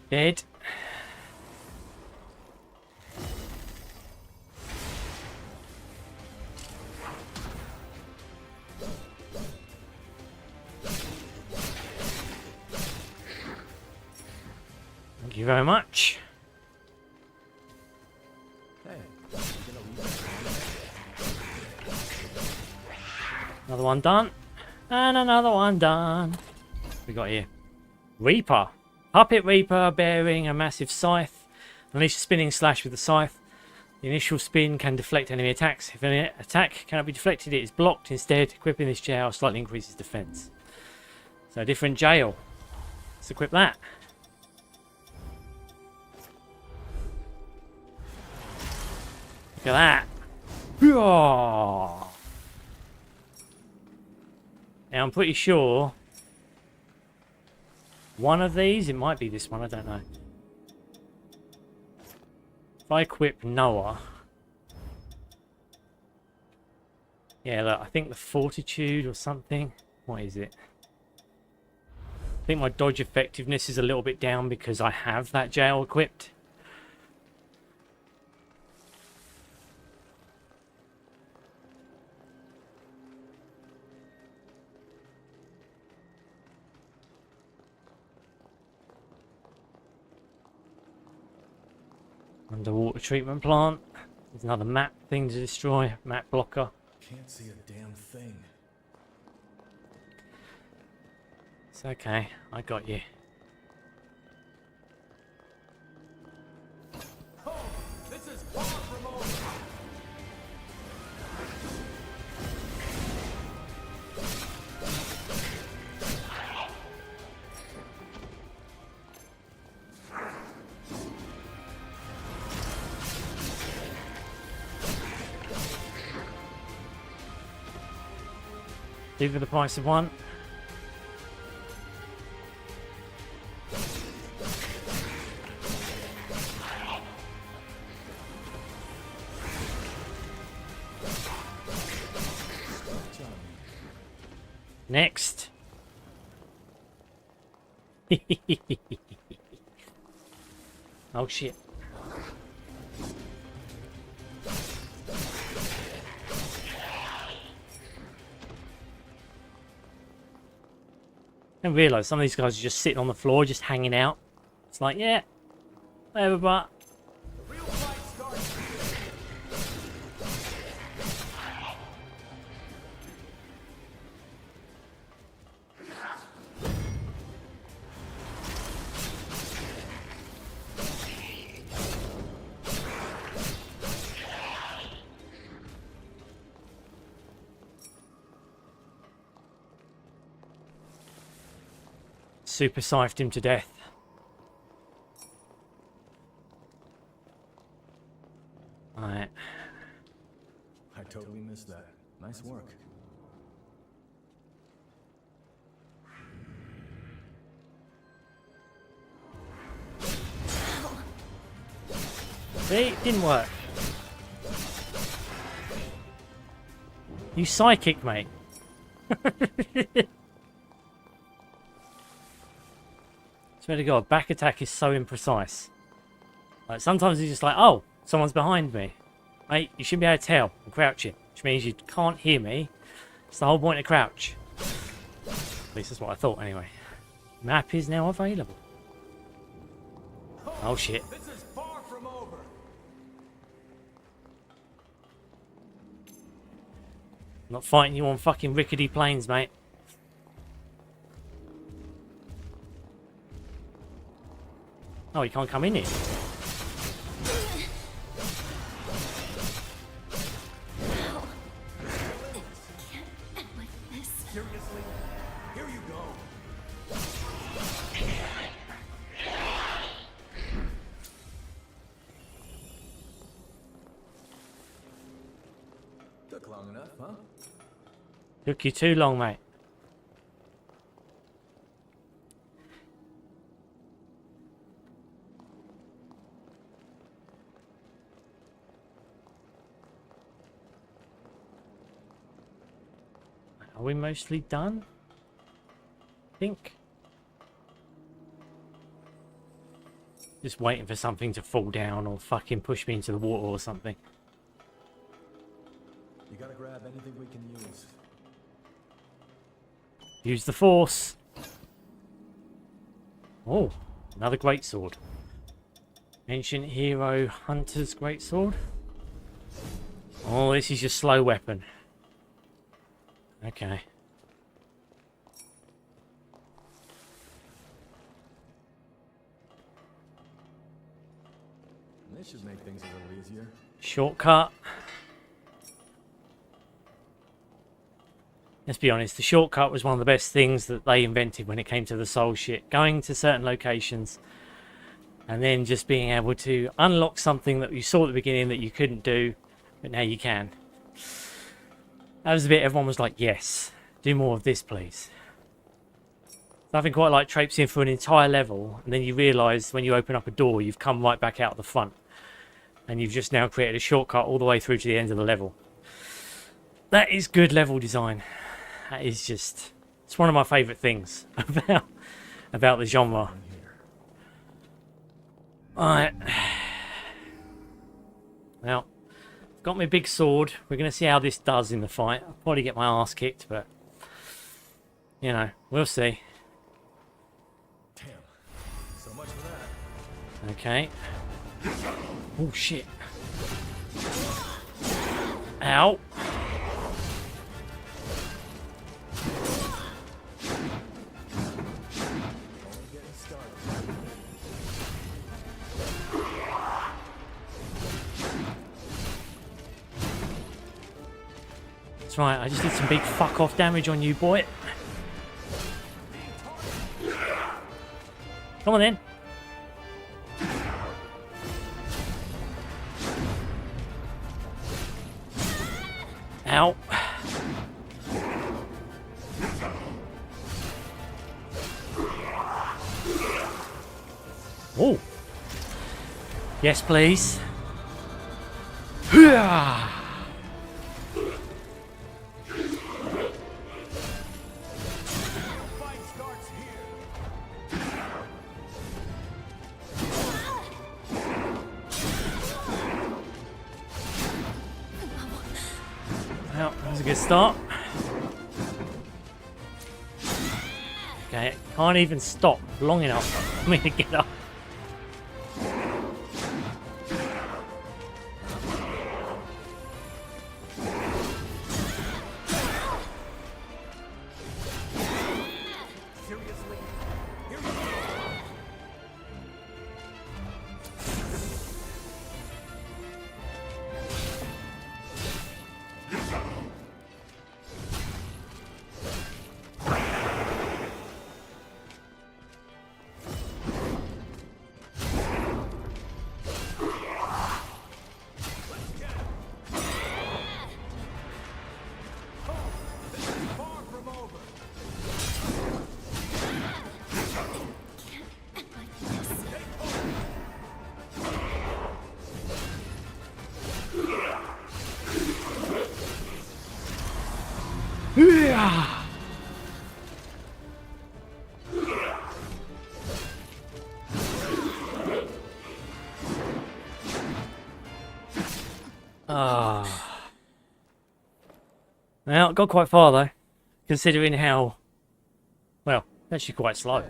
Dead. Thank you very much. Another one done. And another one done. What we got here? Reaper. Puppet Reaper bearing a massive scythe. Unleash a spinning slash with the scythe. The initial spin can deflect enemy attacks. If an attack cannot be deflected, it is blocked. Instead, equipping this jail slightly increases defense. So, different jail. Let's equip that. Look at that. Now I'm pretty sure one of these, it might be this one, I don't know. If I equip Noah, yeah, look, I think the Fortitude or something. What is it? I think my dodge effectiveness is a little bit down because I have that jail equipped. Underwater treatment plant. There's another map thing to destroy. Map blocker. Can't see a damn thing. It's okay. I got you. This is far from over. Two for the price of one. Next. Oh shit. I didn't realise some of these guys are just sitting on the floor, just hanging out. It's like, yeah, whatever, but... Super scythed him to death. Alright. I totally missed that. Nice work. See, it didn't work. You psychic, mate. Swear to God, back attack is so imprecise. Like sometimes it's just like, oh, someone's behind me. Mate, you should be able to tell. I'm crouching, which means you can't hear me. It's the whole point of crouch. At least that's what I thought anyway. Map is now available. Oh shit. This is far from over. I'm not fighting you on fucking rickety planes, mate. Oh, you can't come in here. Seriously? Here you go. Took long enough, huh? Took you too long, mate. Are we mostly done? I think. Just waiting for something to fall down or fucking push me into the water or something. You gotta grab anything we can use. Use the force. Oh, another greatsword. Ancient hero hunter's greatsword. Oh, this is your slow weapon. Okay. This should make things a little easier. Shortcut. Let's be honest, the shortcut was one of the best things that they invented when it came to the soul shit. Going to certain locations and then just being able to unlock something that you saw at the beginning that you couldn't do, but now you can. That was the bit everyone was like, yes, Do more of this, please. Nothing quite like traipsing through an entire level, and then you realise when you open up a door, you've come right back out the front. And you've just now created a shortcut all the way through to the end of the level. That is good level design. That is just... It's one of my favourite things about the genre. Alright. Well, I've got my big sword. We're going to see how this does in the fight. I'll probably get my ass kicked, but... You know, we'll see. Damn. So much for that. Okay. Oh, shit. Ow. That's right, I just did some big fuck off damage on you, boy. Come on then. Ow. Oh. Yes, please. Well, that was a good start. Okay, can't even stop long enough for me to get up. Well, got quite far though, considering how, well, actually quite slow.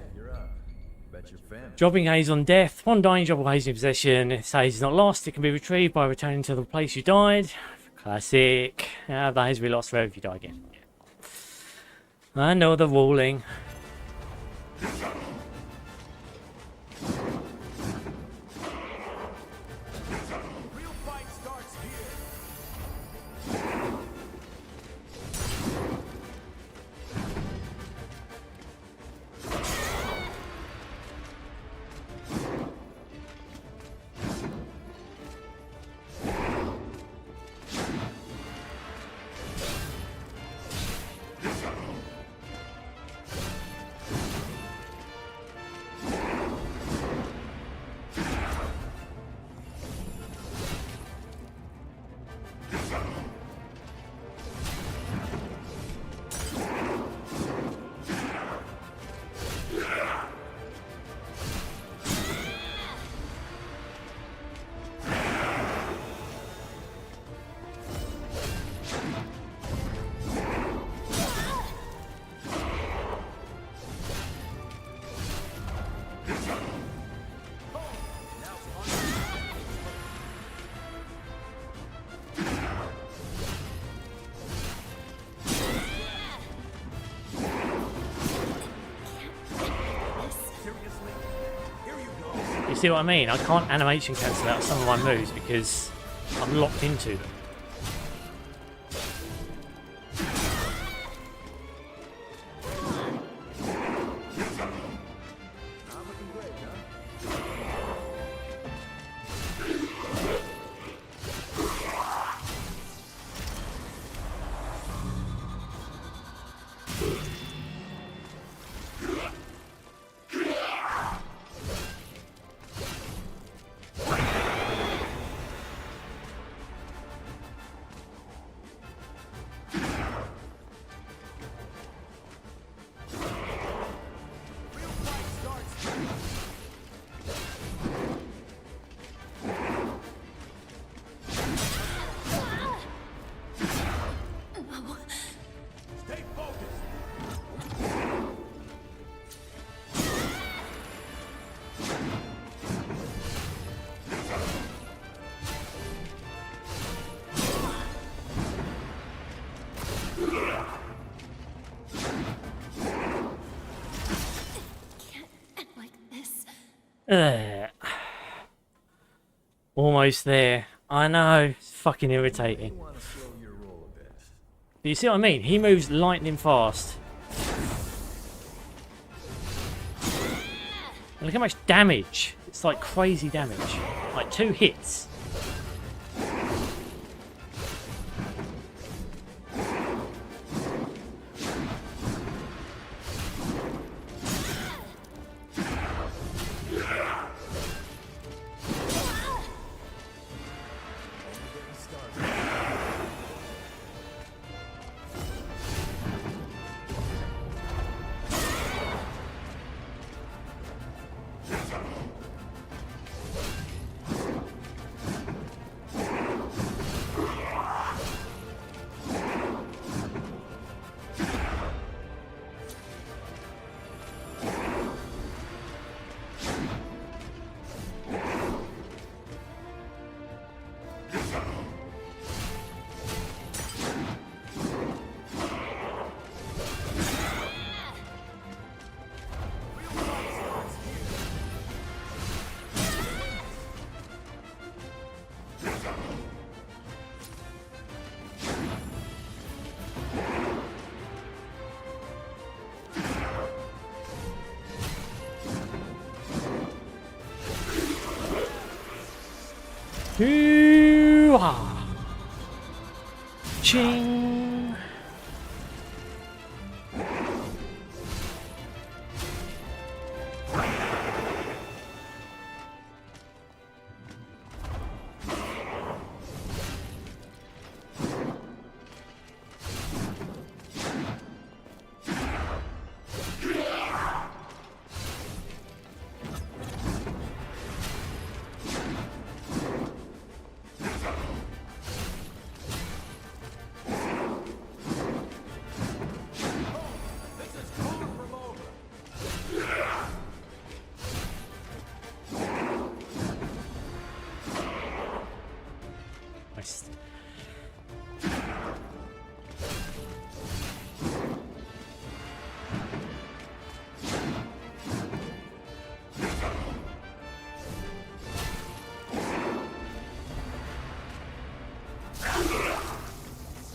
Jobbing haze on death. One dying job or haze in possession. If haze is not lost, it can be retrieved by returning to the place you died. Classic. The haze will be lost forever if you die again. I know the ruling. You see what I mean? I can't animation cancel out some of my moves because I'm locked into them. Almost there. I know. It's fucking irritating. But you see what I mean? He moves lightning fast. And look how much damage. It's like crazy damage. Like 2 hits. Hoo-ha! Ching!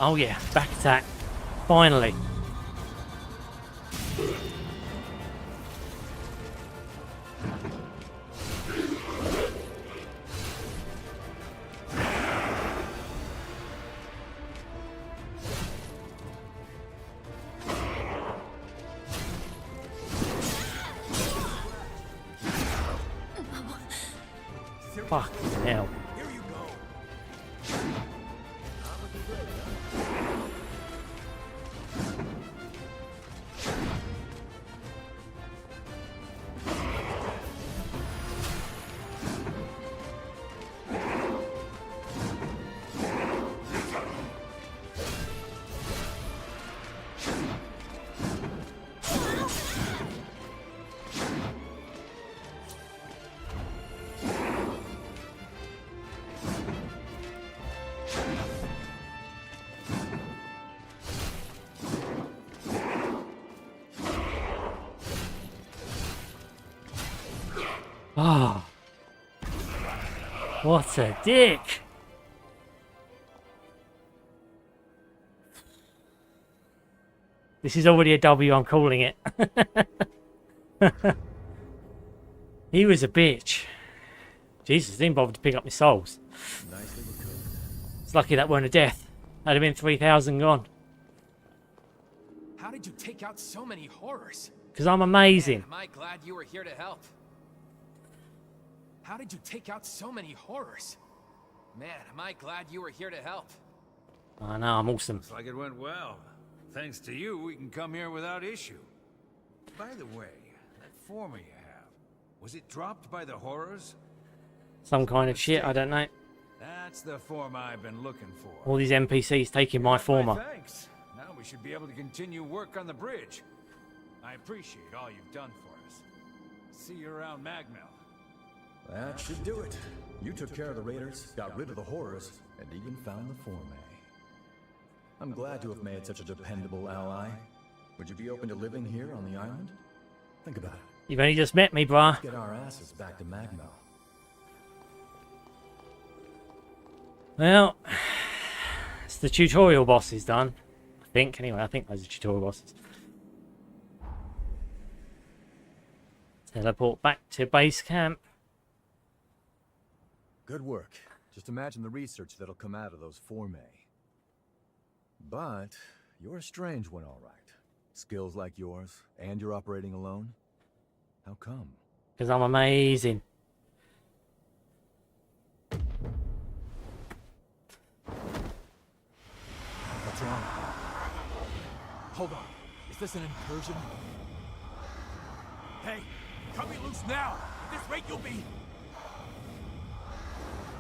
Oh yeah, back attack. Finally. Fucking hell. Ah, what a dick! This is already a W, I'm calling it. He was a bitch. Jesus, didn't bother to pick up my souls. It's lucky that weren't a death. That'd have been 3,000 gone. How did you take out so many horrors? Because I'm amazing. Man, am I glad you were here to help. How did you take out so many horrors? Man, am I glad you were here to help. I know, I'm awesome. Looks like it went well. Thanks to you, we can come here without issue. By the way, that Forma you have, was it dropped by the horrors? Some kind of shit, I don't know. That's the Forma I've been looking for. All these NPCs taking my Forma. Thanks. Now we should be able to continue work on the bridge. I appreciate all you've done for us. see you around Magmell. That should do it. You took care of the raiders, got rid of the horrors, and even found the Formae. I'm glad to have made such a dependable ally. Would you be open to living here on the island? Think about it. You've only just met me, brah. Let's get our asses back to Magmell. Well, it's the tutorial boss is done. I think, anyway. I think those are tutorial bosses. Teleport back to base camp. Good work. Just imagine the research that'll come out of those Formae. But you're a strange one, all right. Skills like yours, and you're operating alone? How come? Because I'm amazing. What's wrong? Hold on. Is this an incursion? Hey, cut me loose now! At this rate you'll be...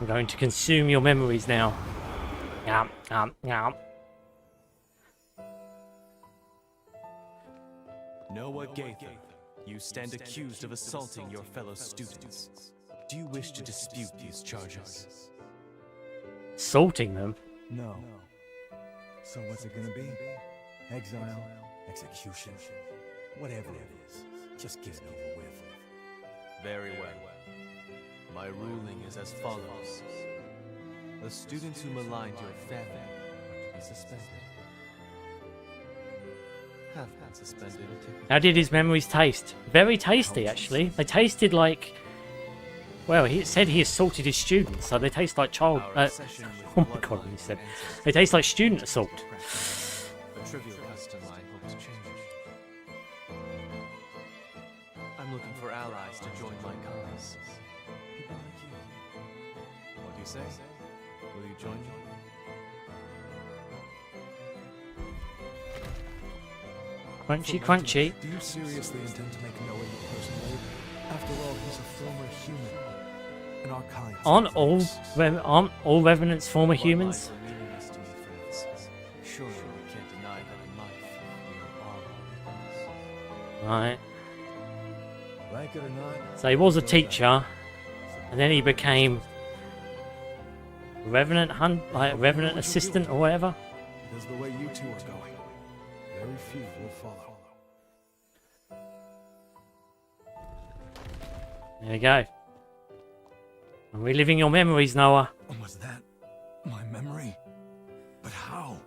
I'm going to consume your memories now. Yum, yum, yum. Noah Gaither, you stand accused of assaulting your fellow students. Do you wish to dispute these charges? Assaulting them? No. So what's it gonna be? Exile? Execution? Whatever it is, just get it over with. Very well. My ruling is as follows. The students who maligned your family are to be suspended. Have been suspended. How did his memories taste? Very tasty, actually. They tasted like... Well, he said he assaulted his students, so they taste like child... oh my god, he said. They taste like student assault. A trivial custom I hope to change. I'm looking for allies to join my cause. People like you. What do you say? Will you join me? Crunchy, crunchy. Do you seriously intend to make Noah your personal? After all, he's a former human. And our kind. Aren't all Revenants former humans? Surely we can't deny that in life we are all. Right. Like it or not. So he was a teacher, and then he became Revenant Revenant assistant or whatever. Because the way you two are going, very few will follow. There we go. I'm reliving your memories, Noah. Was that my memory? But how?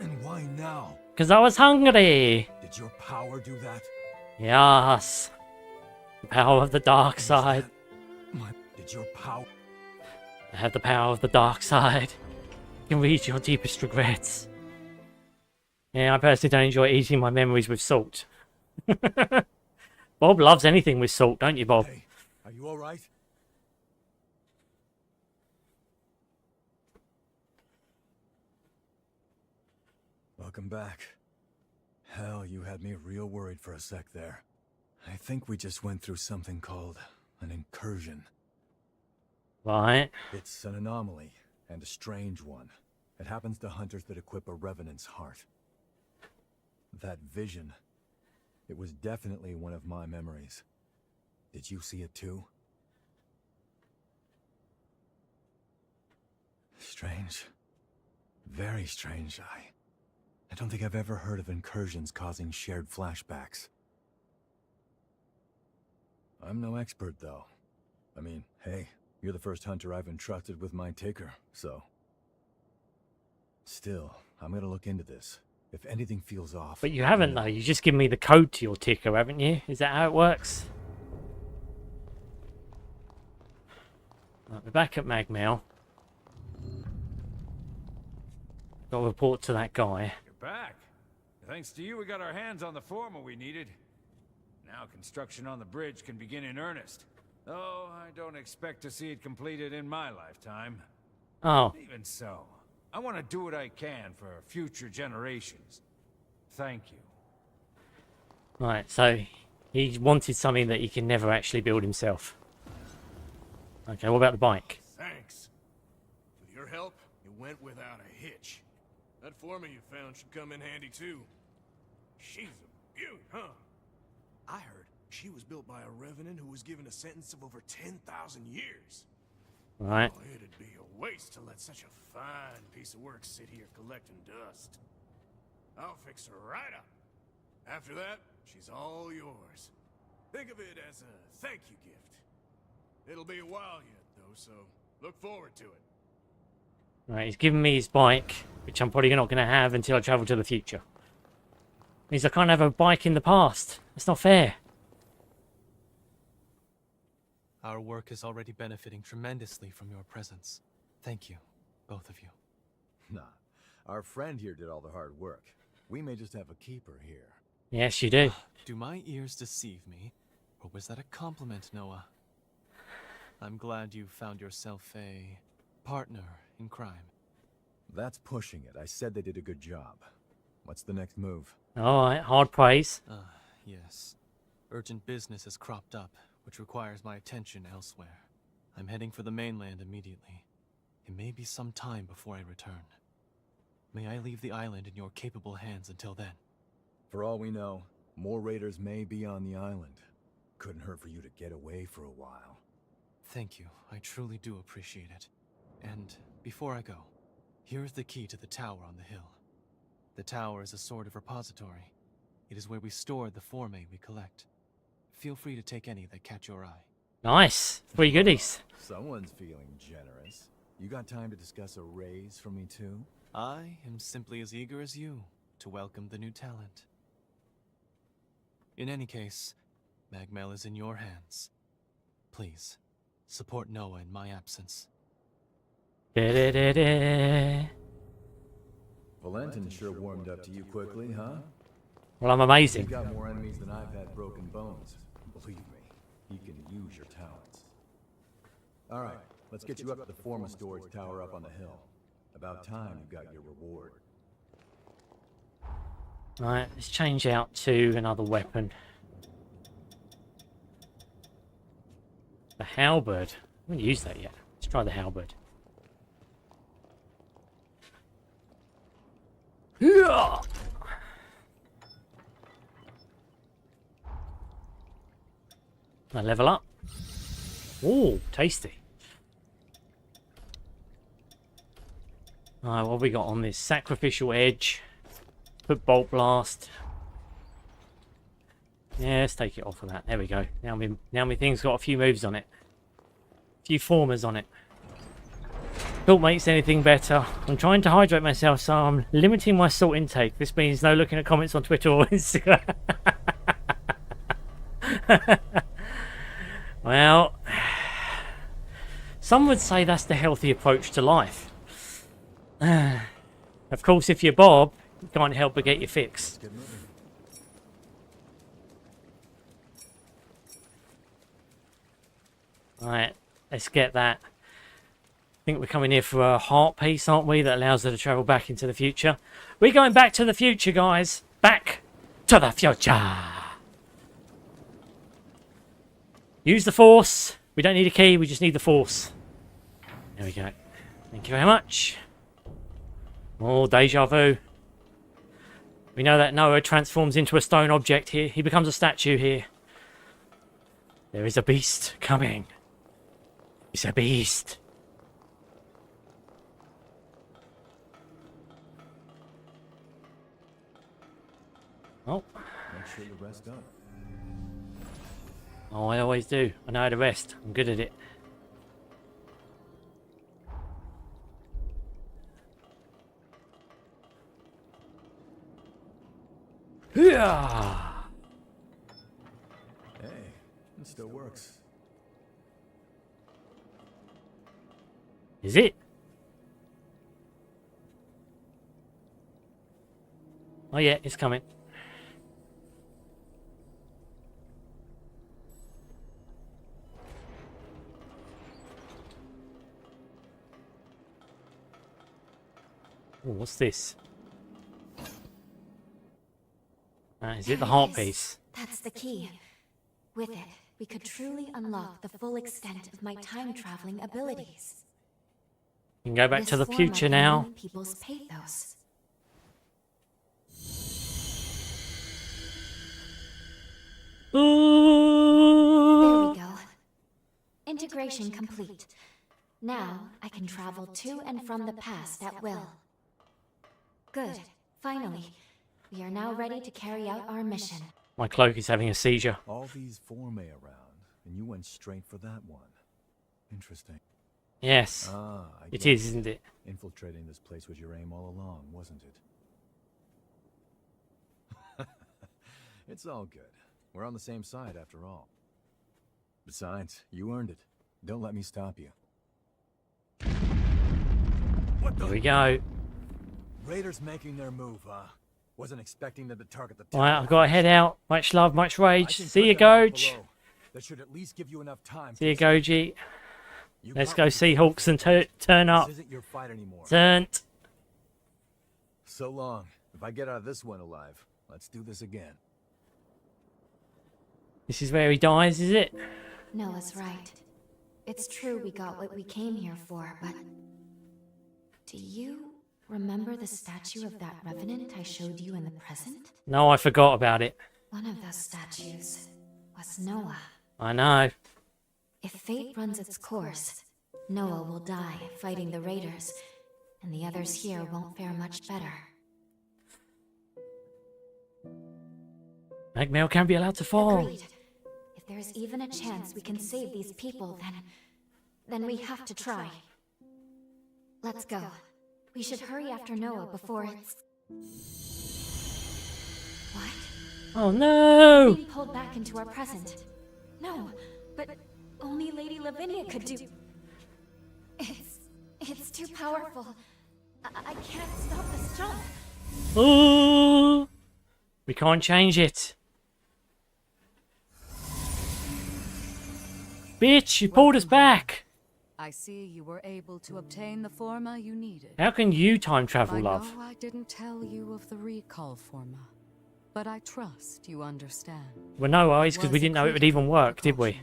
And why now? Because I was hungry. Did your power do that? Yes. The power of the dark side. Did your power... I have the power of the dark side. You can read your deepest regrets. Yeah, I personally don't enjoy eating my memories with salt. Bob loves anything with salt, don't you, Bob? Hey, are you alright? Welcome back. Hell, you had me real worried for a sec there. I think we just went through something called an incursion. Right. It's an anomaly, and a strange one. It happens to hunters that equip a Revenant's heart. That vision, it was definitely one of my memories. Did you see it too? Strange. Very strange. I don't think I've ever heard of incursions causing shared flashbacks. I'm no expert, though. I mean, hey, you're the first hunter I've entrusted with my ticker, so... Still, I'm gonna look into this. If anything feels off... But you haven't, though. You just given me the code to your ticker, haven't you? Is that how it works? Right, we're back at Magmell. Got to report to that guy. You're back. Thanks to you, we got our hands on the Forma we needed. Now construction on the bridge can begin in earnest. Though I don't expect to see it completed in my lifetime. Oh. Even so, I want to do what I can for future generations. Thank you. Right, so he wanted something that he can never actually build himself. Okay, what about the bike? Thanks. With your help, it went without a hitch. That Forma you found should come in handy too. She's a beaut, huh? I heard She was built by a Revenant who was given a sentence of over 10,000 years. Right. Oh, it'd be a waste to let such a fine piece of work sit here collecting dust. I'll fix her right up. After that, she's all yours. Think of it as a thank you gift. It'll be a while yet, though, so look forward to it. Right, he's giving me his bike, which I'm probably not going to have until I travel to the future. Means I can't have a bike in the past. That's not fair. Our work is already benefiting tremendously from your presence. Thank you, both of you. Nah, our friend here did all the hard work. We may just have a keeper here. Yes, you do. Do my ears deceive me, or was that a compliment, Noah? I'm glad you found yourself a partner in crime. That's pushing it. I said they did a good job. What's the next move? Alright, hard praise. Yes. Urgent business has cropped up, which requires my attention elsewhere. I'm heading for the mainland immediately. It may be some time before I return. May I leave the island in your capable hands until then? For all we know, more raiders may be on the island. Couldn't hurt for you to get away for a while. Thank you. I truly do appreciate it. And before I go, here is the key to the tower on the hill. The tower is a sort of repository. It is where we store the Formae we collect. Feel free to take any that catch your eye. Nice. Free goodies. Someone's feeling generous. You got time to discuss a raise for me too? I am simply as eager as you to welcome the new talent. In any case, Magmell is in your hands. Please, support Noah in my absence. Da-da-da-da. Valentin sure warmed up to you quickly, huh? Well, I'm amazing. You've got more enemies than I've had broken bones. Believe me, he can use your talents. Alright, let's get you up to the Forma storage tower up on the hill. About time you got your reward. Right, let's change out to another weapon. The halberd. I haven't used that yet. Let's try the halberd. I level up. Ooh, tasty. Alright, what have we got on this? Sacrificial Edge. Put Bolt Blast. Yeah, let's take it off of that. There we go. Now my thing's got a few moves on it. A few Formas on it. Salt makes anything better. I'm trying to hydrate myself, so I'm limiting my salt intake. This means no looking at comments on Twitter or Instagram. Well, some would say that's the healthy approach to life. Of course, if you're Bob, you can't help but get your fix. Right, let's get that. I think we're coming here for a heart piece, aren't we? That allows her to travel back into the future. We're going back to the future, guys. Back to the future. Use the Force. We don't need a key, we just need the Force. There we go. Thank you very much. Oh, deja vu. We know that Noah transforms into a stone object here. He becomes a statue here. There is a beast coming. It's a beast. Oh. Make sure you rest up. Oh, I always do. I know how to rest. I'm good at it. Yeah. Hey, it still works. Is it? Oh yeah, it's coming. Oh, what's this? Is it the heart piece? That's the key. With it, we could truly unlock the full extent of my time-traveling abilities. You can go back to the This future Forma can now. win people's pathos. There we go. Integration complete. Now I can travel to and from the past at will. Good. Finally. We are now ready to carry out our mission. My cloak is having a seizure. All these Formae around, and you went straight for that one. Interesting. Yes. It is, isn't it? Infiltrating this place was your aim all along, wasn't it? It's all good. We're on the same side after all. Besides, you earned it. Don't let me stop you. Here we go. Raiders making their move, huh? Wasn't expecting them to target the Right, I've got to head out. Much love, much rage. See you, Goge. That should at least give you enough time. See you, Goji. Let's go see Hawks and turn up. This isn't your fight anymore. Turnt. So long. If I get out of this one alive, let's do this again. This is where he dies, is it? Noah's right. It's true we got what we came here for, but... Do you remember the statue of that Revenant I showed you in the present? No, I forgot about it. One of those statues was Noah. I know. If fate runs its course, Noah will die fighting the raiders, and the others here won't fare much better. Magmell can't be allowed to fall. Agreed. If there's even a chance we can save these people, then we have to try. Let's go. We should hurry after Noah before it's... What? Oh no! Being pulled back into our present. No, but only Lady Lavinia could do... It's too powerful. I can't stop this jump. Oh! We can't change it. Bitch, you pulled us back. I see you were able to obtain the Forma you needed. How can you time travel, love? I know I didn't tell you of the recall Forma, but I trust you understand. Well, no worries, because we didn't know it would even work, did we?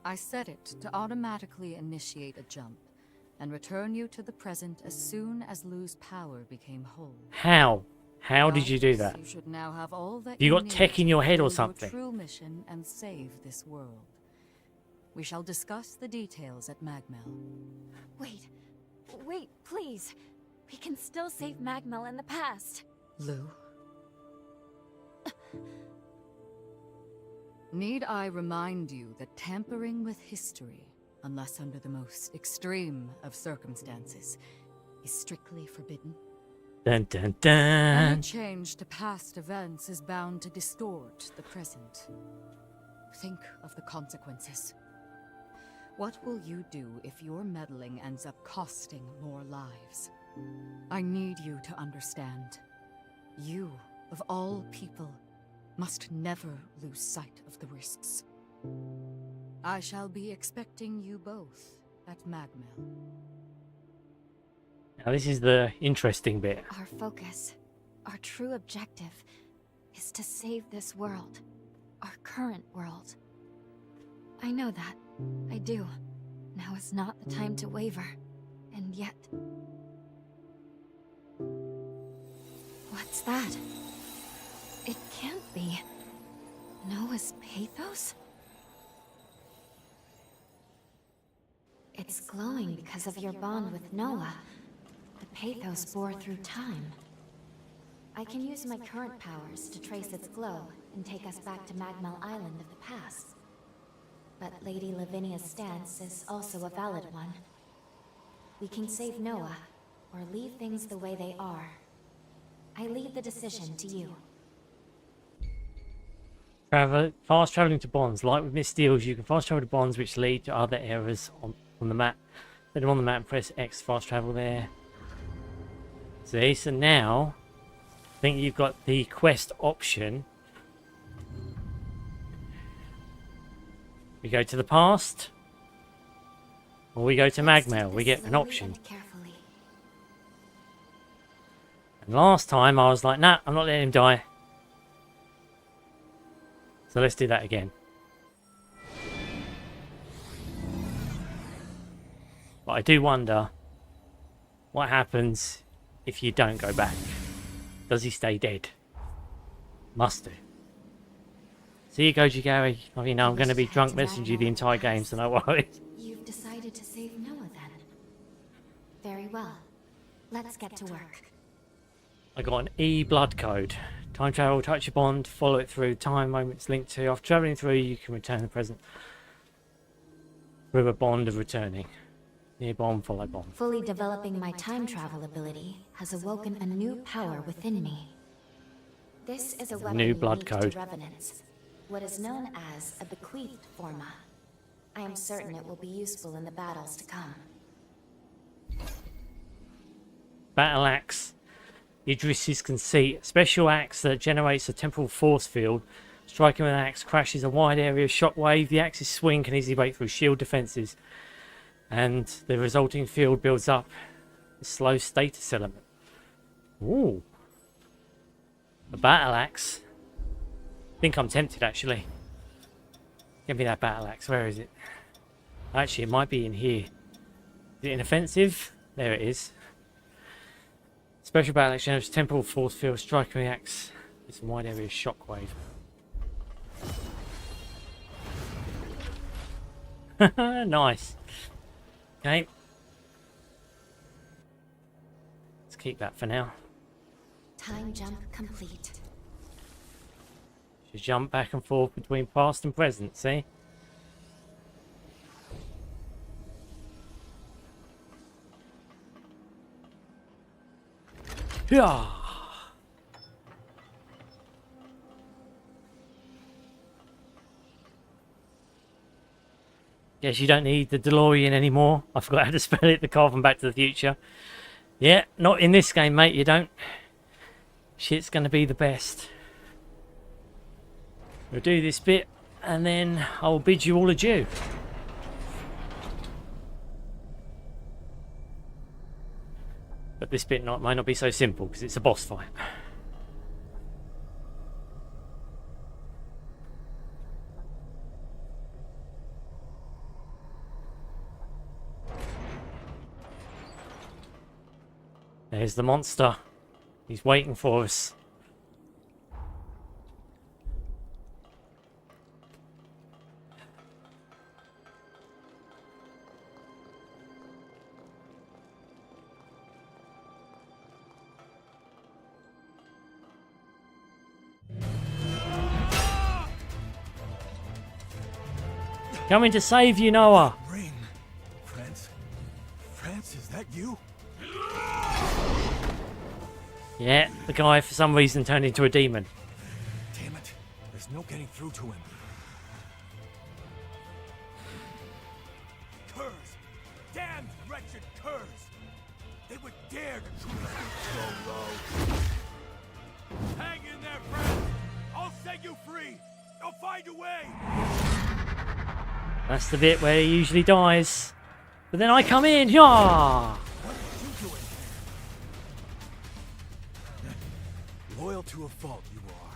I set it to automatically initiate a jump and return you to the present as soon as Lu's power became whole. How? How did you do that? You should now have all that You got tech in your head or do something? Your true mission and save this world. We shall discuss the details at Magmell. Wait, please. We can still save Magmell in the past. Lu? Need I remind you that tampering with history, unless under the most extreme of circumstances, is strictly forbidden? Dun dun Any dun. change to past events is bound to distort the present. Think of the consequences. What will you do if your meddling ends up costing more lives? I need you to understand. You, of all people, must never lose sight of the risks. I shall be expecting you both at Magmell. Now this is the interesting bit. Our focus, our true objective, is to save this world. Our current world. I know that. I do. Now is not the time to waver. And yet... What's that? It can't be. Noah's pathos? It's glowing because of your bond with Noah. The pathos bore through time. I can use my current powers to trace its glow and take us back to Magmell Island of the past. But Lady Lavinia's stance is also a valid one. We can save Noah, or leave things the way they are. I leave the decision to you. Fast traveling to bonds. Like with Mistles, you can fast travel to bonds which lead to other areas on the map. Let them on the map and press X to fast travel there. See, so now I think you've got the quest option. We go to the past, or we go to Magmell. We get an option. And last time I was like, nah, I'm not letting him die. So let's do that again. But I do wonder what happens if you don't go back. Does he stay dead? Must do. See you, Goji Gary. I mean, I'm going to be drunk messaging you the entire game, so no worries. You've decided to save Noah then. Very well. Let's get to work. I got an E blood code. Time travel, touch your bond, follow it through. Time moments linked to. After traveling through, you can return the present through a bond of returning. Near bond, follow bond. Fully developing my time travel ability has awoken a new power within me. This is a weapon new blood unique code. to revenants, what is known as a bequeathed Forma. I am certain it will be useful in the battles to come. Battle Axe. Idris's Conceit. Special axe that generates a temporal force field. Striking with an axe crashes a wide area of shockwave. The axe's swing can easily break through shield defenses, and the resulting field builds up a slow status element. Ooh. A battle axe. I think I'm tempted, actually. Give me that battle axe. Where is it? Actually, it might be in here. Is it an offensive? There it is. Special battle axe generates temporal force field. Striking with the axe. It's a wide area of shockwave. Nice. Okay. Let's keep that for now. Time jump complete. Just jump back and forth between past and present, see? Yeah. Guess you don't need the DeLorean anymore. I forgot how to spell it, the car from Back to the Future. Yeah, not in this game, mate, you don't. Shit's gonna be the best. We'll do this bit, and then I'll bid you all adieu. But this bit might not be so simple, because it's a boss fight. There's the monster. He's waiting for us. Coming to save you, Noah. Ring. France, is that you? Yeah, the guy for some reason turned into a demon. Damn it. There's no getting through to him. Curs! Damned wretched curs! They would dare to treat us so low. Hang in there, friends! I'll set you free! I'll find a way! That's the bit where he usually dies. But then I come in, yeah! What are you doing here? Loyal to a fault, you are.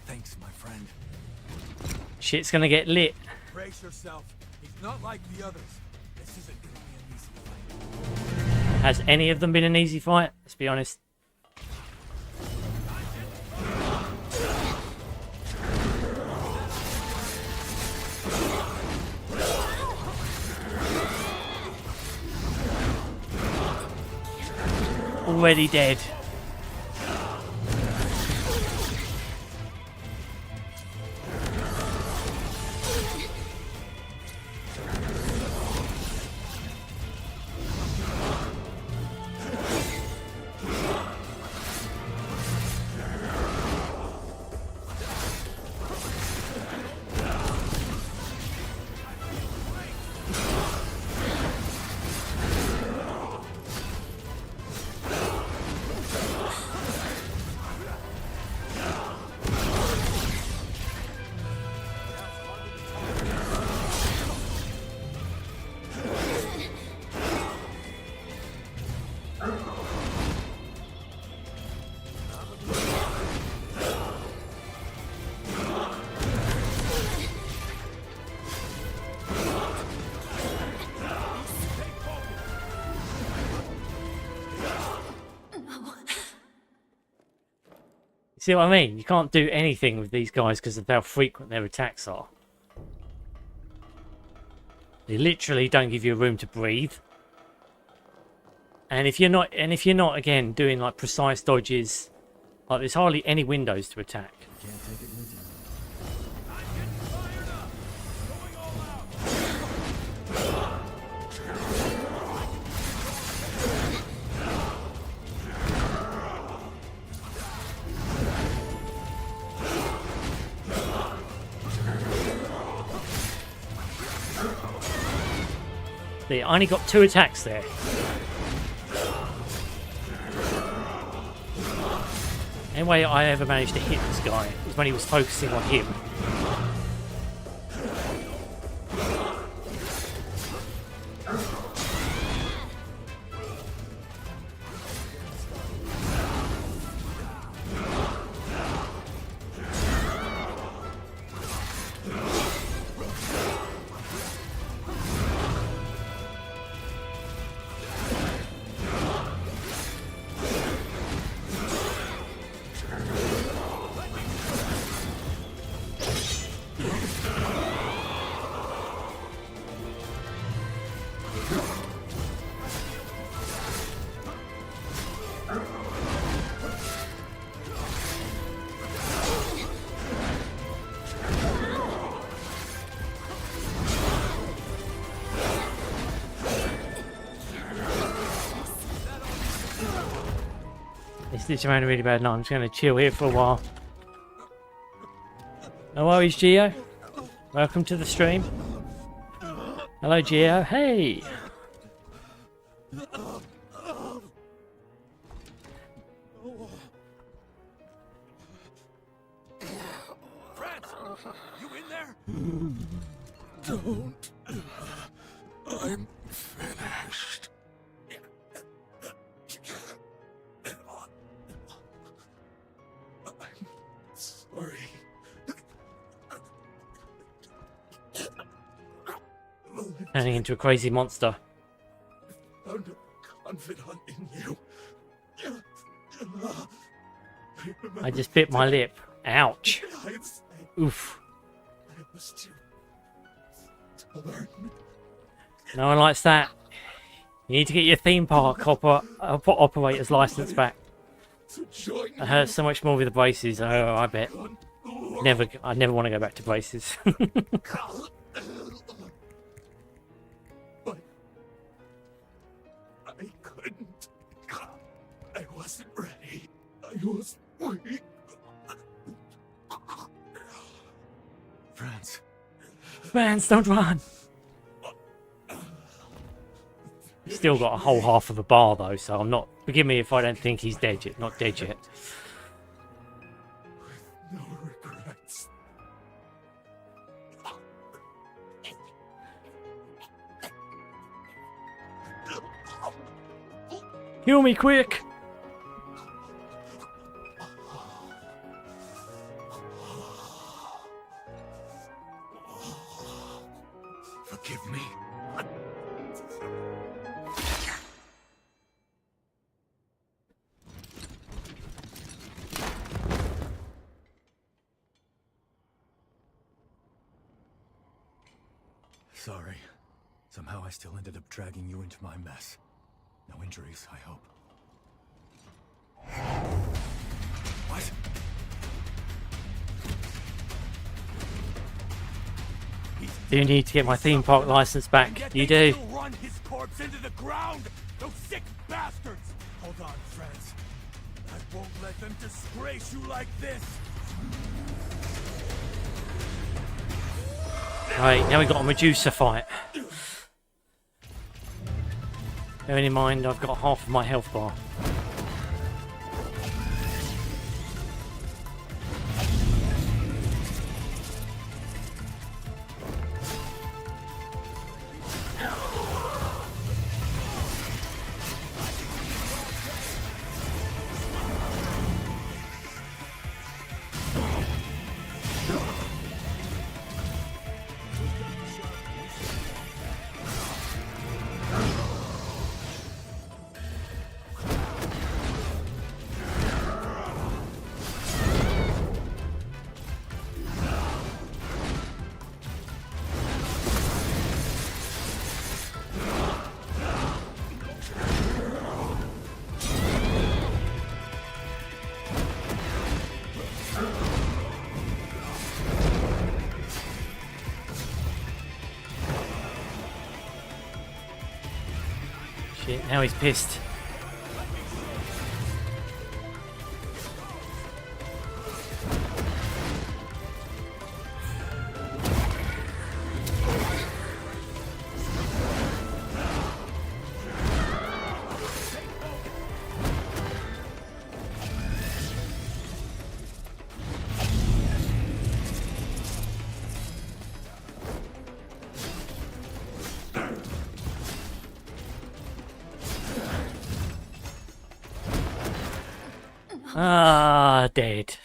Thanks, my friend. Shit's gonna get lit. Brace yourself. He's not like the others. This isn't gonna be an easy fight. Has any of them been an easy fight? Let's be honest. Already dead. See what I mean? You can't do anything with these guys because of how frequent their attacks are. They literally don't give you room to breathe. And if you're not again doing like precise dodges, like there's hardly any windows to attack. Can't take it with you. See, I only got 2 attacks there. Any way I ever managed to hit this guy was when he was focusing on him. It's having a really bad night. I'm just going to chill here for a while. No worries, Geo. Welcome to the stream. Hello, Geo. Hey! France, you in there? Don't. I'm finished. Sorry. Turning into a crazy monster. Found a confidant in you. I just bit my lip. Ouch. Oof. I was too stubborn. No one likes that. You need to get your theme park operator's license back. It hurts so much more with the braces. Oh, I bet. I never want to go back to braces. But I couldn't. I wasn't ready. I was weak. France, don't run. Still got a whole half of a bar though, so I'm not. Forgive me if I don't think he's dead yet. Not dead yet. No regrets. Kill me quick! Forgive me. Sorry. Somehow I still ended up dragging you into my mess. No injuries, I hope. What? Do you need to get my theme park license back? You do. Run his corpse into the ground. Those sick bastards. Hold on, friends. I won't let them disgrace you like this. Right, now we got a Medusa fight. Bearing in mind I've got half of my health bar. Shit, now he's pissed. Ah, dead.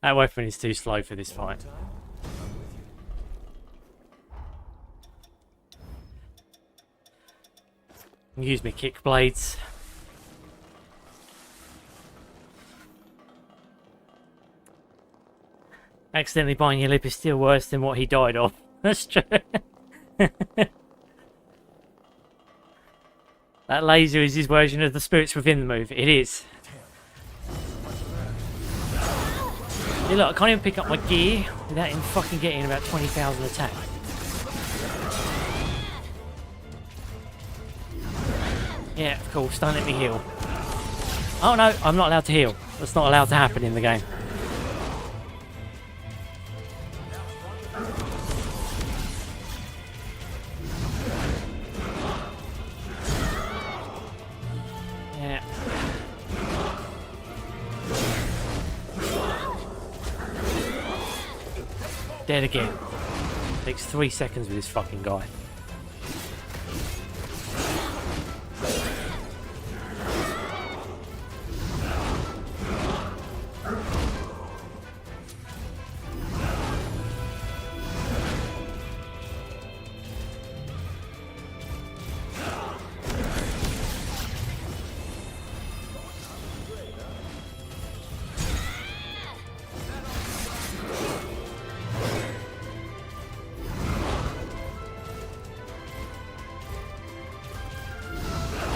That weapon is too slow for this fight. Use my kick blades. Accidentally buying your lip is still worse than what he died of. That's true. That laser is his version of the spirits within the move. It is. Yeah, look, I can't even pick up my gear without him fucking getting about 20,000 attack. Yeah, of course, don't let me heal. Oh no, I'm not allowed to heal. That's not allowed to happen in the game. Yeah. Dead again. Takes 3 seconds with this fucking guy.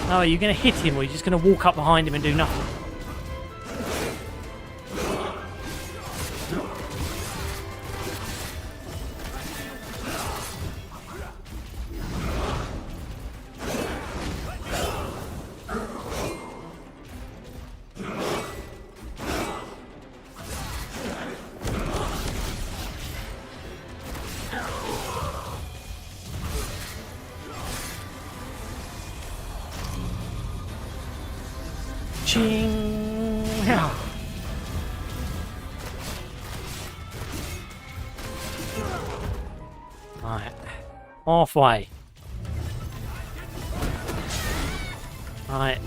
Oh, are you going to hit him or are you just going to walk up behind him and do nothing? Ching! Right. Halfway. Right.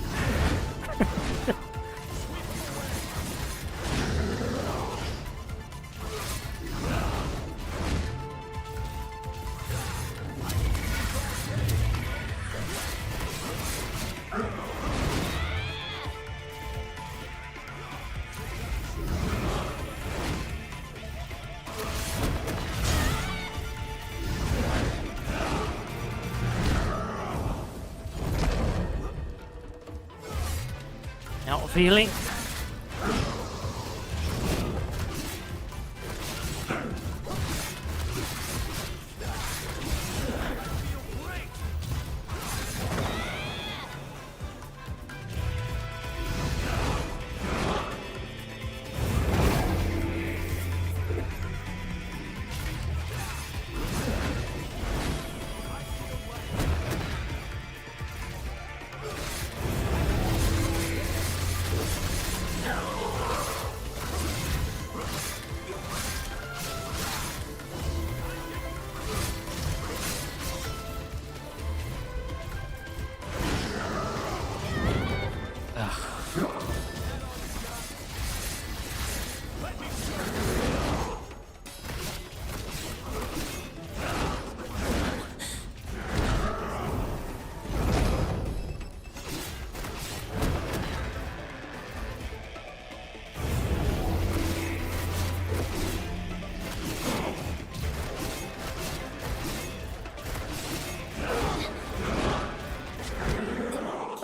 Out of healing.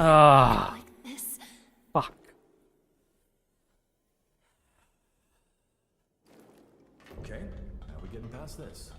Ah, fuck. Okay, how are we getting past this?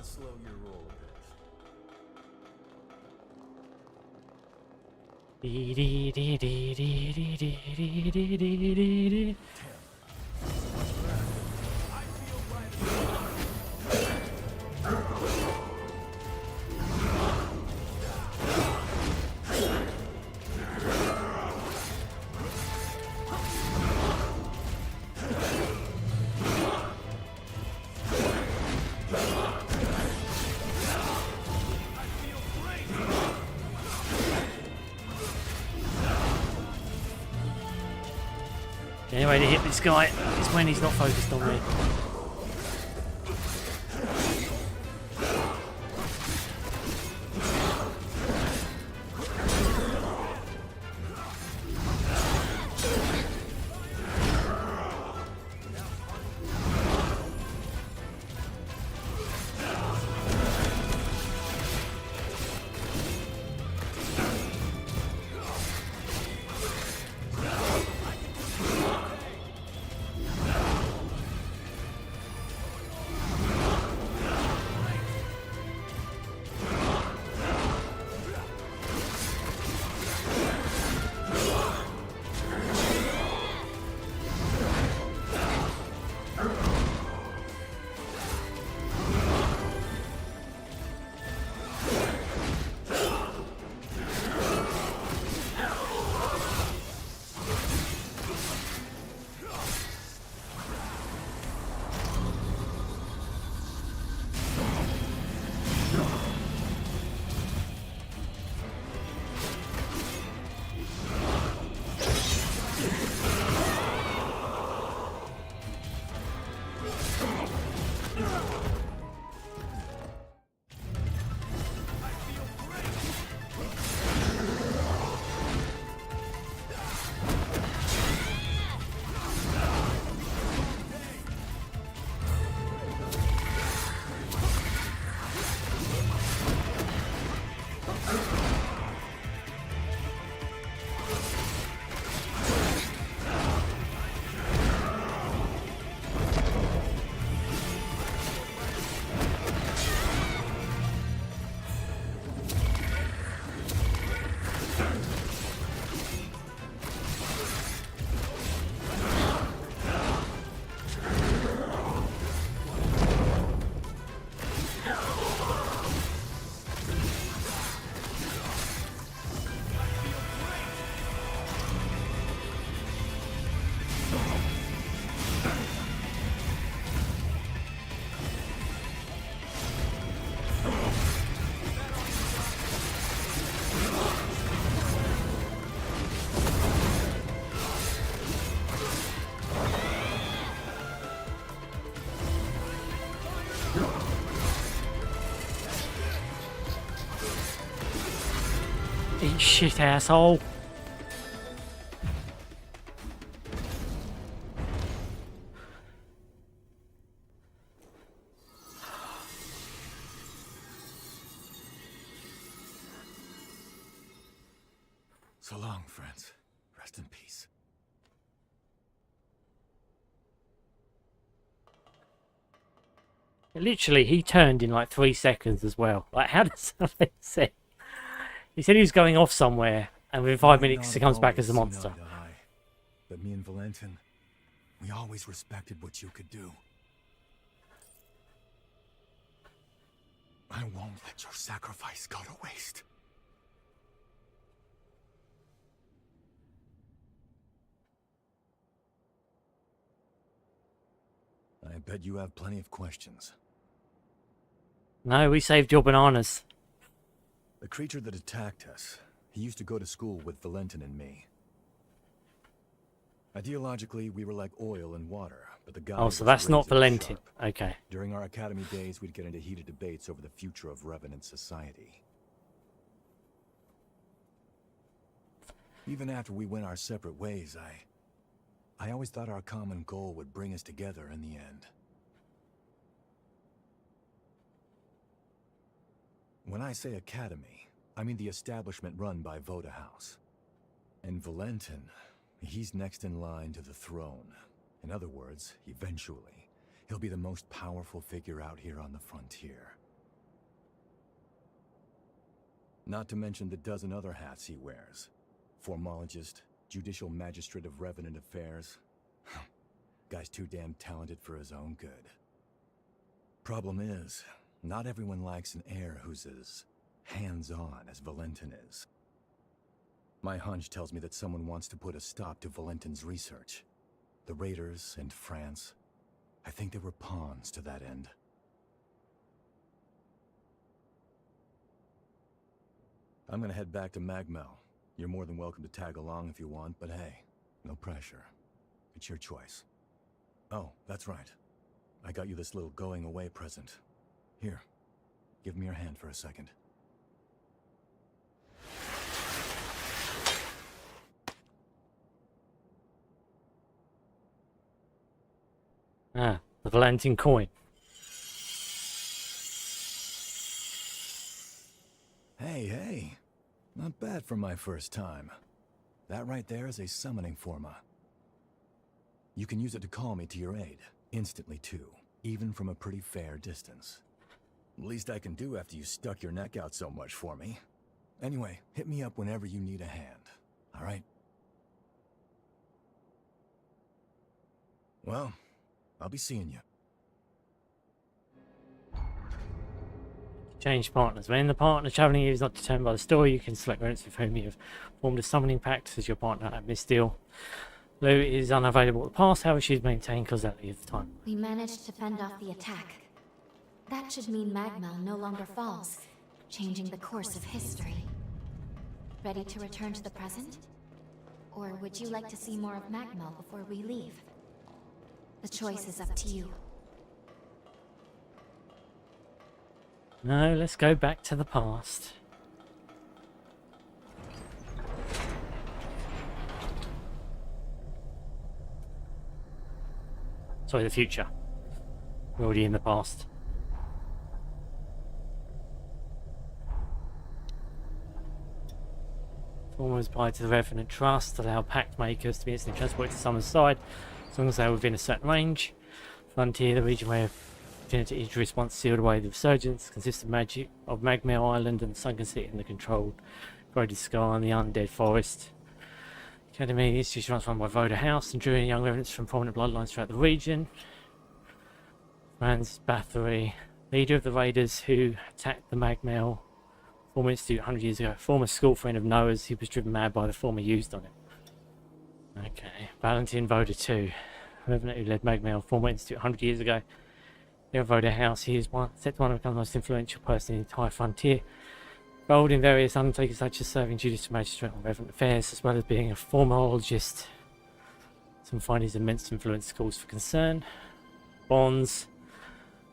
Slow your roll a bit. The only way to hit this guy is when he's not focused on me. Eat shit, asshole. So long, friends. Rest in peace. Literally, he turned in like 3 seconds as well. Like, how does that make sense? He said he was going off somewhere, and within 5 minutes he comes back as a monster. But me and Valentin, we always respected what you could do. I won't let your sacrifice go to waste. I bet you have plenty of questions. No, we saved your bananas. The creature that attacked us, he used to go to school with Valentin and me. Ideologically, we were like oil and water, but the guy... Oh, so that's not Valentin. Okay. During our academy days, we'd get into heated debates over the future of Revenant society. Even after we went our separate ways, I always thought our common goal would bring us together in the end. When I say academy, I mean the establishment run by Voda House. And Valentin, he's next in line to the throne. In other words, eventually, he'll be the most powerful figure out here on the frontier. Not to mention the dozen other hats he wears. Formologist, judicial magistrate of Revenant affairs. Guy's too damn talented for his own good. Problem is, not everyone likes an heir who's as hands-on as Valentin is. My hunch tells me that someone wants to put a stop to Valentin's research. The Raiders and France, I think they were pawns to that end. I'm gonna head back to Magmell. You're more than welcome to tag along if you want, but hey, no pressure. It's your choice. Oh, that's right. I got you this little going-away present. Here, give me your hand for a second. Ah, the Valentin coin. Hey. Not bad for my first time. That right there is a summoning Forma. You can use it to call me to your aid, instantly too, even from a pretty fair distance. Least I can do after you stuck your neck out so much for me. Anyway, hit me up whenever you need a hand, alright? Well, I'll be seeing you. Change partners. When the partner traveling you is not determined by the story, you can select revenants with whom you have formed a summoning pact as your partner at Mistles. Lou is unavailable at the past, however she's maintained causality at the time. We managed to fend off the attack. That should mean Magmell no longer falls, changing the course of history. Ready to return to the present? Or would you like to see more of Magmell before we leave? The choice is up to you. No, let's go back to the past. Sorry, the future. We're already in the past. Forma was applied to the Revenant Trust, allow pact makers to be instantly transported to someone's side, as long as they are within a certain range. Frontier, the region where Affinity Idris once sealed away the resurgence, consists of Magmell Island and the sunken city in the controlled Corroded Sky and the Undead Forest. Academy, the institution runs run by Voda House and drew in young revenants from prominent bloodlines throughout the region. Franz Bathory, leader of the raiders who attacked the Magmell Forma Institute 100 years ago. Former school friend of Noah's, he was driven mad by the Forma used on him. Okay, Valentin Voda 2, Revenant who led Magmell Forma Institute 100 years ago. Voda House, he is set to one of the most influential person in the entire frontier. Involved in various undertakings such as serving judicial magistrate on Revenant affairs, as well as being a formologist. Some find his immense influence cause for concern. Bonds,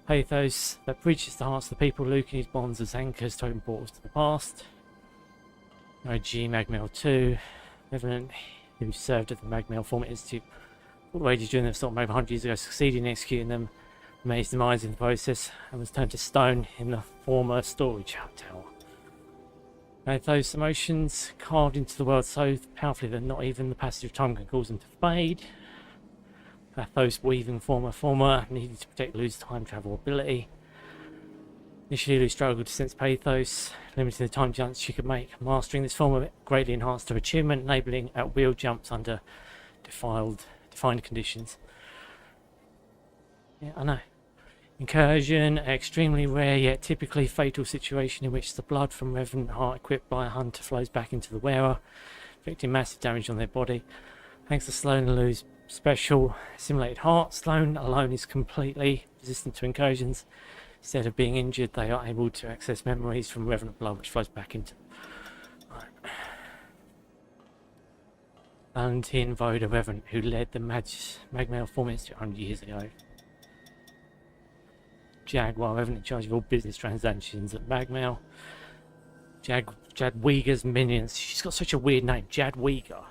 pathos that breaches the hearts of the people. Luke and his bonds as anchors to open portals to the past. OG Magmell 2, Revenant who served at the Magmell Forma Institute all the wages during the assault over 100 years ago, succeeded in executing them. Made his demise in the process and was turned to stone in the former storage tower. Made those emotions carved into the world so powerfully that not even the passage of time can cause them to fade. Pathos weaving Forma needed to protect Lou's time travel ability. Initially, Lou struggled to sense pathos, limiting the time jumps she could make. Mastering this form of it greatly enhanced her achievement, enabling at-will jumps under defined conditions. Yeah, I know. Incursion, an extremely rare yet typically fatal situation in which the blood from Revenant heart equipped by a hunter flows back into the wearer, inflicting massive damage on their body. Thanks to Sloane and Lou's special assimilated heart, Sloane alone is completely resistant to incursions. Instead of being injured, they are able to access memories from Revenant blood which flows back into them. Right. Valentin, Voda, Revenant, who led the Magmell Forma 100 years ago. Jaguar, Revenant in charge of all business transactions at Magmell. Jadwiga's minions. She's got such a weird name, Jadwiga.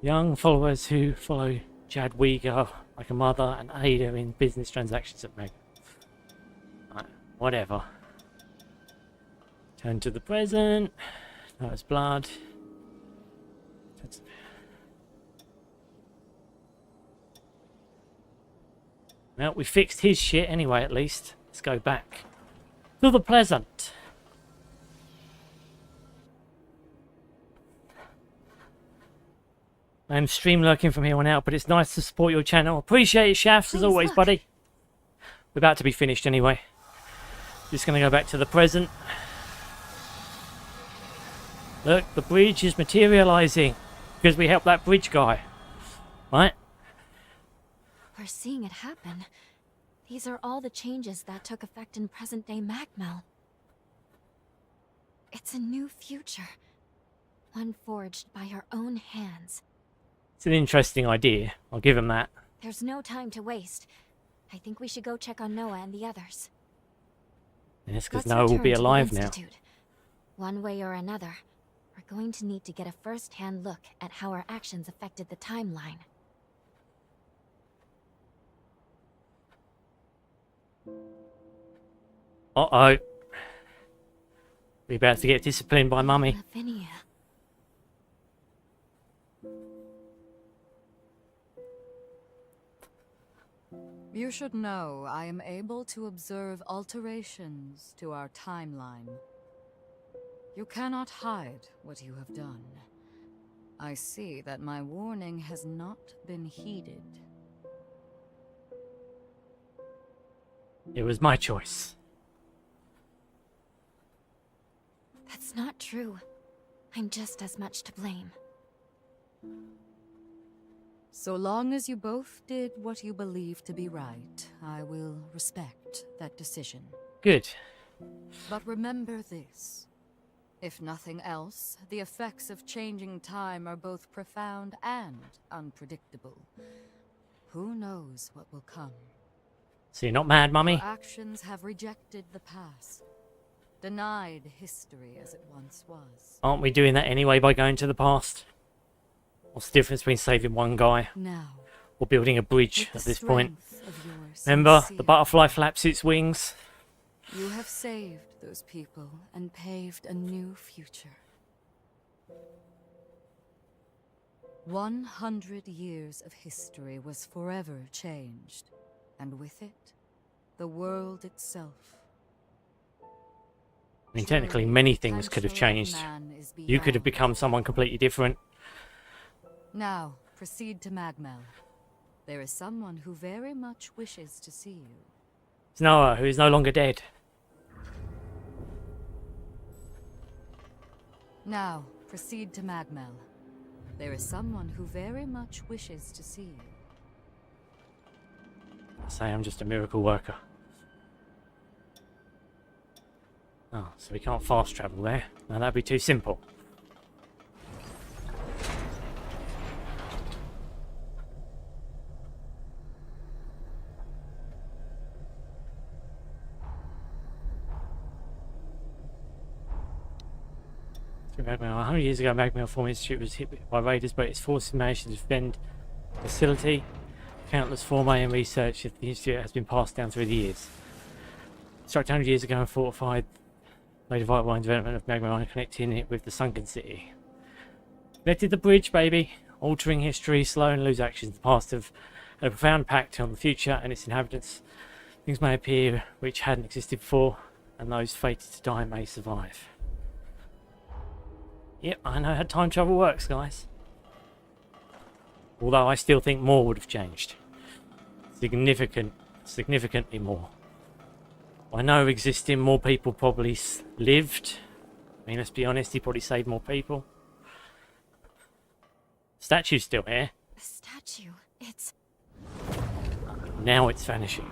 Young followers who follow Jadwiga like a mother and aid her in business transactions at Magmell. Right, whatever. Turn to the present. That was blood. Well, we fixed his shit anyway, at least. Let's go back to the present. I'm stream lurking from here on out, but it's nice to support your channel. Appreciate it, Shafts, as always, buddy. We're about to be finished anyway. Just going to go back to the present. Look, the bridge is materializing because we helped that bridge guy. Right? We're seeing it happen. These are all the changes that took effect in present-day Magmell. It's a new future. One forged by her own hands. It's an interesting idea. I'll give him that. There's no time to waste. I think we should go check on Noah and the others. Yes, because Noah will be alive now. One way or another, we're going to need to get a first-hand look at how our actions affected the timeline. Uh-oh. We're about to get disciplined by Mummy. Lavinia. You should know I am able to observe alterations to our timeline. You cannot hide what you have done. I see that my warning has not been heeded. It was my choice. That's not true. I'm just as much to blame. So long as you both did what you believe to be right, I will respect that decision. Good. But remember this. If nothing else, the effects of changing time are both profound and unpredictable. Who knows what will come? So you're not mad, Mummy? Your actions have rejected the past, denied history as it once was. Aren't we doing that anyway by going to the past? What's the difference between saving one guy now, or building a bridge at this point? Remember, the butterfly flaps its wings. You have saved those people and paved a new future. 100 years of history was forever changed, and with it, the world itself. I mean, technically, many things could have changed. You could have become someone completely different. Now, proceed to Magmell. There is someone who very much wishes to see you. It's Noah, who is no longer dead. Now, proceed to Magmell. There is someone who very much wishes to see you. I say I'm just a miracle worker. Oh, so we can't fast travel there. Now that'd be too simple. Magmell. 100 years ago, Magmell Forma Institute was hit by raiders, but its forces managed to defend the facility. Countless Formae and research at the Institute has been passed down through the years. Struck 100 years ago and fortified, made a vital development of Magmell, connecting it with the sunken city. Connected the bridge, baby. Altering history, slow and lose actions. The past have had a profound impact on the future and its inhabitants. Things may appear which hadn't existed before, and those fated to die may survive. Yep, I know how time travel works, guys. Although I still think more would have changed. Significantly more. I know existing, more people probably lived. I mean, let's be honest, he probably saved more people. Statue's still here. The statue, it's... Now it's vanishing.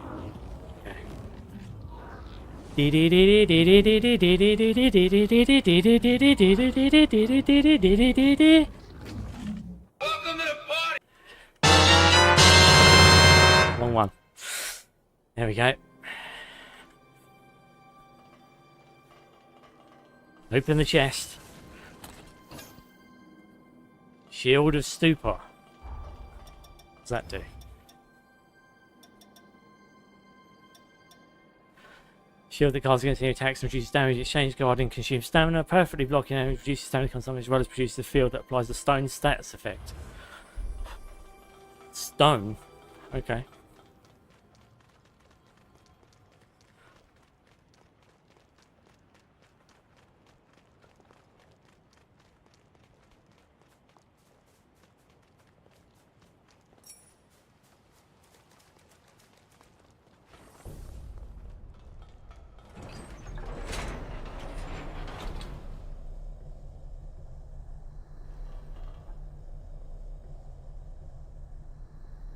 There we go. Open the chest. Shield of Stupor. What's that do? Shield that casts against any attacks and reduces damage. Exchange guard and consumes stamina. Perfectly blocking damage, reduces stamina consumption as well as produces a field that applies the stone stats effect. Stone? Okay.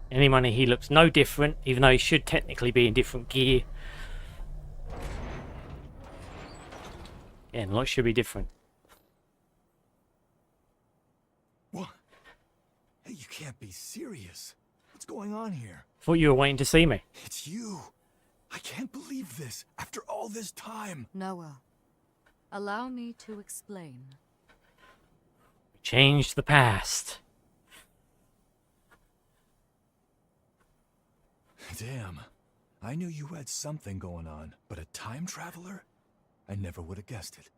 Any money, he looks no different, even though he should technically be in different gear. Yeah, and a lot should be different. What? Hey, you can't be serious. What's going on here? Thought you were waiting to see me. It's you. I can't believe this after all this time. Noah, allow me to explain. Change the past. Damn. I knew you had something going on, but a time traveler? I never would have guessed it.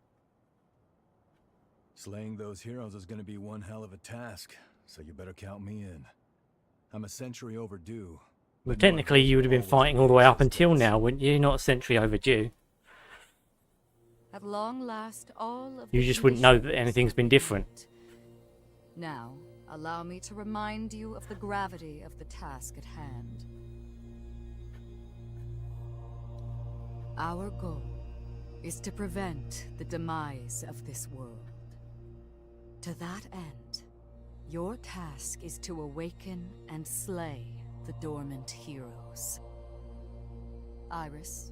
Slaying those heroes is gonna be one hell of a task, so you better count me in. I'm a century overdue. Well, technically you would have been fighting all the way up until now, wouldn't you? Not a century overdue. At long last, all of You just wouldn't know that anything's been different. Now, allow me to remind you of the gravity of the task at hand. Our goal is to prevent the demise of this world. To that end, your task is to awaken and slay the dormant heroes. Iris,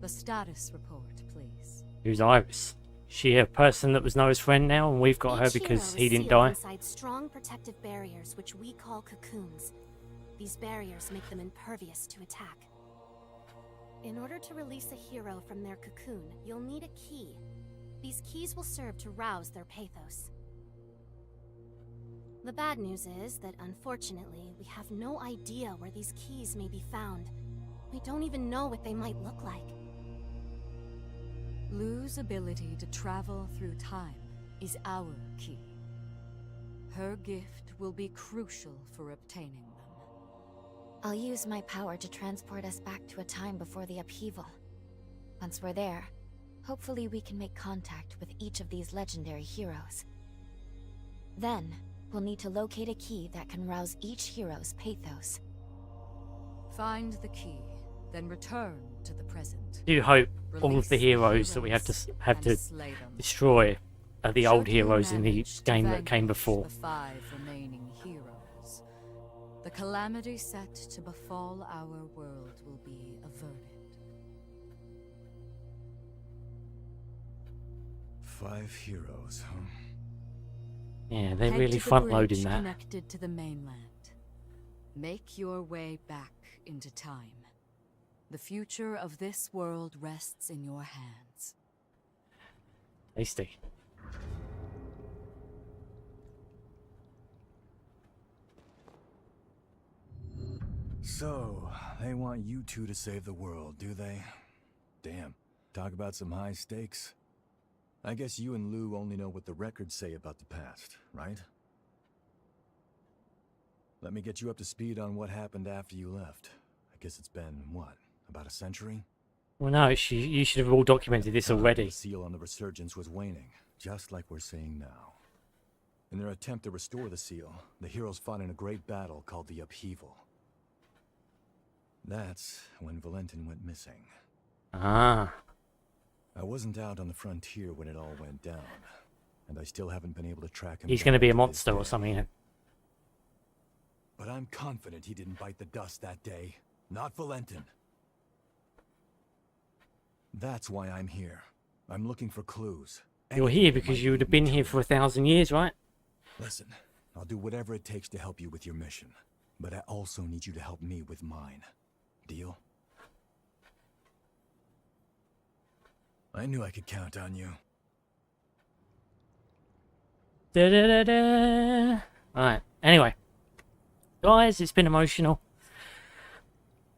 the status report, please. Who's Iris? She a person that was Noah's friend now, and we've got her because he didn't die? Inside strong protective barriers, which we call cocoons. These barriers make them impervious to attack. In order to release a hero from their cocoon, you'll need a key. These keys will serve to rouse their pathos. The bad news is that, unfortunately, we have no idea where these keys may be found. We don't even know what they might look like. Lu's ability to travel through time is our key. Her gift will be crucial for obtaining them. I'll use my power to transport us back to a time before the upheaval. Once we're there, hopefully we can make contact with each of these legendary heroes. Then, we'll need to locate a key that can rouse each hero's pathos. Find the key, then return to the present. I do hope all of the heroes that we have to destroy are the old heroes in the game that came before. The 5 remaining heroes. The calamity set to befall our world will be averted. 5 heroes, huh? Yeah, they're Head really to the front-loading bridge that. Connected to the mainland. Make your way back into time. The future of this world rests in your hands. Tasty. So, they want you two to save the world, do they? Damn, talk about some high stakes. I guess you and Lou only know what the records say about the past, right? Let me get you up to speed on what happened after you left. I guess it's been, what, about a century? Well, no, you should have all documented this already. The seal on the resurgence was waning, just like we're seeing now. In their attempt to restore the seal, the heroes fought in a great battle called the Upheaval. That's when Valentin went missing. Ah. I wasn't out on the frontier when it all went down, and I still haven't been able to track him. He's going to be a monster or something. But I'm confident he didn't bite the dust that day. Not Valentin. That's why I'm here. I'm looking for clues. You're here because you would have been here for 1,000 years, right? Listen, I'll do whatever it takes to help you with your mission. But I also need you to help me with mine. Deal? I knew I could count on you. Da-da-da-da. Alright, anyway. Guys, it's been emotional.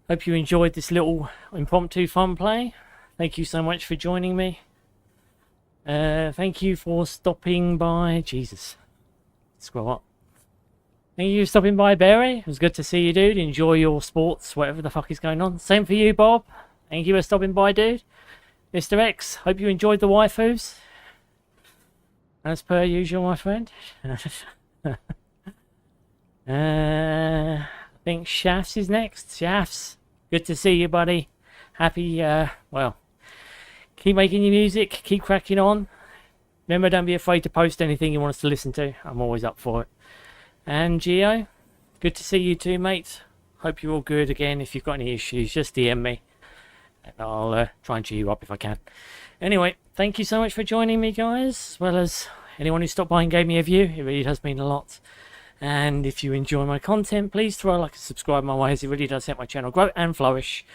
Hope you enjoyed this little impromptu fun play. Thank you so much for joining me. Thank you for stopping by. Jesus. Scroll up. Thank you for stopping by, Barry. It was good to see you, dude. Enjoy your sports, whatever the fuck is going on. Same for you, Bob. Thank you for stopping by, dude. Mr. X, hope you enjoyed the waifus. As per usual, my friend. I think Shafts is next. Shafts, good to see you, buddy. Happy, well, keep making your music. Keep cracking on. Remember, don't be afraid to post anything you want us to listen to. I'm always up for it. And Geo, good to see you too, mate. Hope you're all good again. If you've got any issues, just DM me. And I'll try and cheer you up if I can. Anyway, thank you so much for joining me, guys. As well as anyone who stopped by and gave me a view. It really does mean a lot. And if you enjoy my content, please throw a like and subscribe my way, as it really does help my channel grow and flourish.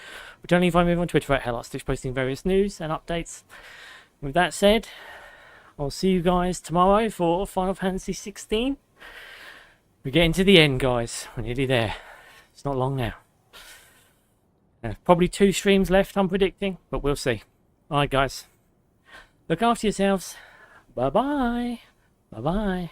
But don't find me on Twitter at HellArtStitch, posting various news and updates. With that said, I'll see you guys tomorrow for Final Fantasy 16. We're getting to the end, guys. We're nearly there. It's not long now. Probably 2 streams left, I'm predicting, but we'll see. Alright, guys. Look after yourselves. Bye-bye. Bye-bye.